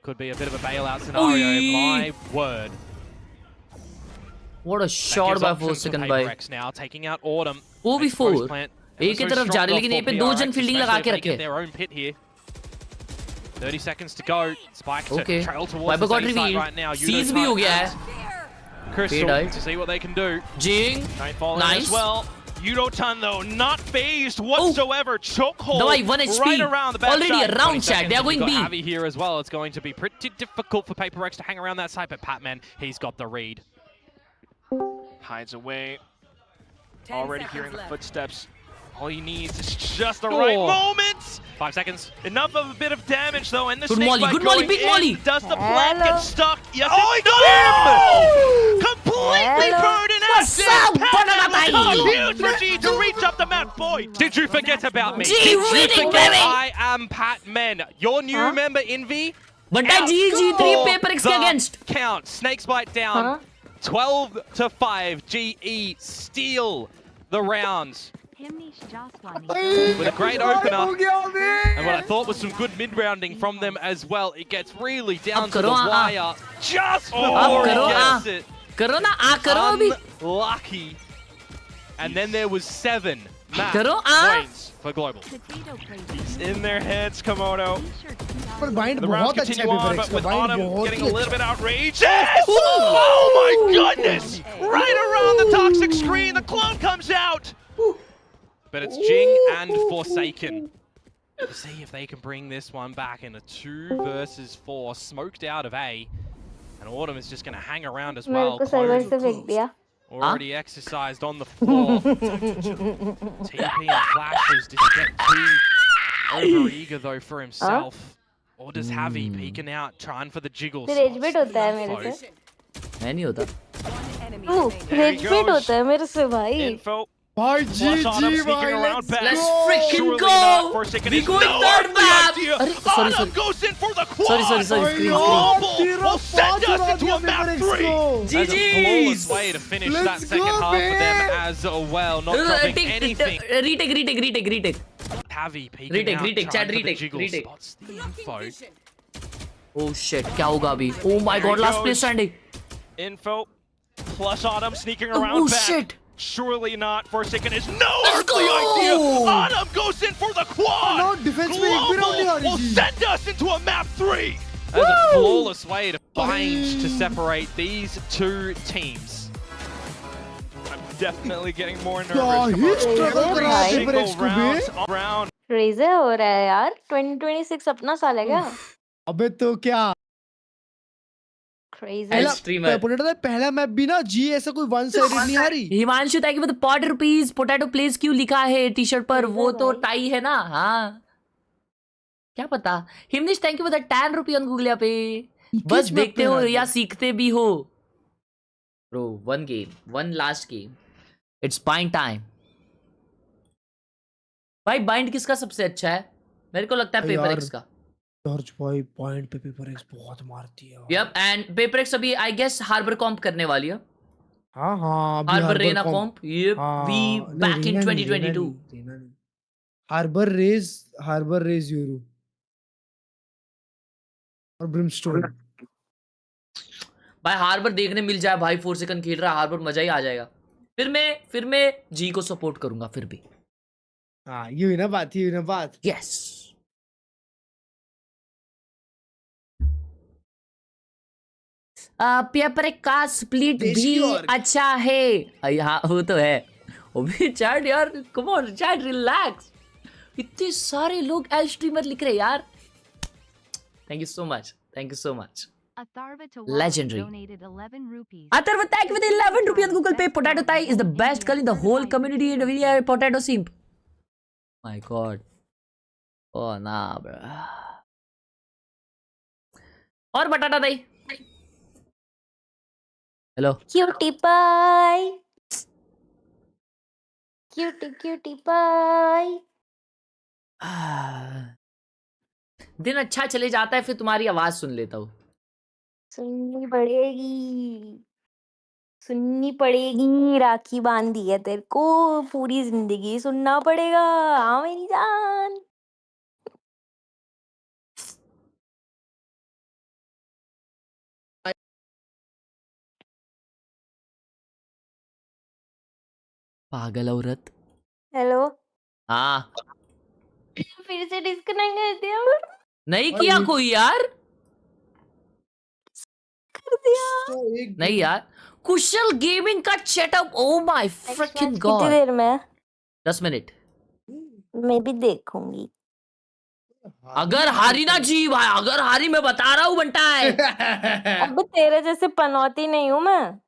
Could be a bit of a bailout scenario, my word. what a shot by 4 second by PACIFIC now taking out Autumn. वो भी 4 Plant. एक ही तरफ जा रही लेकिन यहीं पे 2 जन फील्डिंग लगा के रखे their own pit here. 30 seconds to go. Spike to okay trail towards Viper the got A side revealed right now. Seize भी हो गया है Crystal died. to see what they can do. Jing Nightfall nice as well. Yudotan though not phased whatsoever. Chokehold Dawai 1 HP right around the back already side. around Chad they are going You've B got Avi here as well. It's going to be pretty difficult for PACIFIC to hang around that side, but Patman, he's got the read. Hides away. Already hearing the footsteps. All he needs is just the right moment. 5 seconds. Enough of a bit of damage though, and the Good snake molly, bite good molly, going big in. molly. Does the plant get stuck? Yes, he got him! Completely burned in What's action. up, Patman banana with a bhai? huge match point. Did you forget about me? G Did you winning, forget baby! I am Pat Men, your new member in V? बंटा ji G3 PaperX के against. Count. Snakes bite down. 12-5. GE steal the rounds. With a great opener. And what I thought was some good mid-rounding from them as well. It gets really down to the wire. Just before he gets it. करो ना आ करो अभी. Unlucky. And then there was 7 करो आ. points for Global. He's in their heads, Komodo. पर bind The rounds बहुत अच्छा continue है on, PaperX but का. with बाइंड Autumn बहुत getting ही a little अच्छा. bit outrageous. Oh my goodness! Right around the toxic screen, the clone comes out. But it's Jing and Forsaken. To see if they can bring this one back in a 2 versus 4. Smoked out of A. And Autumn is just going to hang around as well. Already exercised on the floor. TP and flashes. Did he get too over eager though for himself? Or does Javi peeking out, trying for the jiggle? Raise bet होता है मेरे से. मैं नहीं होता. Raise bet होता है मेरे से भाई. Info. भाई Plus Autumn GG sneaking भाई. around back. Let's freaking Surely go! not. Forsaken We is going no third earthly map! idea. अरे, sorry, Autumn sorry. goes in for the quad. Sorry. Screen. Global will send us into a map 3. That's a flawless way to finish that Let's second go, half for them man. as well. Not dropping anything. Retake. Javi peeking Retake, out, retake, trying chat, for the retake, jiggle, retake. spots the info. Oh shit, क्या होगा अभी? Oh my god, last place standing. Info. Plus Autumn sneaking Oh around back. shit. Surely not. Forsaken is no Let's earthly go! idea. Autumn goes in for the quad. No, defense में एक भी round नहीं आ Global रही will थी. send us into a map 3. That's a flawless way to bind to separate these two teams. I'm definitely getting more क्या nervous. ही struggle कर रहा है Single PaperX को rounds भी. around. रेज हो रहा है यार. 2026 अपना साल है क्या? अबे तो क्या? Crazy. पहला मैप भी ना जी ऐसा कोई वन साइडेड नहीं आ रही. Himanshu thank you for the ₹40 potato place क्यों लिखा है टी शर्ट पर? वो तो टाई है ना. हाँ क्या पता. Himnish thank you for the ₹10 on Google Pay. बस देखते हो या सीखते भी हो. Bro one game, one last game. It's Bind time. भाई बाइंड किसका सबसे अच्छा है? मेरे को लगता है PaperX का. जॉर्ज भाई पॉइंट पे PaperX बहुत मारती है. यप एंड PaperX अभी आई गेस हार्बर कॉम्प करने वाली है. हाँ Harbor Reyna comp. Yup we back in 2022. Harbor Raze Yoru और ब्रिमस्टोन. भाई हार्बर देखने मिल जाए भाई. 4 सेकंड खेल रहा है हार्बर, मजा ही आ जाएगा. फिर मैं जी को सपोर्ट करूंगा फिर भी. हाँ ये हुई ना बात. यस. PaperX का स्प्लिट भी अच्छा है. हाँ वो तो है. अभी चैट यार कम ऑन चैट रिलैक्स. इतने सारे लोग एल स्ट्रीमर लिख रहे यार. Thank you so much. Legendary. Atharva thank you for the 11 rupees on Google Pay. Potato Thai is the best girl in the whole community and we are potato simp. My god. Oh nah bro. और बटाटा दही. Hello. Cutie pie. Cutie pie. दिन अच्छा चले जाता है फिर तुम्हारी आवाज सुन लेता हूँ. सुननी पड़ेगी. राखी बांधी है तेरे को. पूरी जिंदगी सुनना पड़ेगा. हाँ मेरी जान. पागल औरत. हेलो. हाँ फिर से डिस्कनेक्ट कर दिया. नहीं किया कोई यार. नहीं यार. कुशल गेमिंग का setup. Oh my fricking God. कितनी देर में? 10 मिनट. मैं भी देखूंगी. अगर हारी ना जी भाई, अगर हारी मैं बता रहा हूँ बंटा है. अब तेरे जैसे पनौती नहीं हूँ मैं.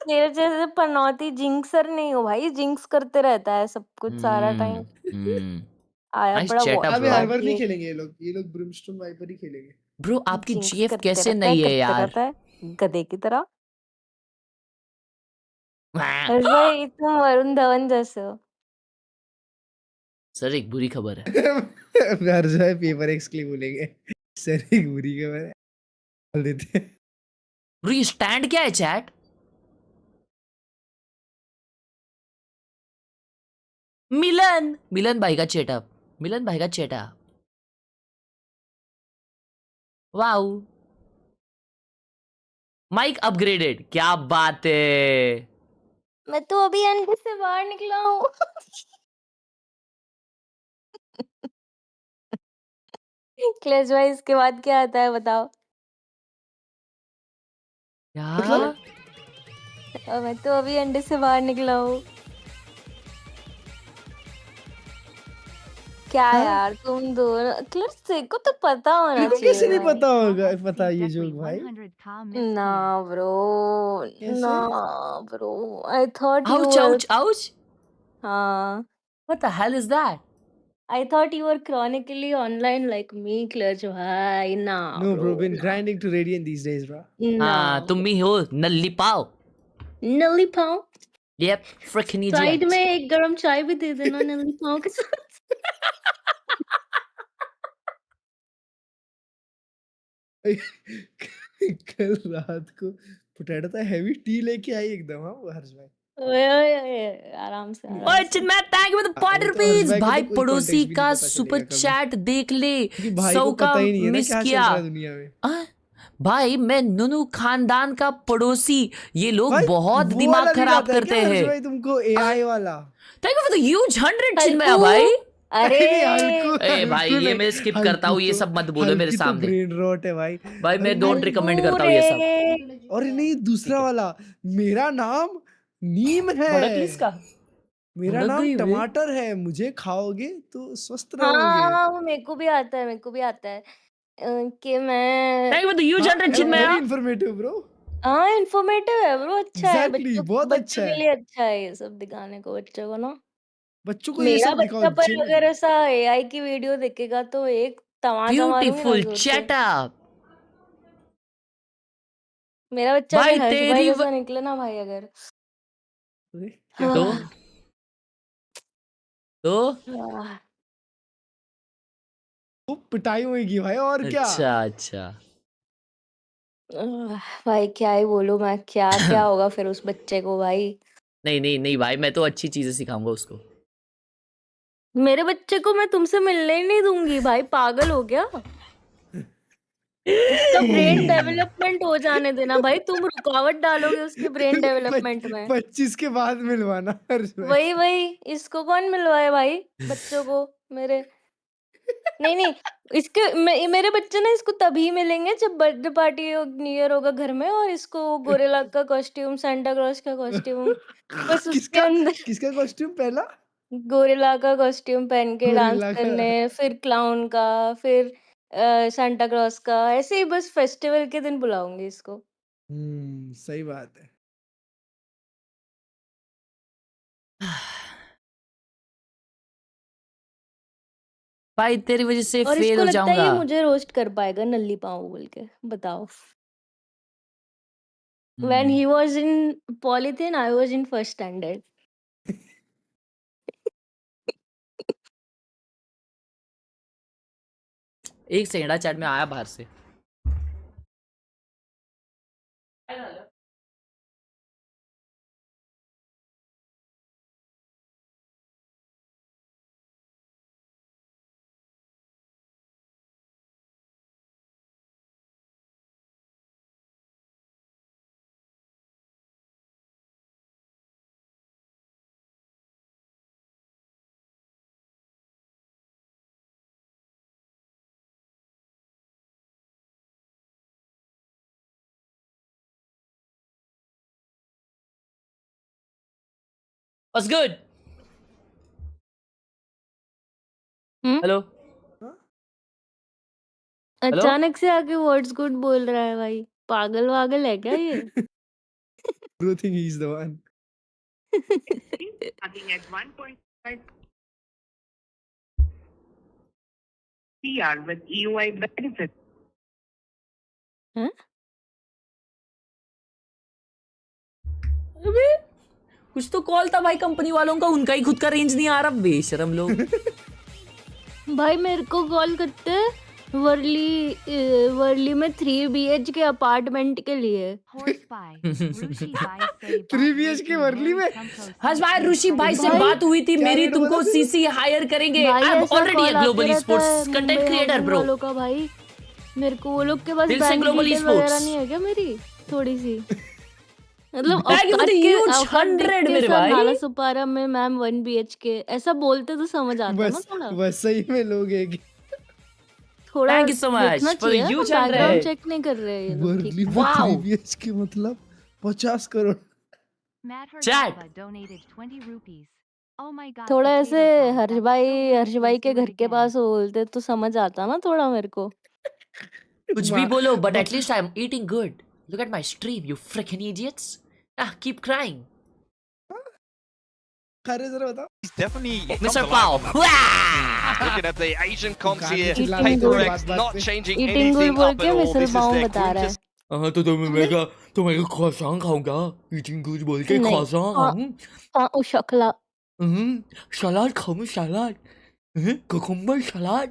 तेरे जैसे पनौती जिंक्सर नहीं हूँ भाई. जिंक्स करते रहता है सब कुछ सारा टाइम. आया बड़ा. अभी हार्बर नहीं खेलेंगे ये लोग ब्रिमस्टोन वाइपर ही खेलेंगे. ब्रो आपकी जीएफ कैसे नहीं है यार? गधे की तरह. हर्ष भाई तुम वरुण धवन जैसे हो। सर एक बुरी खबर है। हर्ष भाई पेपर एक्स के लिए बोलेंगे सर एक बुरी खबर है बोल देते हैं। ब्रो ये स्टैंड क्या है चैट? मिलन भाई का चेटअप, मिलन भाई का चेटअप। वाओ, माइक अपग्रेडेड, क्या बात है। मैं तो अभी अंडे से बाहर निकला हूँ। क्लच भाई इसके बाद क्या आता है बताओ? क्या? मैं तो अभी अंडे से बाहर निकला हूँ। क्या हाँ? यार तुम दोनों क्लच को तो पता होना तुमको चाहिए कैसे नहीं भाई। पता होगा? पता ये जोक भाई ना ब्रो, कैसे? ना bro, I thought you ouch were. Ouch ouch, हाँ, what the hell is that? I thought you were chronically online like me, clutch भाई। ना No ब्रो, bro, been ना grinding to radiant these days bro. ना हाँ तुम ही हो नल्ली पाव। नली पाओ। Yep, freaking side idiot. में एक गरम चाय भी दे देना नली पाओ के साथ। कल रात को पोटैटो था हैवी टी लेके आई एकदम। हाँ वो हर्ष भाई ओए ओए ओए, आराम से आराम ओए से। चिन्मय थैंक यू विद वो 40 तो हर्ष रुपीस। भाई को भाई तो कोई पड़ोसी कॉन्टेक्स्ट भी नहीं का पता सुपर चलेगा कभी चैट देख ले, क्योंकि भाई 100 को का पता ही नहीं है ना मिस क्या चल किया। रहा है दुनिया में। आ? भाई मैं नुनू खानदान का पड़ोसी, ये लोग भाई बहुत वो दिमाग वाला रील खराब आता है करते क्या हर्ष हैं। भाई तुमको एआई वाला? Thank you for the huge 100 चिन्मय हल्कू, भाई। अरे नहीं हल्कू ए भाई हल्कू ये नहीं मैं स्किप करता हूँ, ये सब मत बोलो मेरे हल्की तो सामने। ब्रेन रॉट है भाई। भाई अरे मैं डोंट नहीं रिकमेंड हल्कू करता हूँ ये सब। रे। और नहीं दूसरा वाला मेरा नाम नीम भड़कली है। इसका, मेरा भड़क नाम गई वे। टमाटर है मुझे खाओगे तो स्वस्थ रहोगे। हाँ वो मेरे को भी आता है, मेरे को भी आता है कि मैं। Thank you for the huge 100 Chinmay. Very informative bro. हाँ इन्फॉर्मेटिव है ब्रो, अच्छा है एग्जैक्टली बच्चों, बहुत अच्छा बच्चों के है। लिए अच्छा है ये सब दिखाने को बच्चों को ना। बच्चों को ये मेरा सब दिखाओ बच्चा पर अगर जेन्युइनली। ऐसा एआई की वीडियो देखेगा तो एक तमाचा मारूंगी मैं ब्यूटीफुल जोर से। चैटअप। मेरा बच्चा भाई अगर हर्ष भाई तेरी जैसा निकले ना भाई अगर। क्या तो हुआ? तो हाँ, वो पिटाई होगी भाई और क्या। अच्छा अच्छा। भाई क्या ही बोलूं मैं, क्या क्या होगा फिर उस बच्चे को भाई। नहीं नहीं नहीं भाई, मैं तो अच्छी चीजें सिखाऊंगा उसको। मेरे बच्चे को मैं तुमसे मिलने ही नहीं दूंगी भाई, पागल हो गया। उसका ब्रेन डेवलपमेंट हो जाने देना भाई, तुम रुकावट डालोगे उसके ब्रेन डेवलपमेंट में। 25 के बाद मिलवाना हर्ष भाई। वही वही, इसको कौन मिलवाए भाई बच्चों को मेरे। नहीं नहीं, मेरे बच्चे ना इसको तभी मिलेंगे जब बर्थडे पार्टी न्यू ईयर होगा घर में, और इसको गोरिल्ला का कॉस्ट्यूम, सांता क्लॉज का कॉस्ट्यूम, बस उसके किसका अंदर किसका कॉस्ट्यूम पहला? गोरिल्ला का कॉस्ट्यूम पहन के डांस गोरिल्ला का। करने, फिर क्लाउन का, फिर सांता क्लॉज का, ऐसे ही बस फेस्टिवल के दिन बुलाऊंगी इसको। सही बात है। भाई तेरी वजह से और फेल इसको हो लगता है जाऊंगा। ये मुझे रोस्ट कर पाएगा नल्ली पाऊं बोल के, बताओ। When he was in polythene, I was in first standard. एक सेकंड चैट में आया बाहर से। What's good? Hello hello. अचानक से आके व्हाट्स गुड बोल रहा है भाई, पागल वागल है क्या ये? Bro think he's the one. At 1.5 CR with EUI benefit. हाँ? अबे कुछ तो कॉल था भाई कंपनी वालों का, उनका ही खुद का रेंज नहीं आ रहा, बेशरम लोग। भाई मेरे को कॉल करते हैं वर्ली में 3 BH के अपार्टमेंट के लिए। 3 BH वर्ली में? हर्ष भाई ऋषि भाई से बात हुई थी मेरी, तुमको सीसी हायर करेंगे। I am already a global sports content creator bro. का भाई मेरे को वो लोग के पास दिल से बैंक global डिटेल esports। वगैरह नहीं है क्या मेरी थोड़ी सी? मतलब Bag with a huge 100 मेरे भाई। नाला सुपारा में मैम 1 BH के ऐसा बोलते तो समझ आता ना थोड़ा। बस सही में लोग एक थोड़ा Thank you so much देखना for the चाहिए, huge बैकग्राउंड 100। चेक नहीं कर रहे हैं ये लोग, ठीक वर्ली में Wow। 3 BH के मतलब 50 करोड़। Chat। थोड़ा ऐसे हर्ष भाई के घर के पास बोलते तो समझ आता ना थोड़ा मेरे को। कुछ भी बोलो, but at least I'm eating good. Look at my stream, you freaking idiots. Keep crying. खरे जरा बताओ। He's definitely Mr. Pao. Looking at the Asian comps here, Eating PaperX good। not changing Eating good anything बोल up के at all. Misal This is pav their बता रहा है। हाँ तो मैं croissant खाऊंगा, eating good बोल के नहीं। croissant हाँ। खाऊं। हाँ ओ शक्ला। सलाद खाऊं, सलाद, cucumber salad.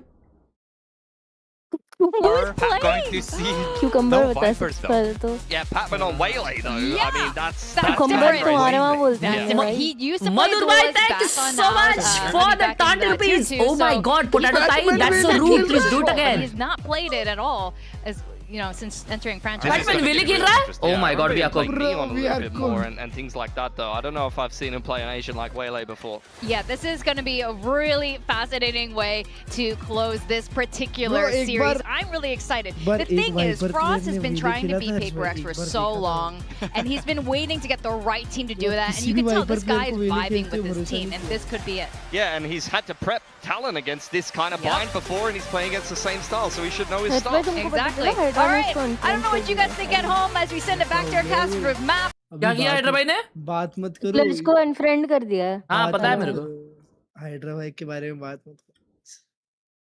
We're going to see cucumber no बता Vipers सकते though. पहले तो। Yeah, Patman on Waylay though. Yeah, I mean, that's cucumber crazy. तुम्हारे वहाँ बोलते Yeah. हैं भाई। He used to play Madhur bhai, duels thank you back on so much for the 30 rupees. Oh my god, potato tie, that's so rude. Please do it again. He's not played it at all, as you know, since entering franchise. This is Batman gonna Willy be खेल really रहा है? interesting. Oh my I god, remember we him are playing cooked. Neon a We little are bit more cooked. and things like that though. I don't know if I've seen him play an Asian like Waylay before. Yeah, this is going to be a really fascinating way to close this particular Bro, एक series. Bar- I'm really excited. Bar The एक thing is, Viper Frost player has ने been Willy trying to खेला beat था, PaperX एक for bar so देखा था। long, and he's been waiting to get the right team to do that. And किसी you भी can tell Viper this guy player is को Willy vibing खेलते with his भरोसा team, नहीं and this could be it. Yeah, and he's had to prep Talon against this kind of Yep. bind before, and he's playing against the same style, so he should know his हर्ष भाई stuff. तुमको पता Exactly. चला All right. I don't know what you guys think at home as we send it back to our cast group map. क्या किया hydra भाई ने? बात मत करो। इसको अनफ्रेंड कर दिया है। हाँ बात पता है मत मेरे को। करो। हाइड्रा भाई के बारे में बात मत करो।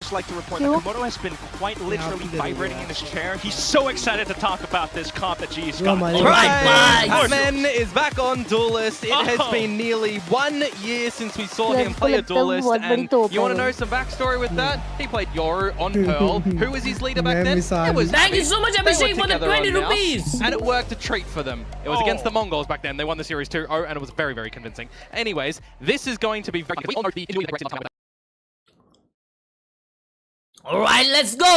Just like to report that Komodo has been quite literally vibrating in his chair. He's so excited to talk about this comp that G's got. Right, Patman is back on Duelist. It has been nearly 1 year since we saw him play a Duelist. And you want to know some backstory with that? He played Yoru on Pearl. Who was his leader back then? It was Thank you Abby. so much, They were Abhishek, for the together 20 on Mouse, rupees. And it worked a treat for them. It was against the Mongols back then. They won the series 2-0 and it was very, very convincing. Anyways, this is going to be very... All right, let's go.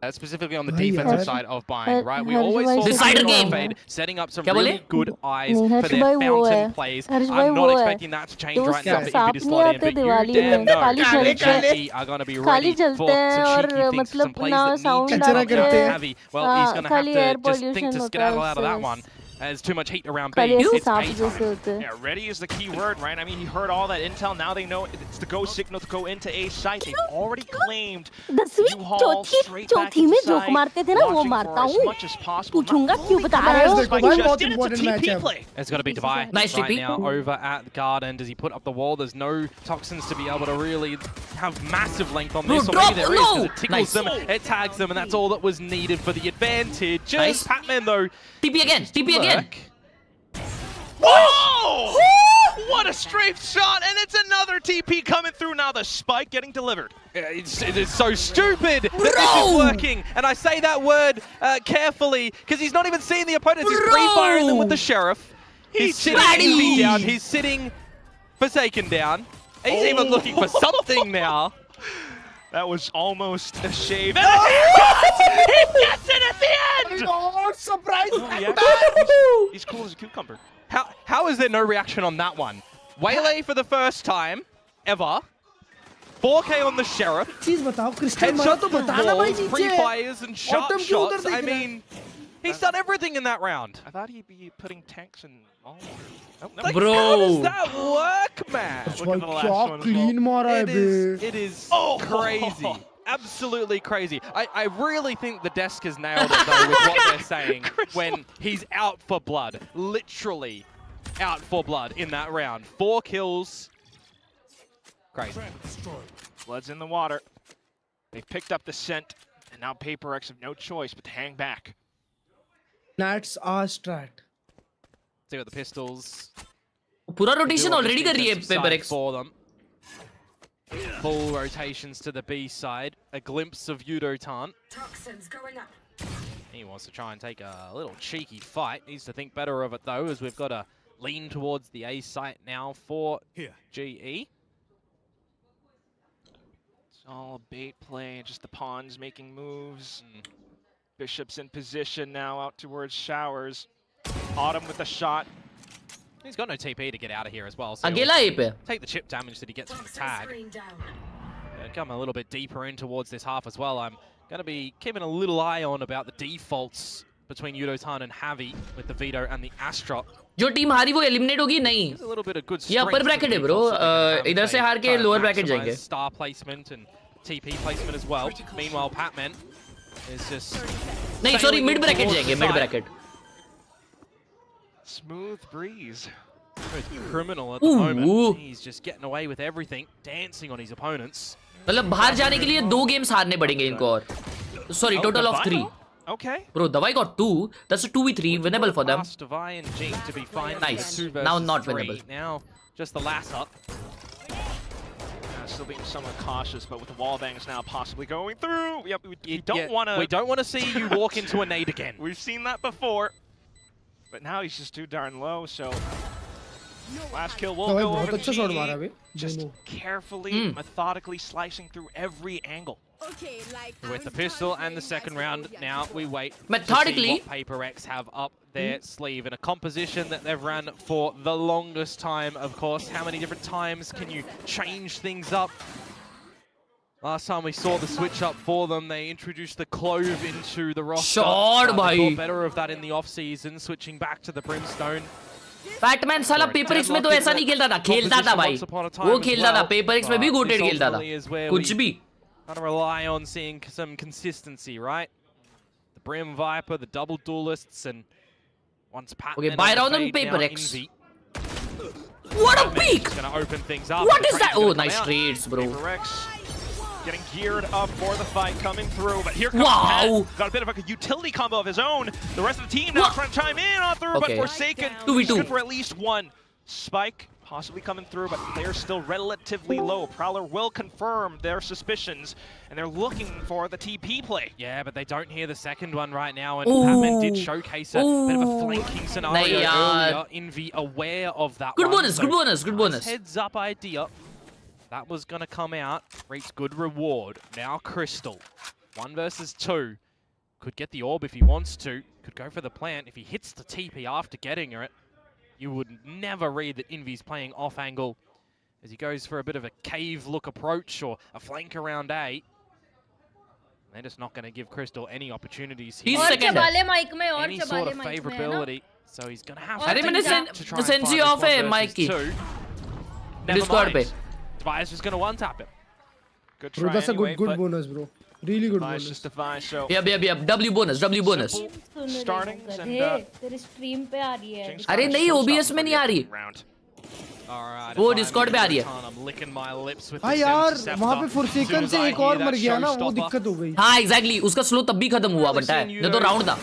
Specifically on the Bhai defensive yaar. side of buying, right? We always saw Decider Komodo game. Fade setting up some क्या really बोले? good eyes नहीं, for Harsh their भाई वो है। fountain plays. हर्ष भाई I'm not वो है। expecting that to change तो right now for सांप Evie to नहीं slot in, आते but you दिवाली damn में, know खाली that जलते GE are going to be खाली ready for जलते हैं some और cheeky things, some मतलब plays ना that need साउंड to कचरा come करते out. हैं। Heavy, well, he's going to खाली have air to just think pollution to होता skedaddle है out of that उससे one. There's too much heat around खाली base. ऐसे It's सांप A जैसे होते हैं। Yeah, ready is the key word, right? I mean, he heard all that intel. Now they know it's the go signal to go into A site. They've already claimed 10वीं U-Haul straight back चौथी में into joke site, मारते थे ना वो watching मारता for as हूँ। much as possible. पूछूंगा Not क्यों only बता can रहे he हो? just देखो भाई, just बहुत did, it's a important match TP है अब। play. It's got to be Dubai Nice right TP. now over at the garden. Does he put up the wall? There's no toxins to be able to really have massive length on this. No, Or maybe drop, there is, 'cause no. it tickles Nice. them, it tags them, and that's all that was needed for the advantage. Nice. Patman though. TP again, TP again. Work. Whoa! What a strafed shot, and it's another TP coming through now. The spike getting delivered. It is so stupid that this is working, and I say that word carefully because he's not even seeing the opponents. He's free firing them with the sheriff. He's sitting Envy down. He's sitting Forsaken down. He's even looking for something now. That was almost a shave. And he gets it at the end! Oh, surprise! He's cool as a cucumber. How is there no reaction on that one? Waylay for the first time ever. 4K on the sheriff. चीज बताओ crystal मारा Headshots तो through बताना भाई walls, नीचे। pre-fires and sharp Autumn क्यों उधर shots. देख I रहा है? mean, he's done everything in that round. I thought he'd be putting tanks and all. Nope, Like, Bro. how does that work, man? Look at the last क्या one as well. clean मारा है बे। It is Oh. crazy. Absolutely crazy. I really think the desk has nailed it though with what they're saying when he's out for blood. Literally out for blood in that round. 4 kills. Crazy. Blood's in the water. They've picked up the scent, and now PaperX have no choice but to hang back. Nats are strat. So you got the pistols. पूरा rotation already कर रही है PaperX. For them. Full rotations to the B side. A glimpse of Yudotan. Toxins going up. He wants to try and take a little cheeky fight. Needs to think better of it though, as we've got to lean towards the A site now for GE. It's all bait play, just the pawns making moves. Bishop's in position now out towards Showers. Autumn with the shot. He's got no TP to get out of here as well. So अकेला है पे. take the chip damage that he gets from the tag. Come a little bit deeper in towards this half as well. I'm going to be keeping a little eye on about the defaults between Yudotan and Javi with the Veto and the Astra. जो team हारी वो eliminate होगी नहीं. A little bit of good ये अपर bracket है bro. इधर से हार के लोअर ब्रैकेट जाएंगे. Star placement and TP placement as well. Meanwhile, Patman is just नहीं सॉरी मिड ब्रैकेट जाएंगे. Mid bracket. Smooth breeze. Criminal at the moment. He's just getting away with everything, dancing on his opponents. मतलब बाहर जाने के लिए 2 games हारने पड़ेंगे इनको और. Sorry, total of 3. Okay. Bro, Davai got 2. That's a 2v3 winnable for them. Davai and Jing to be fine. Nice. Now not winnable. Now just the latter. Still being somewhat cautious, but with the wall bangs now possibly going through. Yep, we don't want to. We don't want to see you walk into a nade again. We've seen that before. But now he's just too darn low, so last kill will go over to GE. Just carefully, methodically slicing through every angle. With the pistol and the second round, now we wait methodically to see what PaperX have up their sleeve in a composition that they've run for the longest time, of course. How many different times can you change things up? Last time we saw the switch up for them, they introduced the Clove into the roster. Shot, they thought better of that in the off-season, switching back to the Brimstone. Batman साला PaperX में तो ऐसा नहीं खेलता था. खेलता था भाई. वो खेलता था. PaperX में भी गोटेड खेलता था. कुछ भी. Gotta rely on seeing some consistency, right? The Brim Viper, the double duelists, and once Pat. Okay, buy round on PaperX. What a peek! Gonna open things up. What is that? Oh, nice trades, bro. PaperX getting geared up for the fight coming through, but here comes wow. Pat. Got a bit of a utility combo of his own. The rest of the team now trying to chime in on through, but Forsaken 2v2. good for at least one. Spike possibly coming through, but they're still relatively low. Prowler will confirm their suspicions, and they're looking for the TP play. Yeah, but they don't hear the second one right now, and Patman did showcase a bit of a flanking scenario earlier. Envy aware of that good one. Bonus, so good bonus, good bonus. Heads up idea. That was going to come out, reach good reward. Now Crystal, 1 versus 2. Could get the orb if he wants to. Could go for the plant. If he hits the TP after getting it, you would never read that Envy's playing off angle as he goes for a bit of a cave look approach or a flank around A. They're just not going to give Crystal any opportunities here. He's second. Any sort of favorability. So he's going to have to try and Sensi off है Mike की. Discord पे. Device is going to one-tap him. Good try that's anyway, a good bonus, bro. Really good bonus. Just device, so Yep. W bonus. startings and तेरे stream पे आ रही है. अरे नहीं OBS में नहीं आ रही. Alright, वो Discord पे आ रही है. I'm licking my lips with हाँ यार वहाँ पे Forsaken से एक और मर गया ना वो दिक्कत हो गई. हाँ exactly उसका स्लो तब भी खत्म हुआ बनता है. ये तो राउंड था.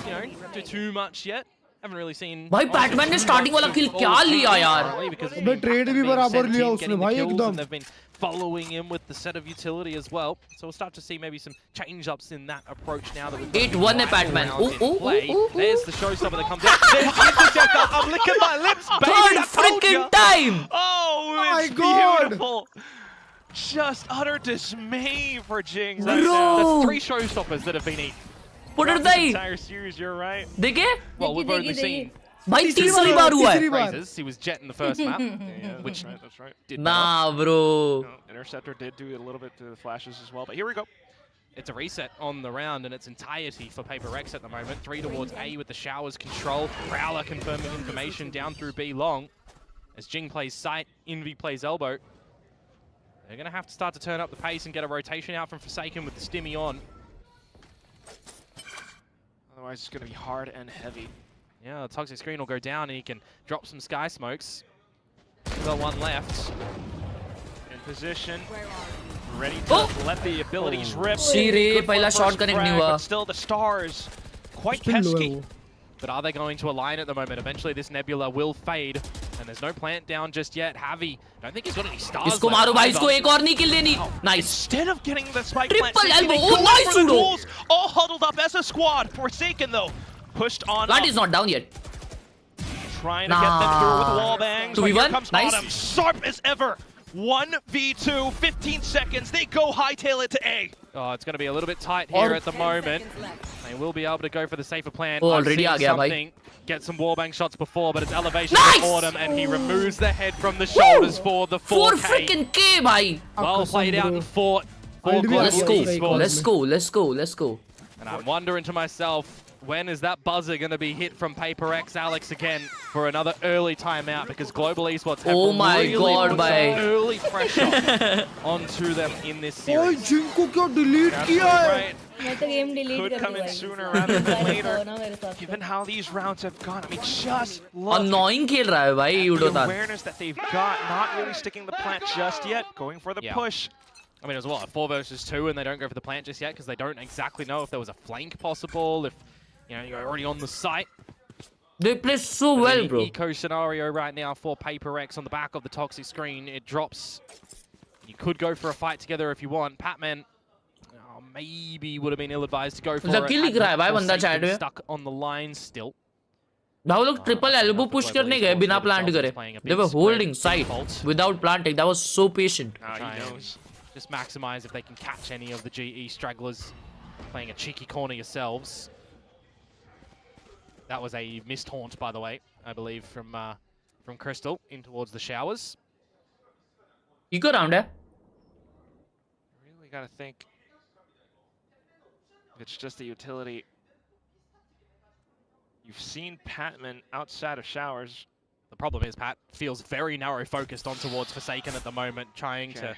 Do too much yet. Haven't really seen. भाई बैटमैन ने स्टार्टिंग वाला किल क्या लिया यार. अबे ट्रेड भी बराबर लिया उसने भाई एकदम. Following him with the set of utility as well. So we'll start to see maybe some change-ups in that approach now that we've got 8-1 है Batman. There's the showstopper that comes out. There's the interceptor. I'm licking my lips, baby. Third freaking time. Oh, it's beautiful. Just utter dismay for Jing. That's 3 showstoppers that have been eaten. Put it there. Entire series, you're right. देखे? Well, we've only seen. भाई तीसरी बार हुआ है. He was jet in the first map, which that's right. did nah, bro. Interceptor did do a little bit to the flashes as well, but here we go. It's a reset on the round in its entirety for PaperX at the moment. 3 towards A with the Showers control. Prowler confirming information down through B long. As Jing plays sight, Envy plays elbow. They're going to have to start to turn up the pace and get a rotation out from Forsaken with the stimmy on. Otherwise, it's going to be hard and heavy. Yeah, the toxic screen will go down and he can drop some sky smokes. He's got 1 left. In position. Ready to let the abilities rip. पहला shot connect नहीं हुआ. But still, the stars quite pesky. But are they going to align at the moment? Eventually, this Nebula will fade. And there's no plant down just yet. Javi, I don't think he's got any stars. इसको मारो भाई, इसको एक और नहीं kill देनी. Nice. Instead of getting the spike Triple plant, elbow. they Oh, go nice, for the Udo. duels, all huddled up as a squad. Forsaken though, pushed on Plant up, is not down yet. trying to get them through with wall bangs. But 2v1, here comes nice. Autumn, sharp as ever. 1v2, 15 seconds. They go hightail it to A. Oh, it's going to be a little bit tight here at the moment. They will be able to go for the safer plan. Oh, I've already seen aa gaya, bhai. something get some wallbang shots before, but it's elevation Nice! from Autumn, and he removes the head from the shoulders for the 4 4K. freaking K, bhai. Well played out and fought. For I'll do Global Let's go. Esports. Let's go. Let's go. Let's go. And I'm wondering to myself, when is that buzzer going to be hit from PaperX Alex again for another early timeout? Because Global Esports have Oh my really God, put bhai. some early pressure onto them in this ओए series. जिनको क्यों delete Absolutely किया है? right. मैं तो game delete Could कर come दूँ in भाई. sooner rather than later. ना मेरे साथ. Given how these rounds have gone, I mean, just look Annoying खेल रहा है भाई at the Udotar. awareness that they've got, not really sticking the plant just yet, going for the Yeah. push. I mean, it was what, a 4 versus 2, and they don't go for the plant just yet because they don't exactly know if there was a flank possible, if, you know, you're already on the site. They play so But well, the bro. eco scenario right now for PaperX on the back of the toxic screen, it drops. You could go for a fight together if you want. Patman maybe would have been ill-advised to go for Lucky it. लिख रहा है भाई बंदा chat में. Stuck on the line still. भाई वो लोग triple elbow push करने गए बिना प्लांट करे. They were holding site without planting. That was so patient. He Try and knows. just maximize if they can catch any of the GE stragglers playing a cheeky corner yourselves. That was a missed haunt, by the way, I believe, from Crystal in towards the showers. Eco round है. Really got to think if it's just a utility. You've seen Patman outside of showers. The problem is Pat feels very narrow focused on towards Forsaken at the moment, trying to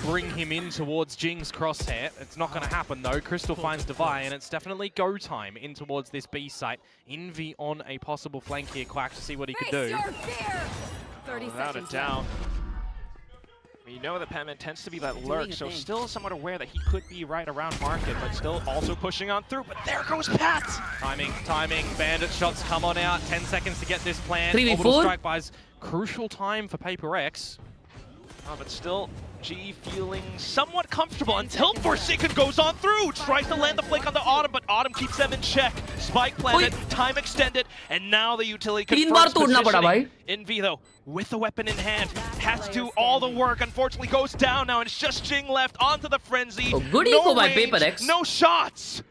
bring him in towards Jing's crosshair. It's not going to happen though. Crystal finds Devi, and it's definitely go time in towards this B site. Envy on a possible flank here, Quack, to see what he could do. Without a doubt. I mean, you know that Patman tends to be that lurk, so still somewhat aware that he could be right around market, but still also pushing on through. But there goes Pat! Timing. Bandit shots come on out. 10 seconds to get this plan. 3v4? Orbital strike buys crucial time for PaperX. But still, GE feeling somewhat comfortable until Forsaken goes on through. Tries to land the flank on the Autumn, but Autumn keeps them in check. Spike planted, time extended, and now the utility confirms positioning. Envy, though, with the weapon in hand, has to do all the work. Unfortunately, goes down now, and it's just Jing left onto the Frenzy. Oh, good no eco by range, PaperX. no shots.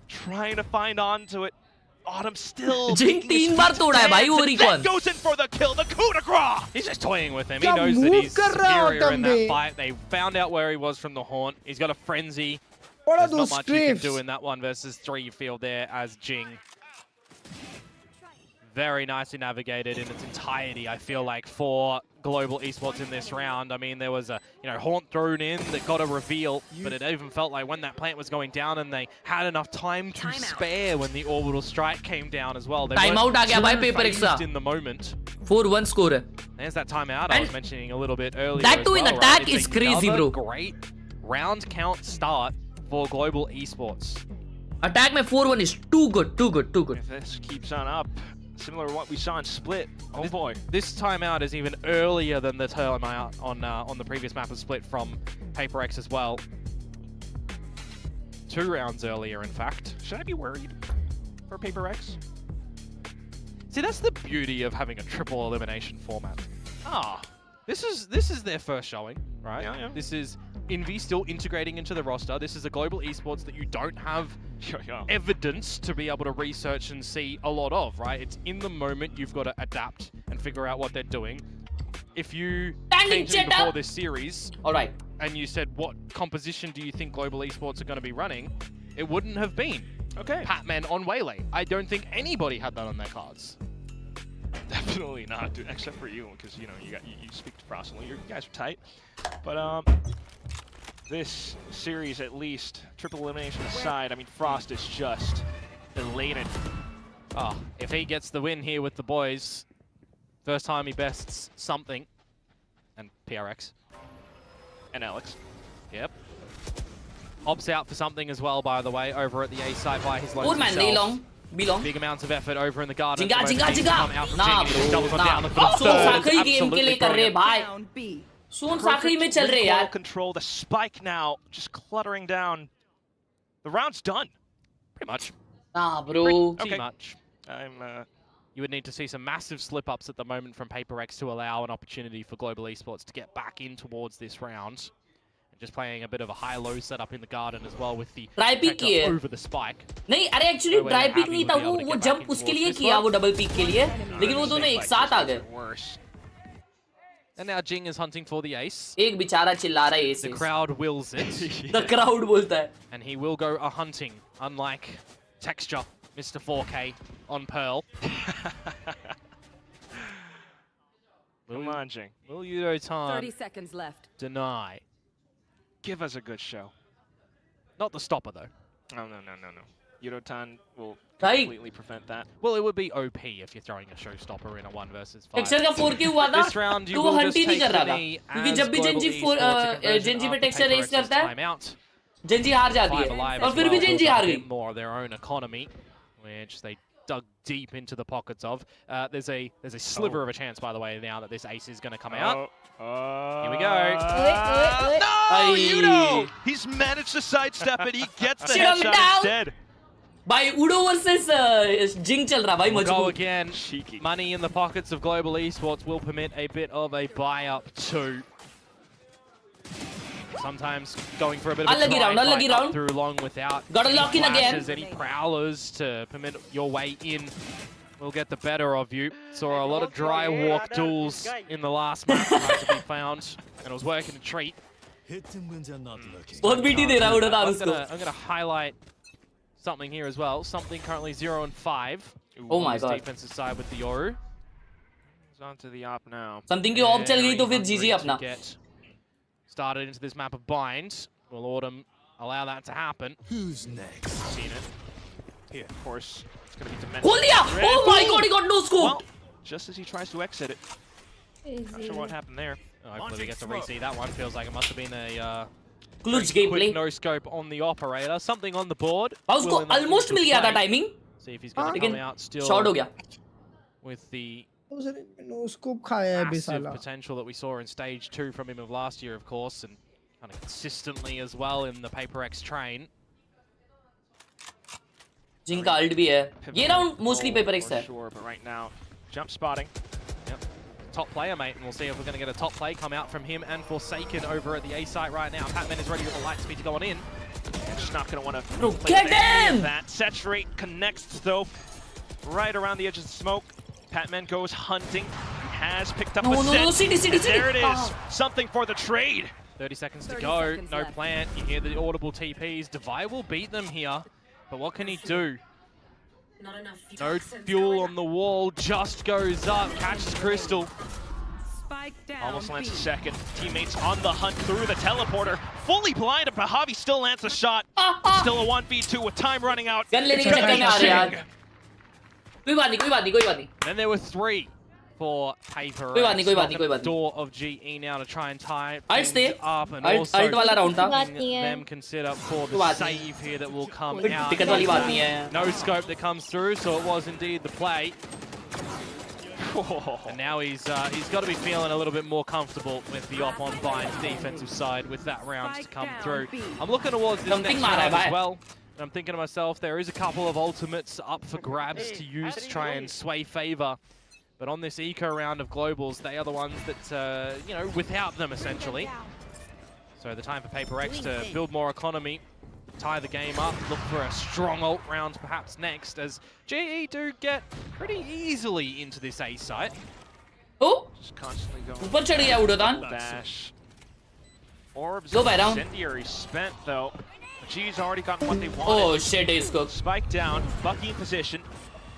Trying to find onto it. Autumn still. Jing 3 बार तोड़ा है भाई वो recon. Goes in for the kill, the coup de grace. He's just toying with him. He knows that he's superior in that fight. They found out where he was from the haunt. He's got a frenzy. There's not much you can do in that 1 versus 3 you feel there as Jing. Very nicely navigated in its entirety, I feel like, for Global Esports in this round. I mean, there was a haunt thrown in that got a reveal, but it even felt like when that plant was going down and they had enough time to spare when the orbital strike came down as well. They Timeout आ गया भाई PaperX का. in the moment. 4-1 score है. There's that timeout I was mentioning a little bit earlier. That too in well, attack right? is It's crazy, another bro. Great round count start for Global Esports. Attack में 4-1 is too good. If this keeps on up, similar to what we saw in Split. Oh boy. This timeout is even earlier than the timeout on the previous map of Split from PaperX as well. 2 rounds earlier, in fact. Should I be worried for PaperX? See, that's the beauty of having a triple elimination format. This is their first showing, right? Yeah. This is Envy still integrating into the roster. This is a Global Esports that you don't have evidence to be able to research and see a lot of, right? It's in the moment. You've got to adapt and figure out what they're doing. If you came to me before this series, and you said, what composition do you think Global Esports are going to be running? It wouldn't have been Patman on Waylay. I don't think anybody had that on their cards. Definitely not, dude, except for you, because you speak to Frost, and you guys are tight. But this series, at least, triple elimination aside, I mean, Frost is just elated. If he gets the win here with the boys, first time he bests something, and PRX. And Alex. Yep. Opts out for something as well, by the way, over at the A site by his lone Good man, Lelong. Belong. Big amounts of effort over in the garden. Jinga. Nah, bro. Son Sakhari game के लिए कर रहे भाई. सोन साखरी में चल रहे यार. Control the spike now, just cluttering down. The round's done. Pretty much. Nah, bro. Pretty much. You would need to see some massive slip-ups at the moment from PaperX to allow an opportunity for Global Esports to get back in towards this round. And just playing a bit of a high-low setup in the garden as well with the try pick over the spike. नहीं, अरे actually try pick नहीं था वो jump उसके लिए किया वो double pick के लिए, लेकिन वो दोनों एक साथ आ गए. And now Jing is hunting for the ace. एक बेचारा चिल्ला रहा है ace. The crowd wills it. The crowd बोलता है. And he will go a-hunting, unlike Texture, Mr. 4K on Pearl. Come on, Jing. Will Yudotan 30 seconds left. deny? Give us a good show. Not the stopper, though. Oh, no. Yudotan will Right. completely prevent that. Well, it would be OP if you're throwing a showstopper in a 1 versus 5. Texture का 4K हुआ था, This round you तो वो will hunt just ही नहीं take कर रहा the था, knee क्योंकि as जब भी Global Genji पे Esports Texture race conversion करता after है, timeout. Genji हार जाती Five है, alive और as फिर भी well, Genji building हार a गई. bit more of their own economy, which they dug deep into the pockets of. There's a sliver of a chance, by the way, now that this ace is going to come out. Here we go. No, Yudo! He's managed to sidestep it. He gets the headshot instead. भाई Udo versus Jing चल रहा भाई We'll go मजबूत. again. Money in the pockets of Global Esports will permit a bit of a buy-up too. Sometimes going for a bit of a Unlucky try round, and unlucky fight up round. through long without Gotta any lock in again. flashes, any prowlers to permit your way in will get the better of you. Saw a lot of dry walk duels in the last match to be found, and it was working a treat. बहुत BT दे रहा है उड़ातान उसको. I'm gonna highlight something here as well. Something currently 0 and 5. Oh my on this God. defensive side with the Yoru. He's on to the op now. Something की of चल गई तो फिर GG अपना. Get started into this map of bind. Will Autumn allow that to happen? Who's next? Seen it. Here, of course, it's going to be खोल dimensional. दिया. Oh my God, he got no scope. Well, just as he tries to exit it. Not sure what happened there. Hopefully we get to re-see that one. Feels like it must have been a Clutch quick gameplay. no scope on the operator. Something on the board. उसको Will enough almost into मिल गया था play. timing. See if he's going to लेकिन come out still short हो गया. with the scope खाया है massive बेसाला. potential that we saw in stage 2 from him of last year, of course, and kind of consistently as well in the PaperX train. Jing का ult भी है. ये round mostly PaperX है. Sure, but right now, jump spotting. Yep. Top player, mate, and we'll see if we're going to get a top play come out from him and Forsaken over at the A site right now. Patman is ready with the light speed to go on in. Just not going to want to Bro, get him! that. Saturate connects though, right around the edge of the smoke. Patman goes hunting. He has picked up a set. City. There it is. Ah. Something for the trade. 30 seconds to 30 go. seconds No left. plant. You hear the audible TPs. Divide will beat them here, but what can he do? No fuel on the wall. Just goes up. Catches Crystal. Spike down. Almost lands a B. second. Teammates on the hunt through the teleporter. Fully blinded, but Javi still lands a shot. Still a 1v2 with time running out. Gun लेने It's के gonna चक्कर be में आ रहे हैं Jing. यार. कोई बात नहीं. Then there were 3 for Paper. कोई बात नहीं. Door of GE now to try and tie I'll things stay. up and Alt also वाला round था. बात नहीं है. them consider for कोई the बात नहीं. save here that will come कोई out. दिक्कत वाली बात नहीं है. No scope that comes through, so it was indeed the play. And now he's got to be feeling a little bit more comfortable with the op on Bind's defensive side with that round to come through. I'm looking towards this Something next round मारा है as well. And I'm thinking to myself, there is a couple of ultimates up for grabs to use to try and sway favor. But on this eco round of globals, they are the ones that, you know, without them essentially. So the time for PaperX to build more economy, tie the game up, look for a strong ult round perhaps next, as GE do get pretty easily into this A site. Oh, Just constantly going. ऊपर चढ़ गया उड़ातान. Dash. Orbs Go by round. incendiary spent though. G's already gotten what they wanted. Oh shit, ace cook. Spike down, Bucky in position.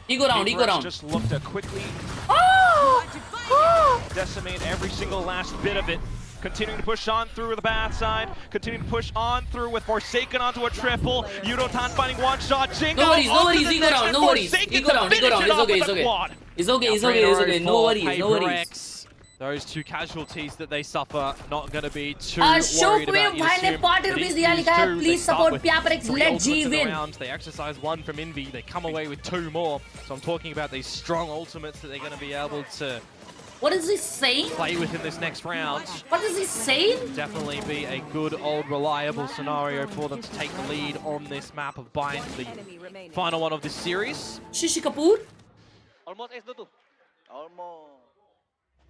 Eco round. PRX just looked to quickly decimate every single last bit of it. Continuing to push on through the bad side. Continuing to push on through with Forsaken onto a triple. Yudotan finding one shot. Jingo No worries, onto the eco next, round, and no worries. Forsaken Eco round, to finish it it's off okay, with it's a okay. quad. It's okay. No worries. PaperX those two casualties that they suffer, not going to be too worried about. You भाई ने assume 40 that rupees in दिया, these लिखा है two, they please start support with PRX, 3 let ultimates G in the win. round. They exercise 1 from Envy, they come away with 2 more. So I'm talking about these strong ultimates that they're going to be able to What is he saying? play with in this next round. What is he saying? Definitely be a good old reliable scenario for them to take the lead on this map of Bind, the final one of this series. Shishi Kapoor? Almost ace 2. Almost.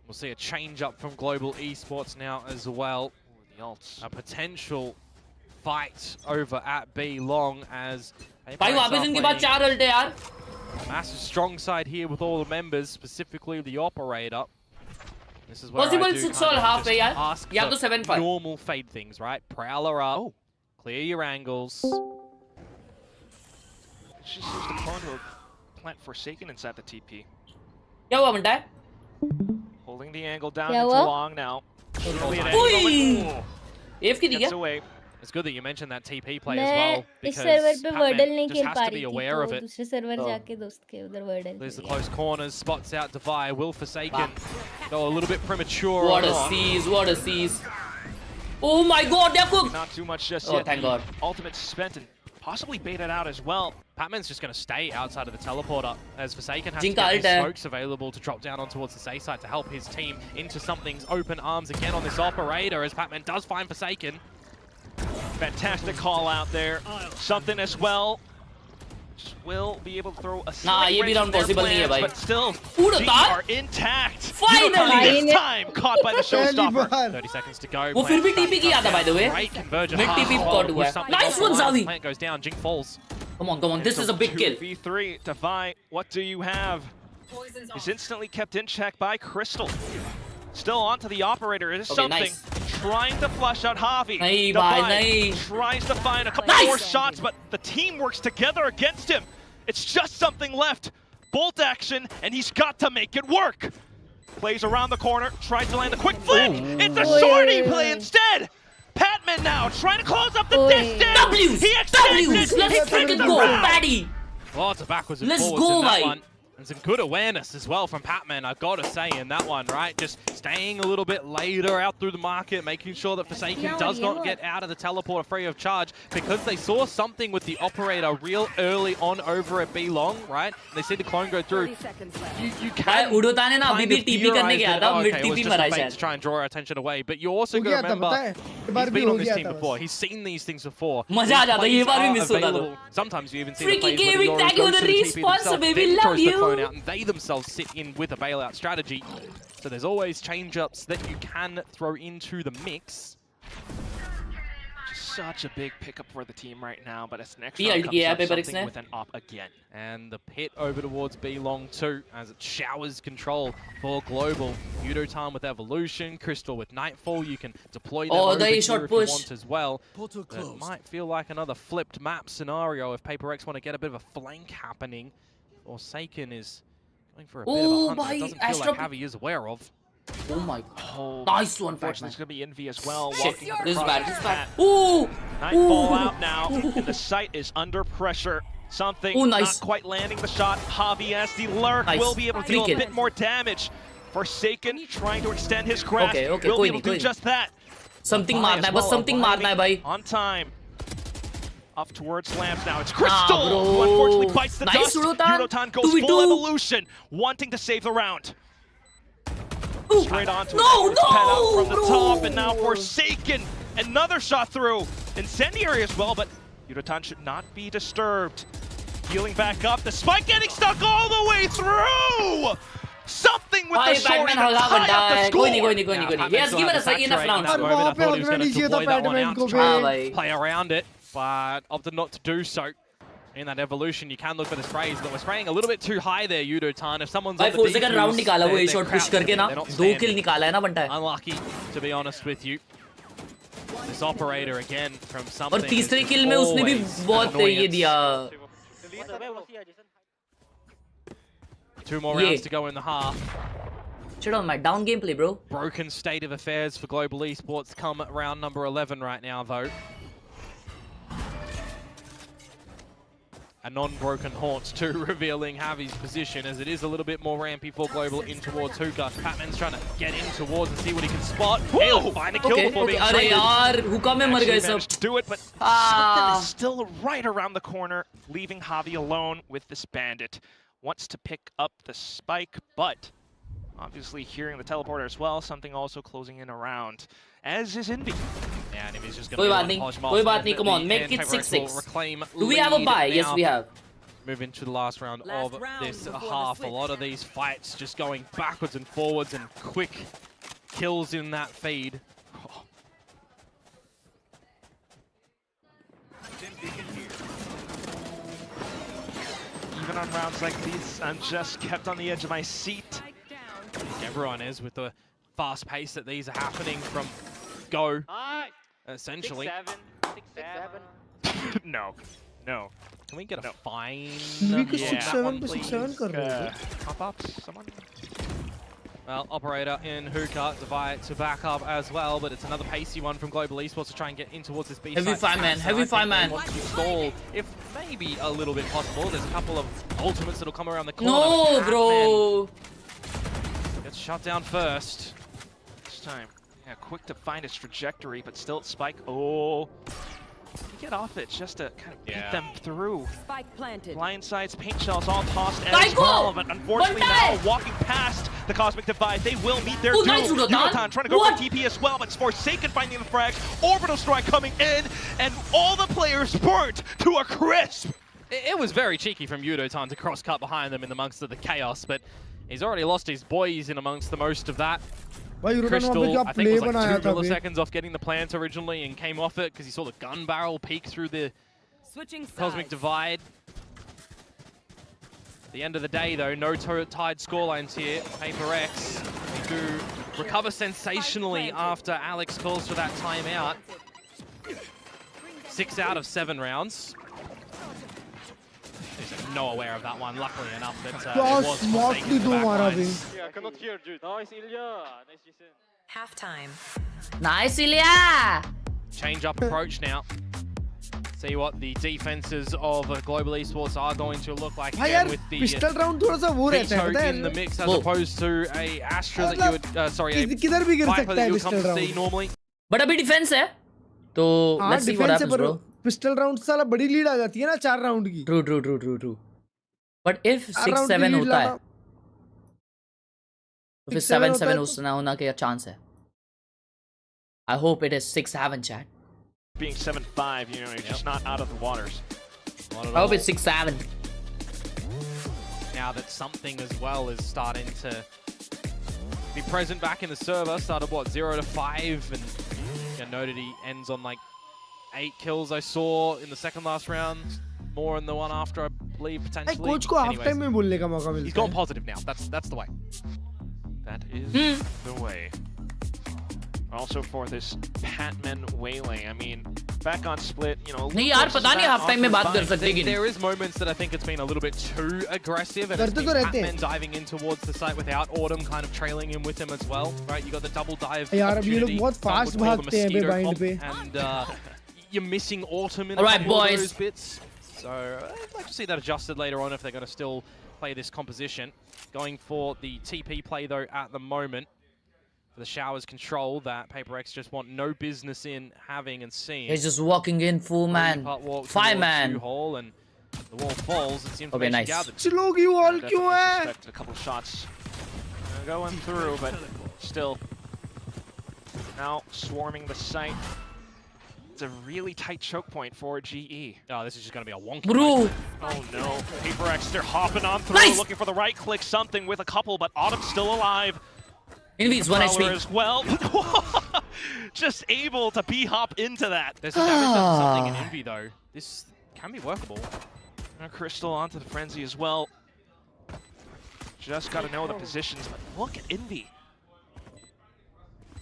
We'll see a change up from Global Esports now as well. The ults. A potential fight over at B long as भाई वापस इनके बाद 4 अल्टे यार. massive strong side here with all the members, specifically the operator. This is where Possible I do 6 kind और of half just है यार. ask या for तो 7-5. normal fade things, right? Prowler up, clear your angles. She seems to prone to plant Forsaken inside the TP. क्या हुआ बंटा है? Holding the angle down क्या into हुआ? long now. Ui! AF की दी Gets क्या? away. It's good that you mentioned that TP play as मैं well, इस because server पे वर्डल Patman नहीं just खेल has पा to be रही थी aware of तो it. दूसरे सर्वर जाके दोस्त के उधर वर्डल There's the खेल close corners, spots out Defy, will Forsaken go a little bit premature. What a on. seize, what a seize. Oh my god, they're cooked! Not too much just Oh, yet. thank The God. Ultimate spent and possibly baited out as well. Patman's just going to stay outside of the teleporter as Forsaken has to Jink get ult his hai. smokes available to drop down on towards the safe side to help his team into something's open arms again on this operator as Patman does find Forsaken. Fantastic call out there. Something as well. Just will be able to throw a Nah, slight ये भी wrench round in their possible नहीं है plans, भाई. but still, Udotan? G are intact. Finally! Udotan this time caught by the पहली showstopper. Bar. 30 seconds to go. वो फिर भी Plant TP किया था, by the way. Great conversion. Mid TP Oh, caught हुआ with है. something Nice off one, the line. Zavi. Plant goes down, Jink falls. Come on, this is a big kill. 2v3. Defy, what do you have? Is instantly kept in check by Crystal. Still onto the operator. It is Okay, something. nice. Trying to flush out Javi. नहीं Defy भाई, नहीं. tries to find a couple Nice. more shots, but the team works together against him. It's just something left. Bolt action, and he's got to make it work. Plays around the corner, tries to land a quick flick. It's a sortie play instead. Patman now trying to close up the distance. W's, He extends W's, it. let's He freaking takes go, the round. Paddy. Lots of backwards and Let's forwards go, in that mate. one. And some good awareness as well from Patman, I've got to say, in that one, right? Just staying a little bit later out through the market, making sure that Forsaken does not get out of the teleporter free of charge, because they saw something with the operator real early on over at B long, right? And they see the clone go through. You can उड़ोता ने ना अभी भी TP करने गया था, mid it was TP just मरा a bait शायद. to try and draw our attention away. But you also हो got to गया था, remember, पता है? ये बार he's भी been हो on this गया team था before. बस. He's seen these things before. मजा आ जाता है, ये Plays बार भी are miss होता था. available. Sometimes you even see Freaky the plays where gaming, the thank you Yoru for goes the to the TP response, themselves, baby, then love throws the clone you. out, and they themselves sit in with a bailout strategy. So there's always change-ups that you can throw into the mix. Just such a big pickup for the team right now, but it's an He extra ult किया है PRX something ने. with an op again. And the pit over towards B long too, as it showers control for Global. Udotan with Evolution, Crystal with Nightfall. You can deploy them over the here short if push. you want as well. It might feel like another flipped map scenario if PaperX want to get a bit of a flank happening. Or Forsaken is going for a bit of a hunt that it doesn't feel like Javi is aware of. Oh my god. Oh, Nice one, unfortunately, Patman. it's going to be Envy as well. Shit, Walking this is across bad, the this is bad. path. Ooh! Nightfall out now, and the site is under pressure. Something Ooh, nice. not quite landing the shot. Javi as the lurk Nice. will be able to Free deal a kill. bit more damage. Forsaken trying to extend his grasp. Okay, will कोई be able नहीं, to do कोई just that. Something Defy मारना है, as बस well, something मारना है भाई. On time. Up towards Lamps now. It's Crystal bro. who unfortunately bites the Nice, dust. Udotan. Udotan goes 2v2. full evolution, wanting to save the round. Ooh. Straight onto No, it. Pet out from the bro. top, and now Forsaken. Another shot through. Incendiary as well, but Udotan should not be disturbed. Healing back up. The spike getting stuck all the way through. Something with the sword to Patman हल्का tie बंटा up the है. score. कोई नहीं. He has given us enough rounds. और वहाँ पे हगना नहीं चाहिए था Patman को हाँ भी. भाई. Play around it, but opted not to do so. In that evolution, you can look for the sprays, but we're spraying a little bit too high there, Udotan. If someone's भाई on the 4 second round defuse, निकाला वो they're ए shot push crouching, करके ना they're not 2 standing. किल निकाला है ना बंटा है. Unlucky, to be honest with you. This operator again from something. और तीसरे is किल में उसने भी always बहुत an ये annoyance. दिया. 2 more Yeah. rounds to go in the half. Shit on my down gameplay, bro. Broken state of affairs for Global Esports come at round number 11 right now, though. a non-broken haunt to revealing Javi's position, as it is a little bit more rampy for Global in towards Hookah. Patman's trying to get in towards and see what he can spot. He'll find a kill before being अरे यार Hookah में मर गए सब. Managed to do it, but something is still right around the corner, leaving Javi alone with this bandit. Wants to pick up the spike, but obviously hearing the teleporter as well, something also closing in around, as is Envy. Yeah, and he's just कोई बात नहीं, come on, make it 6-6. Do we have a buy? Yes, we have. Move into the last round of this half. A lot of these fights just going backwards and forwards and quick kills in that feed. Even on rounds like these, I'm just kept on the edge of my seat. Everyone is with the fast pace that these are happening from Go, essentially. 6-7. No. Can we get a fine? Because Yeah, 6-7 पे 6-7 कर रहे हो. Pop-ups, someone? Well, Operator in Hookah, Divide to back up as well, but it's another pacey one from Global Esports to try and get in towards this B side. Heavy fireman, heavy fireman. Want to stall, if maybe a little bit possible. There's a couple of ultimates that'll come around the corner. No, bro. Gets shut down first. This time, yeah, quick to find his trajectory, but still Spike. Oh, get off it just to kind of beat them through. Spike planted. Blindsides, paint shells all tossed as well, but unfortunately now walking past the Cosmic Divide, they will meet their doom. Yudotan trying to go for TP as well, but it's Forsaken finding the frag. Orbital Strike coming in, and all the players burnt to a crisp. It was very cheeky from Yudotan to cross-cut behind them in amongst the chaos, but he's already lost his boys in amongst the most of that. Crystal, I think, was like 2 milliseconds off getting the plant originally and came off it because he saw the gun barrel peek through the Cosmic Divide. At the end of the day, though, no tied scorelines here. PRX do recover sensationally after Alex calls for that timeout. 6 out of 7 rounds. He's no aware of that one, luckily enough. That it was Forsaken in the back lines. Yeah, I cannot hear, dude. Nice, Ilya. Nice, Jason. Halftime. Nice, Ilya. Change up approach now. See what the defenses of Global Esports are going to look like again with the pistol round थोड़ा सा वो रहता है, पता है? in the mix as opposed to a Astra that you would, sorry, a किधर भी गिर Viper सकता that है you would come pistol to see round. normally. But अभी डिफेंस है, तो let's see what happens, bro. Pistol round साला बड़ी लीड आ जाती है ना 4 राउंड की. True. But if 6-7 होता है, तो फिर 7-7 होना के चांस है. I hope it is 6-7, chat. Being 7-5, you know, you're just not out of the waters. I hope it's 6-7. Now that something as well is starting to be present back in the server. Started what, 0-5, and you noted he ends on like 8 kills I saw in the second last round. More in the one after, I believe, potentially. Coach को half time में बोलने का मौका मिलता है. He's gone positive now. That's the way. That is the way. Also for this Patman wailing, I mean, back on split, you know. नहीं यार, पता नहीं हाफ टाइम में बात कर सकते कि नहीं. There is moments that I think it's been a little bit too aggressive, and it's been Patman diving in towards the site without Autumn kind of trailing in with him as well, right? You got the double dive. यार अब ये लोग बहुत fast भागते हैं बे bind पे. And you're missing Autumn in those bits. So I'd like to see that adjusted later on if they're going to still play this composition. Going for the TP play though at the moment. For the Showers control that PRX just want no business in having and seeing. He's just walking in full man. 5 man. Hole and the wall falls. It's okay, nice. Chlogi wall क्यों है? A couple shots going through, but still now swarming the site. It's a really tight choke point for GE. Oh, this is just going to be a wonky. Bro. Oh no, PRX, they're hopping on through, looking for the right click, something with a couple, but Autumn's still alive. Envy's 1 HP. As well. Just able to B-hop into that. There's some damage done to something in Envy though. This can be workable. Crystal onto the Frenzy as well. Just got to know the positions, but look at Envy.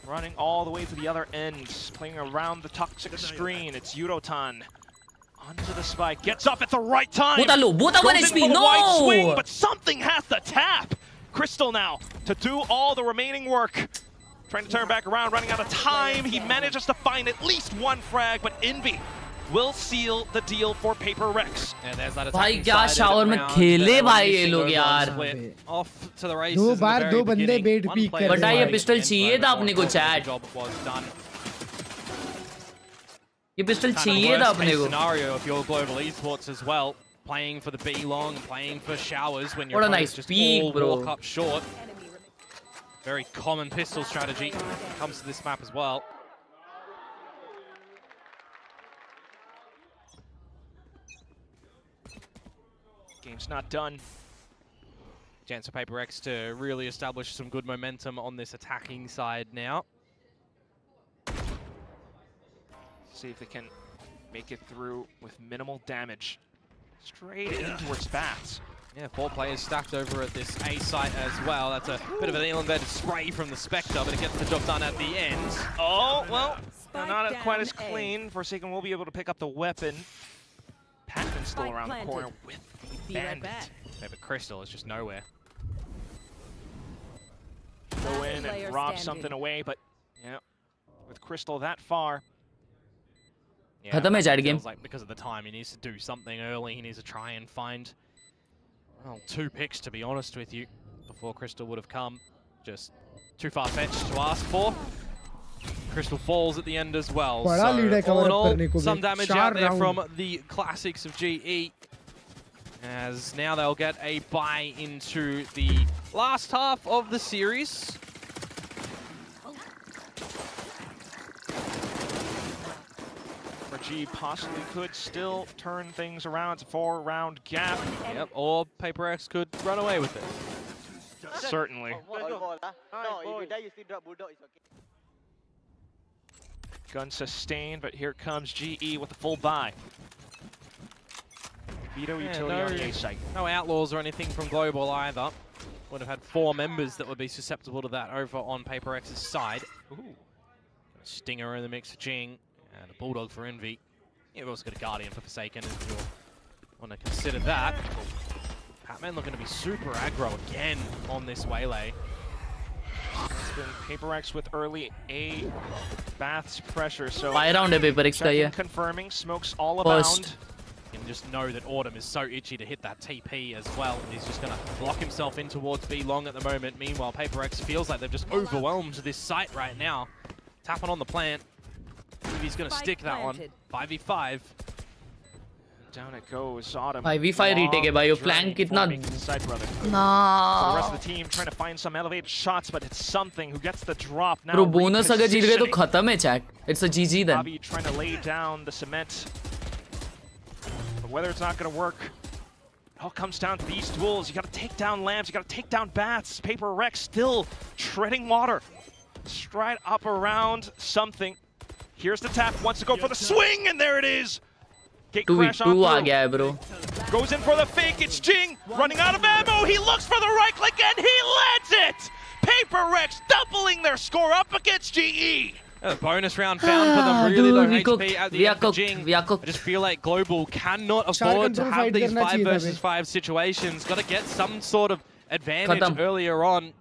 Running all the way to the other end, playing around the toxic screen. It's Yudotan. Onto the spike, gets up at the right time. Buta 1 HP, no! Wide swing, but something has to tap. Crystal now to do all the remaining work. Trying to turn back around, running out of time. He manages to find at least 1 frag, but Envy will seal the deal for PACIFIC. And there's that भाई attacking क्या side shower में round. खेले They're भाई ये releasing लोग over on यार split. Off to the races दो in the bar very दो बंदे beginning. Bed One peak player कर बट रहे ये हैं पिस्टल against चाहिए Viper, था but अपने को more importantly, chat the job was done. ये पिस्टल Kind of चाहिए था worst अपने case को scenario if you're global esports as well, playing for the B long and playing for showers when your What a opponents nice just peek, all bro. walk up short. Very common pistol strategy when it comes to this map as well. Game's not done. Chance for PACIFIC to really establish some good momentum on this attacking side now. See if they can make it through with minimal damage. Straight in towards bats. Yeah, 4 players stacked over at this A site as well. That's a bit of an elongated spray from the Spectre, but it gets the job done at the end. Oh, well, Spike not quite down as A. clean. Forsaken will be able to pick up the weapon. Patman's still Spike around the planted. corner with the Be right bandit. back. Yeah, but Crystal is just nowhere. Go in Player and rob standing. something away, but yeah, with Crystal that far. Yeah, खत्म है Patman chat feels game like because of the time, he needs to do something early. He needs to try and find, well, 2 picks, to be honest with you, before Crystal would have come. Just too far-fetched to ask for. Crystal falls at the end as well. बड़ा So, lead है all cover in up all, करने को भी. some damage 4 out there round. from the classics of GE. As now they'll get a bye into the last half of the series. G possibly could still turn things around. It's a 4-round gap. Yep, or PACIFIC could run away with it. Certainly. No, if you die, you still drop bulldog. It's okay. Gun sustained, but here comes GE with the full buy. Veto utility on the A site. No outlaws or anything from Global either. Would have had 4 members that would be susceptible to that over on PACIFIC's side. Ooh. A Stinger in the mix for Jing, and a Bulldog for Envy. You've also got a Guardian for Forsaken if you want to consider that. Patman looking to be super aggro again on this waylay. It's been PACIFIC with early A Bath's pressure, so bye round है PACIFIC का ये confirming, smokes all First. abound. You can just know that Autumn is so itchy to hit that TP as well. He's just going to block himself in towards B long at the moment. Meanwhile, PACIFIC feels like they've just overwhelmed this site right now. Tapping on the plant. He's going to stick that one. 5v5. Down it goes, Autumn. 5v5 retake है भाई वो flank कितना Side brother. So the ना rest of the team trying to find some elevated shots, but it's something who gets the drop now. Bro bonus अगर जीत गए तो repositioning. खत्म है chat. It's a GG then. Javi trying to lay down the cement. But whether it's not going to work, it all comes down to these duels. You got to take down Lambs, you got to take down Bats. PACIFIC still treading water. Stride up around something. Here's the tap, wants to go for the swing, and there it is. Gate crash on 2v2 uh through. गया है bro. Goes in for the fake, it's Jing, running out of ammo, he looks for the right click and he lands it! PACIFIC doubling their score up against GE! A bonus round found for them, really low Dude, HP at the end for Jing. we are cooked. I just feel like Global cannot Char afford to control have fight these करना 5 चाहिए था versus 5 situations. Got to get some sort of advantage खत्म. earlier on.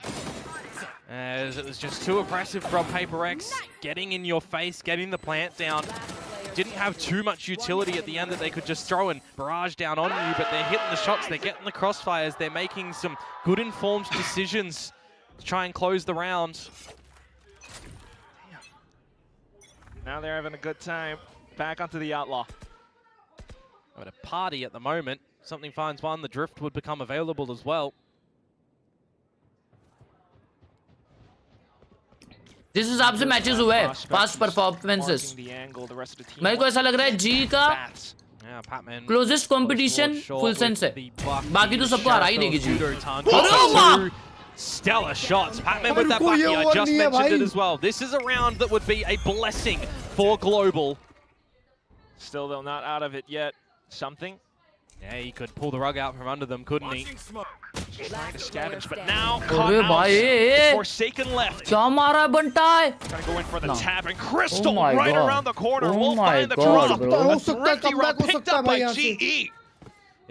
As it was just too oppressive from PACIFIC, getting in your face, getting the plant down. Didn't have too much utility at the end that they could just throw and barrage down on you, but they're hitting the shots, they're getting the crossfires, they're making some good informed decisions to try and close the round. Now they're having a good time. Back onto the Outlaw. At a party at the moment, something finds one, the drift would become available as well. जिस हिसाब से matches हुए हैं fast performances मेरे को ऐसा लग रहा है जी का क्लोजेस्ट कंपटीशन फुल सेंस है बाकी तो सबको हरा ही देगी जी अरे मां Stellar shots. Patman with that bucky, I just mentioned it as well. This is a round that would be a blessing for Global. Still, though, not out of it yet. Something. Yeah, he could pull the rug out from under them, couldn't he? Trying to scavenge, but now caught out. Forsaken left. क्या मारा है बंटा है Trying to go in for the tap, and Crystal my right God. around the corner. Oh will my find the God, drop. bro. A thrifty round picked up by GE.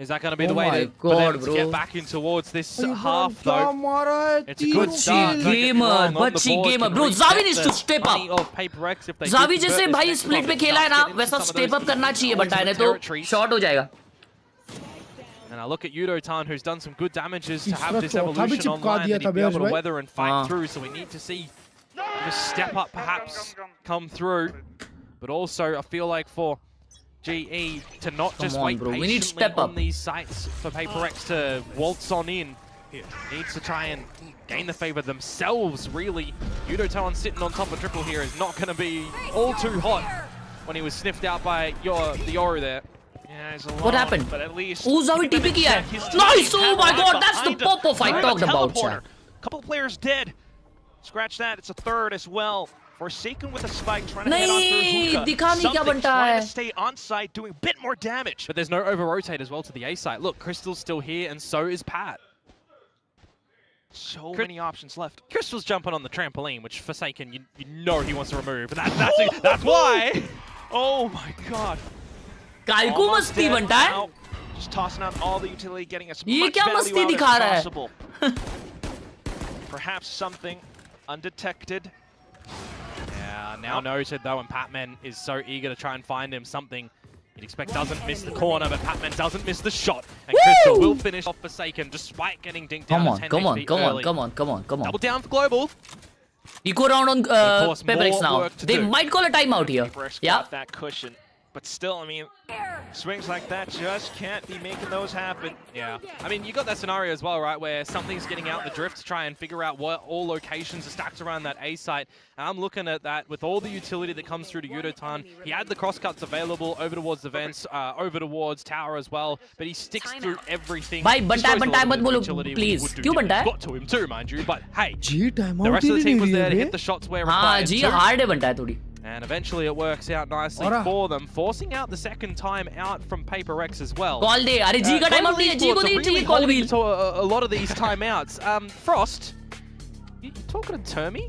Is that going to be the Oh way my for them God, to get bro. back in towards this Oh, half, क्या though? मारा है, It's a good तीनों start. kill. Don't get me Gamer, wrong, on the बच्ची board gamer. can Bro, reset Xavi needs the to step up. money of PaperX if they do Xavi convert जैसे this भाई next split पे round. खेला है ना, Start getting वैसा some of step those up करना चाहिए into बंटा the ने तो territories. शॉट हो जाएगा. And I look at Yudotan, who's done some good damages to तीसरा have this चौथा भी evolution चिपका online दिया that था he'd be able to भाई. weather and fight हाँ. through. So we need to see just step up perhaps come through. But also, I feel like for GE to not Come just on, wait bro. We need patiently step on up. these sites for PaperX to waltz on in. Needs to try and gain the favor themselves, really. Yudotan sitting on top of triple here is not going to be all too hot when he was sniffed out by the Yoru there. Yeah, he's alone, What happened? But at least Oh, Xavi TP किया है. Nice! Oh my God, that's the pop-off I talked about, chat. Couple players dead. Scratch that. It's a third as well. Forsaken with a spike, trying to head on through नहीं, hookah. दिखा नहीं क्या Something बनता trying है. to stay on site, doing a bit more damage. But there's no over-rotate as well to the A site. Look, Crystal's still here, and so is Pat. So many options left. Crystal's jumping on the trampoline, which Forsaken, you know he wants to remove. And that's why. Oh my God. काय को Almost मस्ती dead बनता है? now. Just tossing out all the utility, getting as ये much क्या value मस्ती out as दिखा रहा है? possible. Perhaps something undetected. Yeah, now noted though, and Patman is so eager to try and find him something. You'd expect doesn't miss the corner, but Patman doesn't miss the shot. And Crystal will finish off Forsaken despite getting dinked down to 10 HP early. Come on. Double down for Global. Eco round on course, PaperX more now. work to They do. might call a timeout here. PRX Yeah. got that cushion. But still, I mean, swings like that just can't be making those happen. Yeah, I mean, you got that scenario as well, right, where something's getting out the drift to try and figure out what all locations are stacked around that A site. And I'm looking at that with all the utility that comes through to Yudotan. He had the crosscuts available over towards the vents, over towards tower as well, but he sticks through everything. भाई बनता है मत बोलो Utility please. would do क्यों बनता है? got to him too, mind you. But hey, जी time the out rest ही of the नहीं team was दे there to रही hit the shots where हाँ required जी too. hard है बनता है थोड़ी. And eventually it works out nicely for them, forcing out the second time out from PaperX as well. Call दे. अरे जी का टाइम आउट नहीं है. जी को नहीं चाहिए call wheel. A lot of these timeouts. Frost, you talking to Termy?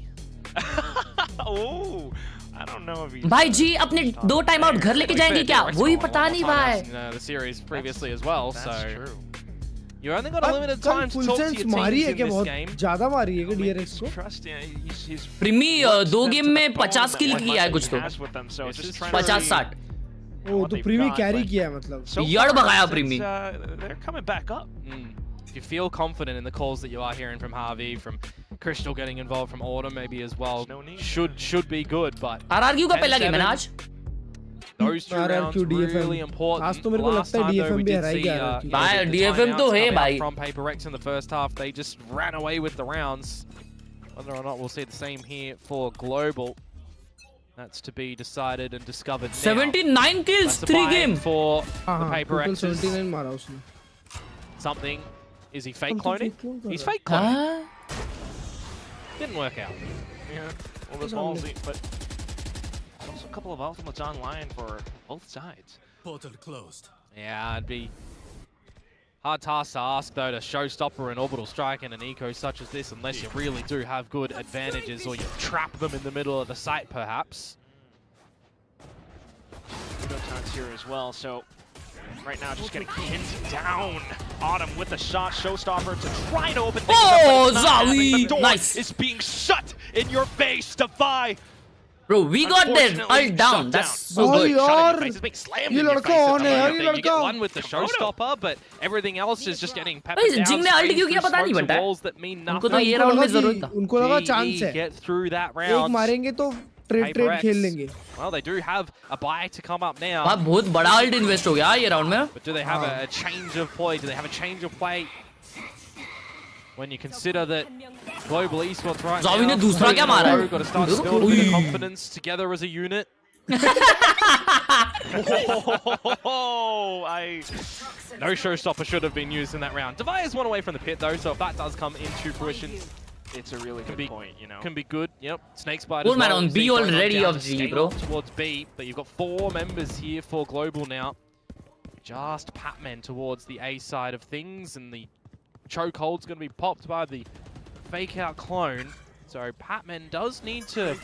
Oh, I don't know if he's... भाई जी अपने 2 time out घर लेके जाएंगे क्या? वही पता नहीं भाई. The series previously as well, That's so true. you only got a limited कल time to full talk to sense your मारी teams है in क्या? this बहुत game. ज्यादा मारी है क्या DRX को? Trust, he's प्रीमी worked 2 them game to the में bone 50 किल that किया है कुछ तो. has with them, so This just is trying 50-60. ओ तो प्रीमी कैरी किया है मतलब. So यड़ far, भगाया it's, प्रीमी. they're coming back up. If you feel confident in the calls that you are hearing from Harvey, from Crystal getting involved from Autumn maybe as well, No need. should be good, but RRQ का पहला game है ना आज? those two rounds RRQ, DFM. really important. आज तो मेरे को Last लगता है time, though, DFM we भी did हराएगी see, RRQ. you know, भाई, the DFM तो timeouts है come out भाई. from PaperX in the first half, they just ran away with the rounds. Whether or not we'll see the same here for Global, that's to be decided and discovered now. 79 kills, That's the 3 buy-in game. for हाँ the हाँ total PaperXs. 79 मारा उसने. Something. Is he fake Something cloning? fake clone कर He's रहा है. fake cloning. हाँ? Didn't work out. Yeah, well, there's ballsy, but also a couple of ultimates online for both sides. Portal closed. Yeah, it'd be hard task to ask though to showstopper an orbital strike in an eco such as this, unless you really do have good advantages or you trap them in the middle of the site, perhaps. Yudotan's here as well, so right now just getting pinned down. Autumn with the shot, showstopper to try to open things up, but it's not happening. The door Nice. is being shut in your face, Defy. Bro, we got their Unfortunately, ult down. shut That's down. so Oh, good. yeah. Shut यार, in your face. It's being slammed ये in your लड़का face at on the है यार, moment. ये You get लड़का. one with the showstopper, but everything else is just getting peppered भाई, down. जिंग ने ult क्यों किया पता नहीं straight बनता through है. walls that mean उनको तो nothing. ये राउंड में जरूरत था. उनको लगा चांस GE है. get through that एक round. मारेंगे तो ट्रेड PaperX. खेल लेंगे. Well, they do have a buy to come up now. भाई बहुत बड़ा ult इन्वेस्ट हो गया ये राउंड में. But do they have a change of play? Do they have a change of play? When you consider that Global Esports right Xavi now, ने दूसरा क्या मारा है? got to start to build a bit of confidence together as a unit. Oh, No showstopper should have been used in that round. Devi is one away from the pit though, so if that does come into fruition, it's a really good point, you know. can be good. Yep, Snake Spider. Full man on B already of G, bro. Towards B, but you've got 4 members here for Global now. Just Patman towards the A side of things, and the chokehold's going to be popped by the fake out clone. So Patman does need to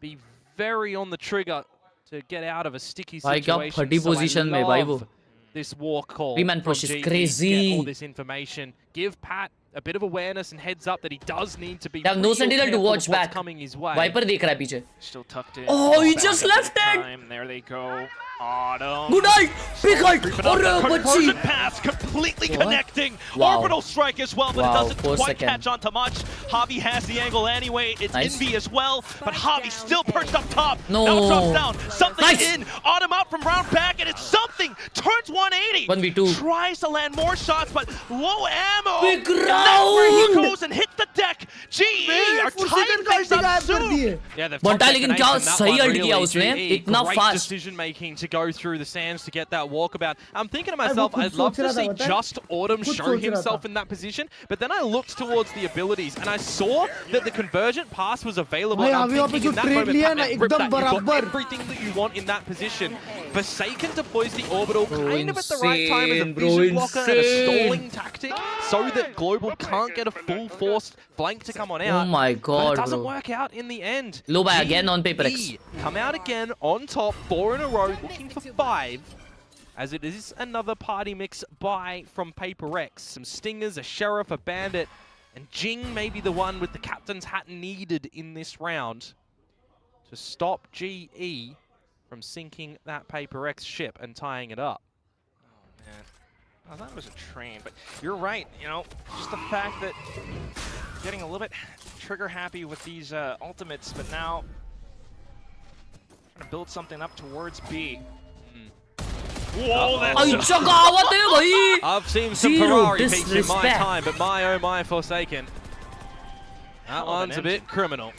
be very on the trigger to get out of a sticky भाई क्या situation. फटी So I position में भाई वो. love this war call. Remand from push is GE, crazy. Get all this information. Give Pat a bit of awareness and heads up that he does need to be. They have no sentinel to careful watch of what's back. coming his way. Viper देख रहा है पीछे. Still tucked in. Oh, he Back just up left in it. time. There they go. Autumn. Good ult. Big ult. Creeping और up. बच्ची. Conversion pass completely What? connecting. Wow. Orbital strike as well, but Wow, it doesn't 4 quite seconds. catch on to much. Javi has the angle anyway. It's Nice. Envy as well, but Javi still perched up top. No. Now drops down. Something Nice. in. Autumn out from round back, and it's something. Turns 180. 1v2. Tries to land more shots, but low ammo. Big And that's where he round. goes and hits the deck. GE are tying second things up गायब कर soon. दिए. Yeah, they've Bonta top लेकिन deck क्या an ace in that सही one, ult किया really. उसने, GE, इतना great fast. decision making to go through the sands to get that walkabout. I'm thinking to myself, खुद I'd love सोच to रहा था, see पता है? just Autumn खुद show सोच रहा himself था. in that position, but then I looked towards the abilities and I saw that the convergent pass was available. भाई, And I'm अभी वहाँ पे thinking जो in that trade moment, लिया ना, Batman, rip एकदम that, you've got बराबर. everything that you want in that position. Forsaken deploys the orbital Bro, kind of at the right time as a insane, bro, vision blocker and a insane. stalling tactic so that Global can't get a full force flank to come on out. Oh my But god, it doesn't bro. work out in the end. Low buy again on PRX. GE come out again on top, 4 in a row, looking for 5. As it is another party mix buy from PRX. Some Stingers, a Sheriff, a Bandit, and Jing may be the one with the captain's hat needed in this round to stop GE from sinking that PRX ship and tying it up. Oh, man. I thought it was a train, but you're right. You know, just the fact that getting a little bit trigger happy with these ultimates, but now trying to build something up towards B. Whoa, that's अच्छा कहावत है भाई. I've seen some Zero Ferrari peaks in my disrespect. time, but my oh my Forsaken. That Hell of an one's a bit criminal.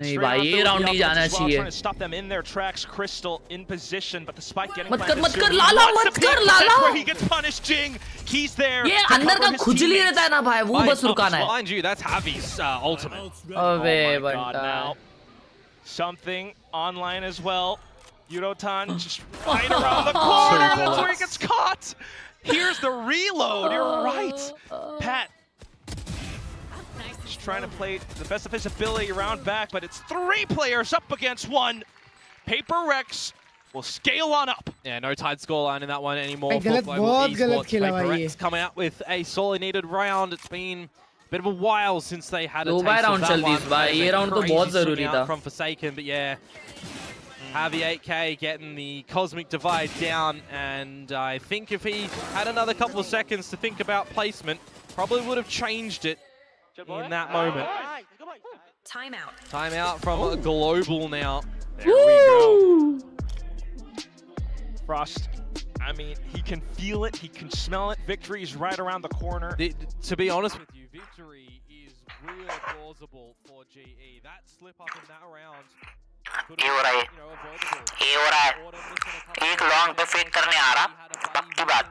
नहीं Straight भाई on ये through round the नहीं ultimates जाना as well, चाहिए. trying to stop them in their tracks. Crystal in position, but the spike getting मत कर planted मत soon. कर He लाला wants मत to कर peek, but Lala. that's where he gets punished. Jing, he's there. ये to अंदर cover का his खुजली teammates. रहता है ना भाई, वो बस रुकाना है. Mind you, that's Javi's ultimate. अबे Oh my God, बंटा. now something online as well. Yudotan just right around the corner. That's where he gets caught. Here's the reload. You're right. Pat just trying to play the best of his ability around back, but it's 3 players up against 1. PRX will scale on up. Yeah, no tied scoreline in that one anymore भाई for गलत Global बहुत गलत Esports. खेला भाई ये. PRX coming out with a sorely needed round. It's been a bit of a while since they had a दो taste bar of round that चल रही one. इस बार. ये There's a round तो crazy बहुत swing जरूरी out था. from Forsaken, but yeah. Javi 8K getting the Cosmic Divide down, and I think if he had another couple of seconds to think about placement, probably would have changed it in that moment. Timeout. Timeout from Global now. There we go. Frost, I mean, he can feel it, he can smell it. Victory is right around the corner. To be honest with you, victory is real plausible for GE. That slip up in that round could have been, you know, avoidable. ये हो रहा है. एक long पे fake करने आ रहा. पक्की बात.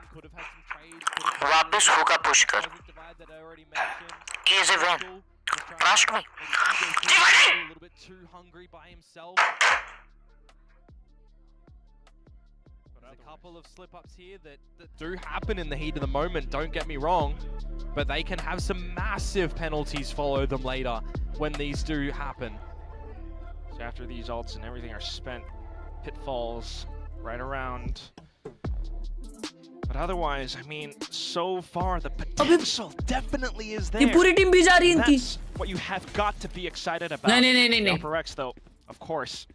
वापस हुका पुश कर. Easy win. Trust me. A little bit too hungry by himself. A couple of slip-ups here that do happen in the heat of the moment, don't get me wrong, but they can have some massive penalties follow them later when these do happen. So after these ults and everything are spent, pitfalls right around. But otherwise, I mean, so far the potential definitely is there. ये पूरी team भी जा रही है इनकी. That's what you have got to be excited about. नहीं. PRX though, of course.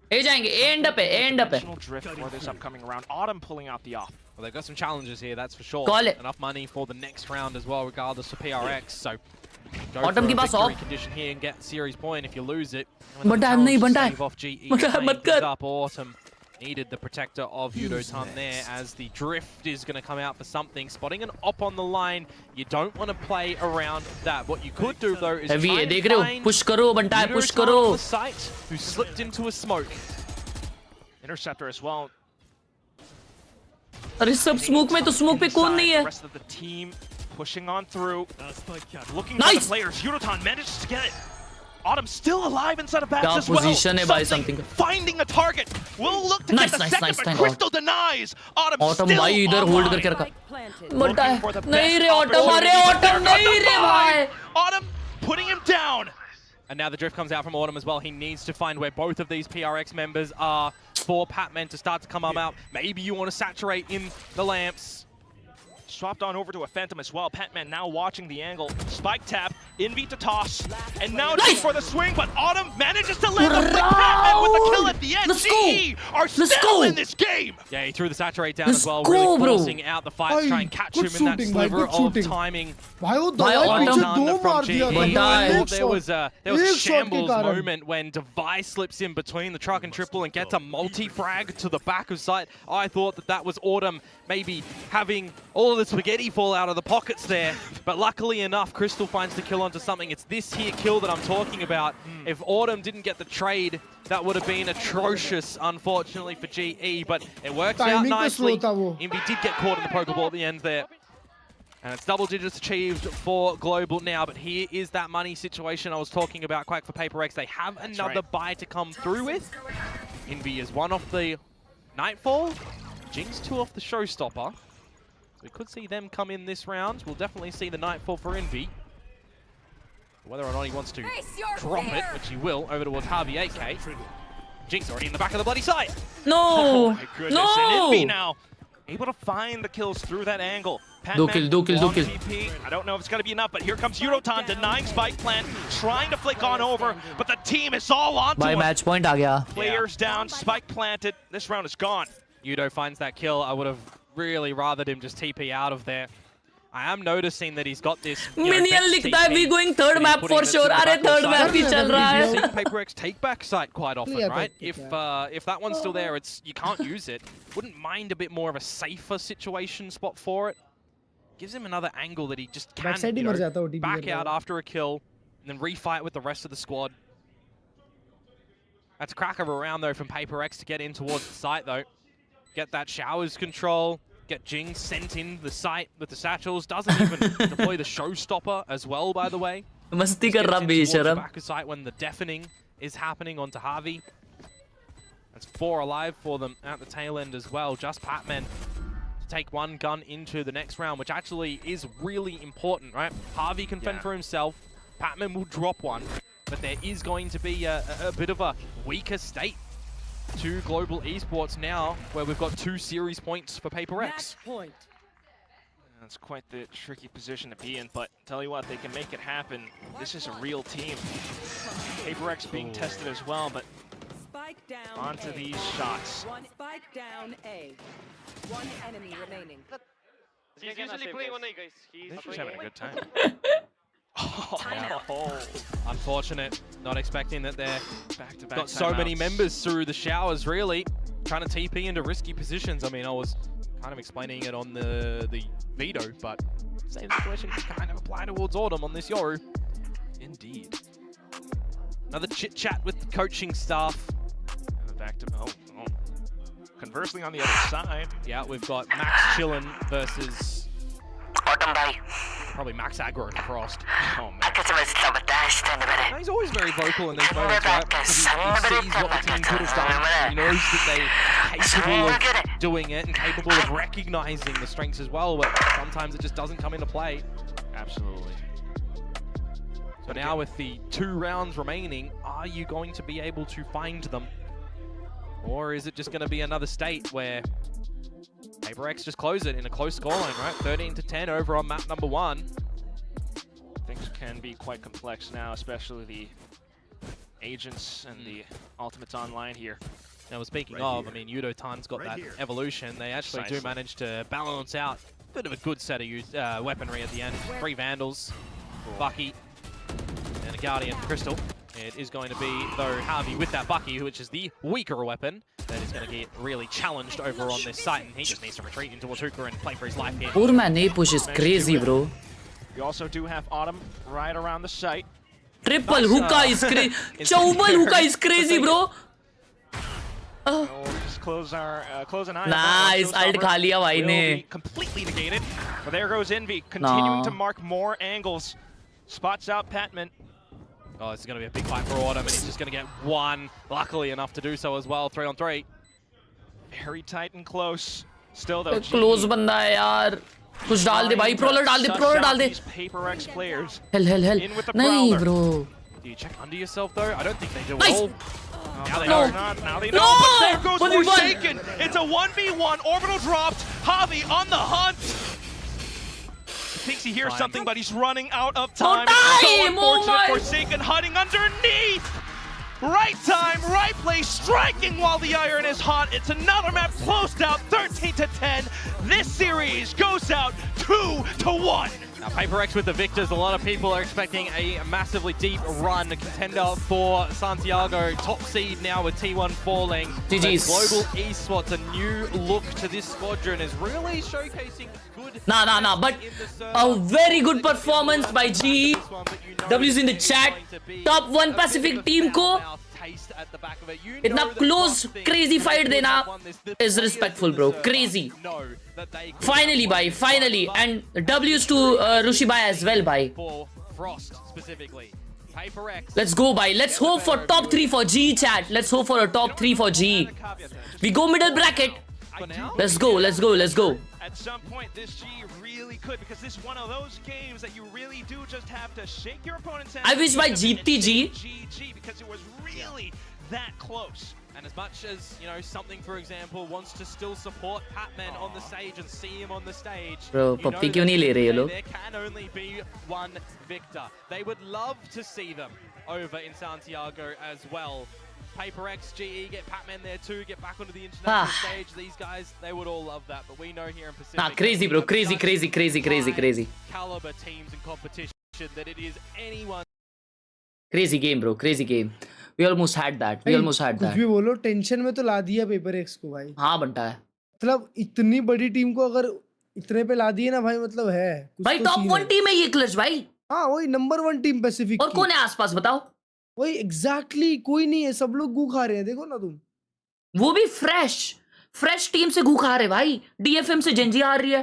ए जाएंगे. End up है. Intentional drift for this upcoming round. Autumn pulling out the off. Well, they've got some challenges here, that's for sure. Call it. Enough money for the next round as well, regardless of PRX. So go Autumn for की a pass victory off. condition here and get series point if you lose it. बंटा है नहीं बंटा है. Save off GE. मत कर. Up Autumn. Needed the protector of Yudotan there as the drift is going to come out for something. Spotting an op on the line. You don't want to play around that. What you could do though is Heavy try है, and देख रहे हो? find Push करो बंटा है, push Yudotan करो. on the site who slipped into a smoke. Interceptor as well. अरे सब smoke में तो स्मोक पे कौन नहीं The है? rest of the team pushing on through. Looking for Nice. the players. Yudotan manages to get it. Autumn still alive inside of bats क्या as well. position है भाई something. Finding a target. We'll look to Nice, get the nice, second, nice, but thank Crystal denies. Autumn Autumn still भाई इधर hold online. करके रखा. Planted. बंटा है. For the नहीं best रे Autumn, अरे opportunity, but Autumn they're नहीं not रे the भाई. Autumn putting him down. And now the drift comes out from Autumn as well. He needs to find where both of these PRX members are for Patman to start to come out. Maybe you want to saturate in the lamps. Swapped on over to a Phantom as well. Patman now watching the angle. Spike tap, Envy to toss, and now nice for the swing, but Autumn manages to land the flick. Patman with the kill at the end. GE are still in this game. Yeah, he threw the saturate down as well, really forcing out the fight to try and catch him in that sliver of timing. There was a shambles moment when Device slips in between the truck and triple and gets a multi-frag to the back of sight. I thought that was Autumn maybe having all of the spaghetti fall out of the pockets there, but luckily enough, Crystal finds the kill onto something. It's this here kill that I'm talking about. If Autumn didn't get the trade, that would have been atrocious, unfortunately, for GE, but it works out nicely. Envy did get caught in the Pokeball at the end there. And it's double digits achieved for Global now, but here is that money situation I was talking about, Quack, for PaperX. They have another buy to come through with. Envy is one off the Nightfall, Jinx two off the Showstopper. We could see them come in this round. We'll definitely see the Nightfall for Envy. Whether or not he wants to drop it, which he will, over towards Harvey 8K. Jinx already in the back of the bloody site. No! Oh my goodness, No! and Envy now able to find the kills through that angle. Do kill. TP. I don't know if it's going to be enough, but here comes Yudotan denying Spike Plant, trying to flick on over, but the team is all onto him. Match point aa gaya. Players down, Spike planted. This round is gone. Yudo finds that kill. I would have really rathered him just TP out of there. I am noticing that he's got this Minion likhta hai, we going third map for sure. Arey third map hi chal raha hai. See PaperX take back site quite often, right? If that one's still there, you can't use it. Wouldn't mind a bit more of a safer situation spot for it. Gives him another angle that he just can back out after a kill and then refight with the rest of the squad. That's a crack of a round though from PaperX to get in towards the site though. Get that showers control. Get Jing sent in the site with the satchels. Doesn't even deploy the Showstopper as well, by the way. Masti kar raha besharam. Back of site when the deafening is happening onto Harvey. That's 4 alive for them at the tail end as well. Just Patman to take one gun into the next round, which actually is really important, right? Harvey can fend for himself. Patman will drop one, but there is going to be a bit of a weaker state to Global Esports now, where we've got 2 series points for PaperX. That's quite the tricky position to be in, but tell you what, they can make it happen. This is a real team. PaperX being tested as well, but onto these shots. Spike down A. One enemy remaining. He's usually playing on A, guys. He's just having a good time. Unfortunate. Not expecting that they're got so many members through the showers, really. Trying to TP into risky positions. I mean, I was kind of explaining it on the veto, but same situation can kind of apply towards Autumn on this Yoru. Indeed. Another chit-chat with the coaching staff. Back to conversely on the other side. Yeah, we've got Max chillin versus Autumn bhai. Probably Max aggro to Frost. Oh, man. No, he's always very vocal in these moments, right? Because he sees what the team could have done. He knows that they're capable of doing it and capable of recognizing the strengths as well, but sometimes it just doesn't come into play. Absolutely. So now with the 2 rounds remaining, are you going to be able to find them? Or is it just going to be another state where PaperX just close it in a close scoreline, right? 13-10 over on map number 1. Things can be quite complex now, especially the agents and the ultimates online here. Now, speaking of, I mean, Yudotan's got that evolution. They actually do manage to balance out a bit of a good set of weaponry at the end. 3 Vandals, Bucky, and a Guardian Crystal. It is going to be, though, Harvey with that Bucky, which is the weaker weapon, that is going to get really challenged over on this site, and he just needs to retreat into towards Hookah and play for his life here. Poor man, A push is crazy, bro. You also do have Autumn right around the site. Triple Hookah is crazy. Choubal Hookah is crazy, bro. We'll just close an eye. Nice, ult खा लिया भाई ने. Completely negated. But there goes Envy, continuing to mark more angles. Spots out Patman. Oh, this is going to be a big fight for Autumn, and he's just going to get one. Luckily enough to do so as well, 3-on-3. Very tight and close. Still though, close बंदा है यार. कुछ डाल दे भाई, प्रोलर डाल दे, प्रोलर डाल दे. PaperX players. Hell. नहीं bro. Do you check under yourself though? I don't think they do Nice. at all. Now they No. are not. Now they No. know. But there goes 1v1. Forsaken. It's a 1v1. Orbital dropped. Javi on the hunt. Thinks he hears something, but he's running out of time. It's so time. Oh unfortunate. my. Forsaken hiding underneath. Right time, right place, striking while the iron is hot. It's another map closed out, 13-10. This series goes out 2-1. Now, PaperX with the victors. A lot of people are expecting a massively deep run. Contender for Santiago. Top seed now with T1 falling. GG's. But Global Esports, a new look to this squadron, is really showcasing good... Nah, but a very good performance by G. W's in the chat. Top 1 Pacific team को इतना close crazy fight देना is respectful, bro. Crazy. Finally, bhai. Finally. And W's to Rushi bhai as well, bhai. Let's go, bhai. Let's hope for top 3 for G, chat. Let's hope for a top 3 for G. We go middle bracket. Let's go. At some point, this G really could, because this is one of those games that you really do just have to shake your opponent's hand. I wish by jeepti G. GG, because it was really that close. And as much as, you know, something, for example, wants to still support Patman on the stage and see him on the stage. Bro, puppy क्यों नहीं ले रहे ये लोग? There can only be one victor. They would love to see them over in Santiago as well. PaperX, GE, get Patman there too, get back onto the international stage. These guys, they would all love that, but we know here in Pacific... Nah, crazy, bro. Crazy. ...caliber teams and competition that it is anyone... Crazy game, bro. Crazy game. We almost had that. कुछ भी बोलो, tension में तो ला दिया paper x को भाई. हाँ बनता है. मतलब इतनी बड़ी टीम को अगर इतने पे ला दिए ना भाई, मतलब है. भाई टॉप 1 टीम है ये क्लच भाई. हाँ वही नंबर 1 टीम पैसिफिक. और कौन है आसपास बताओ? वही एग्जैक्टली कोई नहीं है, सब लोग गू खा रहे हैं. देखो ना तुम. वो भी फ्रेश टीम से गू खा रहे भाई. डीएफएम से जेंजी आ रही है.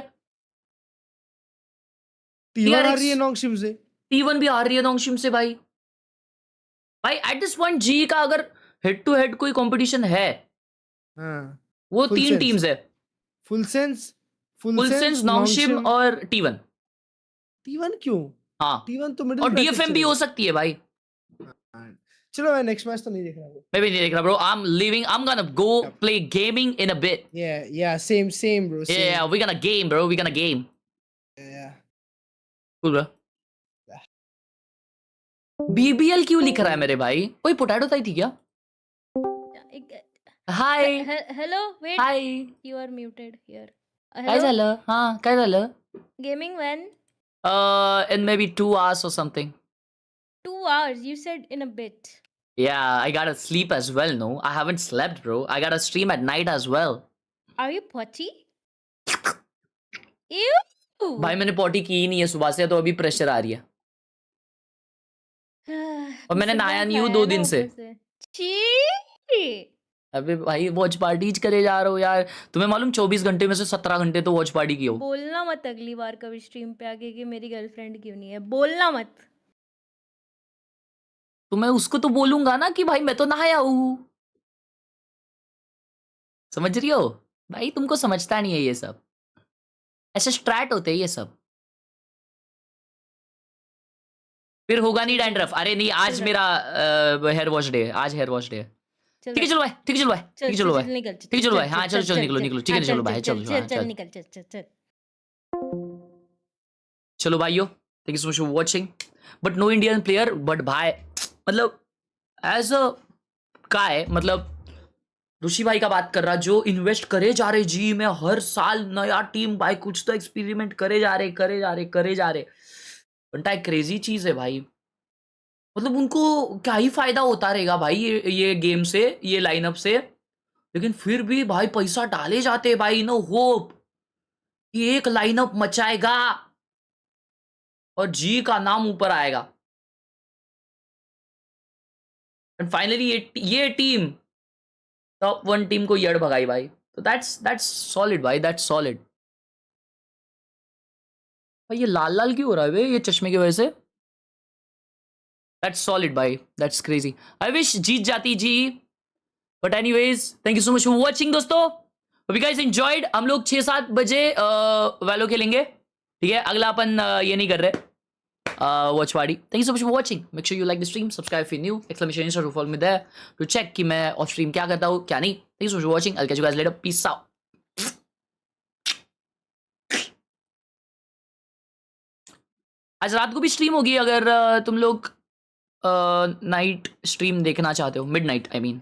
टीवन आ रही है नोंगशिम से. टीवन भी आ रही है नोंगशिम से भाई. भाई एट दिस पॉइंट जी का अगर हेड टू हेड कोई कंपटीशन है, वो 3 टीम्स है. फुल सेंस नोंगशिम और टीवन. क्यों? हाँ टीवन तो मिडिल और डीएफएम भी हो सकती है भाई. चलो मैं नेक्स्ट मैच तो नहीं देख रहा. मैं भी नहीं देख रहा bro. I'm gonna go play gaming in a bit. Yeah, same bro. Yeah, we're gonna game, bro. We're gonna game. Yeah. Cool, bro. BBL क्यों लिख रहा है मेरे भाई? कोई पोटैटो ताई थी क्या? Hi. Hello, wait. Hi. You are muted here. काय झालं? हाँ, काय झालं? Gaming when? In maybe 2 hours or something. 2 hours. You said in a bit. Yeah, I gotta sleep as well, no? I haven't slept, bro. I gotta stream at night as well. Are you potty? Ew. भाई मैंने potty की ही नहीं है सुबह से, तो अभी pressure आ रही है. और मैंने नहाया नहीं हूँ 2 दिन से. अबे भाई वॉच पार्टीज करे जा रहा हो यार. तुम्हें मालूम 24 घंटे में से 17 घंटे तो वॉच पार्टी की हो. बोलना मत अगली बार कभी स्ट्रीम पे आके कि मेरी गर्लफ्रेंड क्यों नहीं है. बोलना मत. तो मैं उसको तो बोलूंगा ना कि भाई मैं तो नहाया हूँ. समझ रही हो भाई? तुमको समझता नहीं है ये सब. ऐसे स्ट्रैट होते हैं ये सब. फिर होगा नहीं डैंड्रफ. अरे नहीं, आज मेरा हेयर वॉश डे है. आज हेयर वॉश डे है. ठीक है चलो भाई. ठीक है चलो भाई. ठीक है चलो भाई. ठीक है चलो भाई. हाँ चलो निकलो. ठीक है चलो भाई. चलो निकल. चलो भाइयों, thank you so much for watching. But no Indian player. But भाई मतलब एज अ काय, मतलब ऋषि भाई का बात कर रहा, जो इन्वेस्ट करे जा रहे जी में हर साल नया टीम भाई. कुछ तो एक्सपेरिमेंट करे जा रहे. बनता है क्रेजी चीज है भाई. मतलब उनको क्या ही फायदा होता रहेगा भाई ये गेम से, ये लाइनअप से. लेकिन फिर भी भाई पैसा डाले जाते हैं भाई. नो होप कि एक लाइनअप मचाएगा और जी का नाम ऊपर आएगा. एंड फाइनली ये टीम टॉप 1 टीम को यड़ भगाई भाई. तो दैट्स सॉलिड भाई. दैट्स सॉलिड भाई. ये लाल क्यों हो रहा है बे ये चश्मे की वजह से? दैट्स सॉलिड भाई. That's crazy. आई विश जीत जाती जी. But anyways thank you so much for watching दोस्तों. Hope you guys enjoyed. हम लोग 6-7 बजे वैलो खेलेंगे. ठीक है, अगला अपन ये नहीं कर रहे. watch party. Thank you so much for watching. Make sure you like the stream, subscribe if you're new, exclamation to follow me there to check कि मैं off stream क्या करता हूँ क्या नहीं. Thank you so much for watching. I'll catch you guys later. Peace out. आज रात को भी स्ट्रीम होगी अगर तुम लोग नाइट स्ट्रीम देखना चाहते हो, मिडनाइट आई मीन.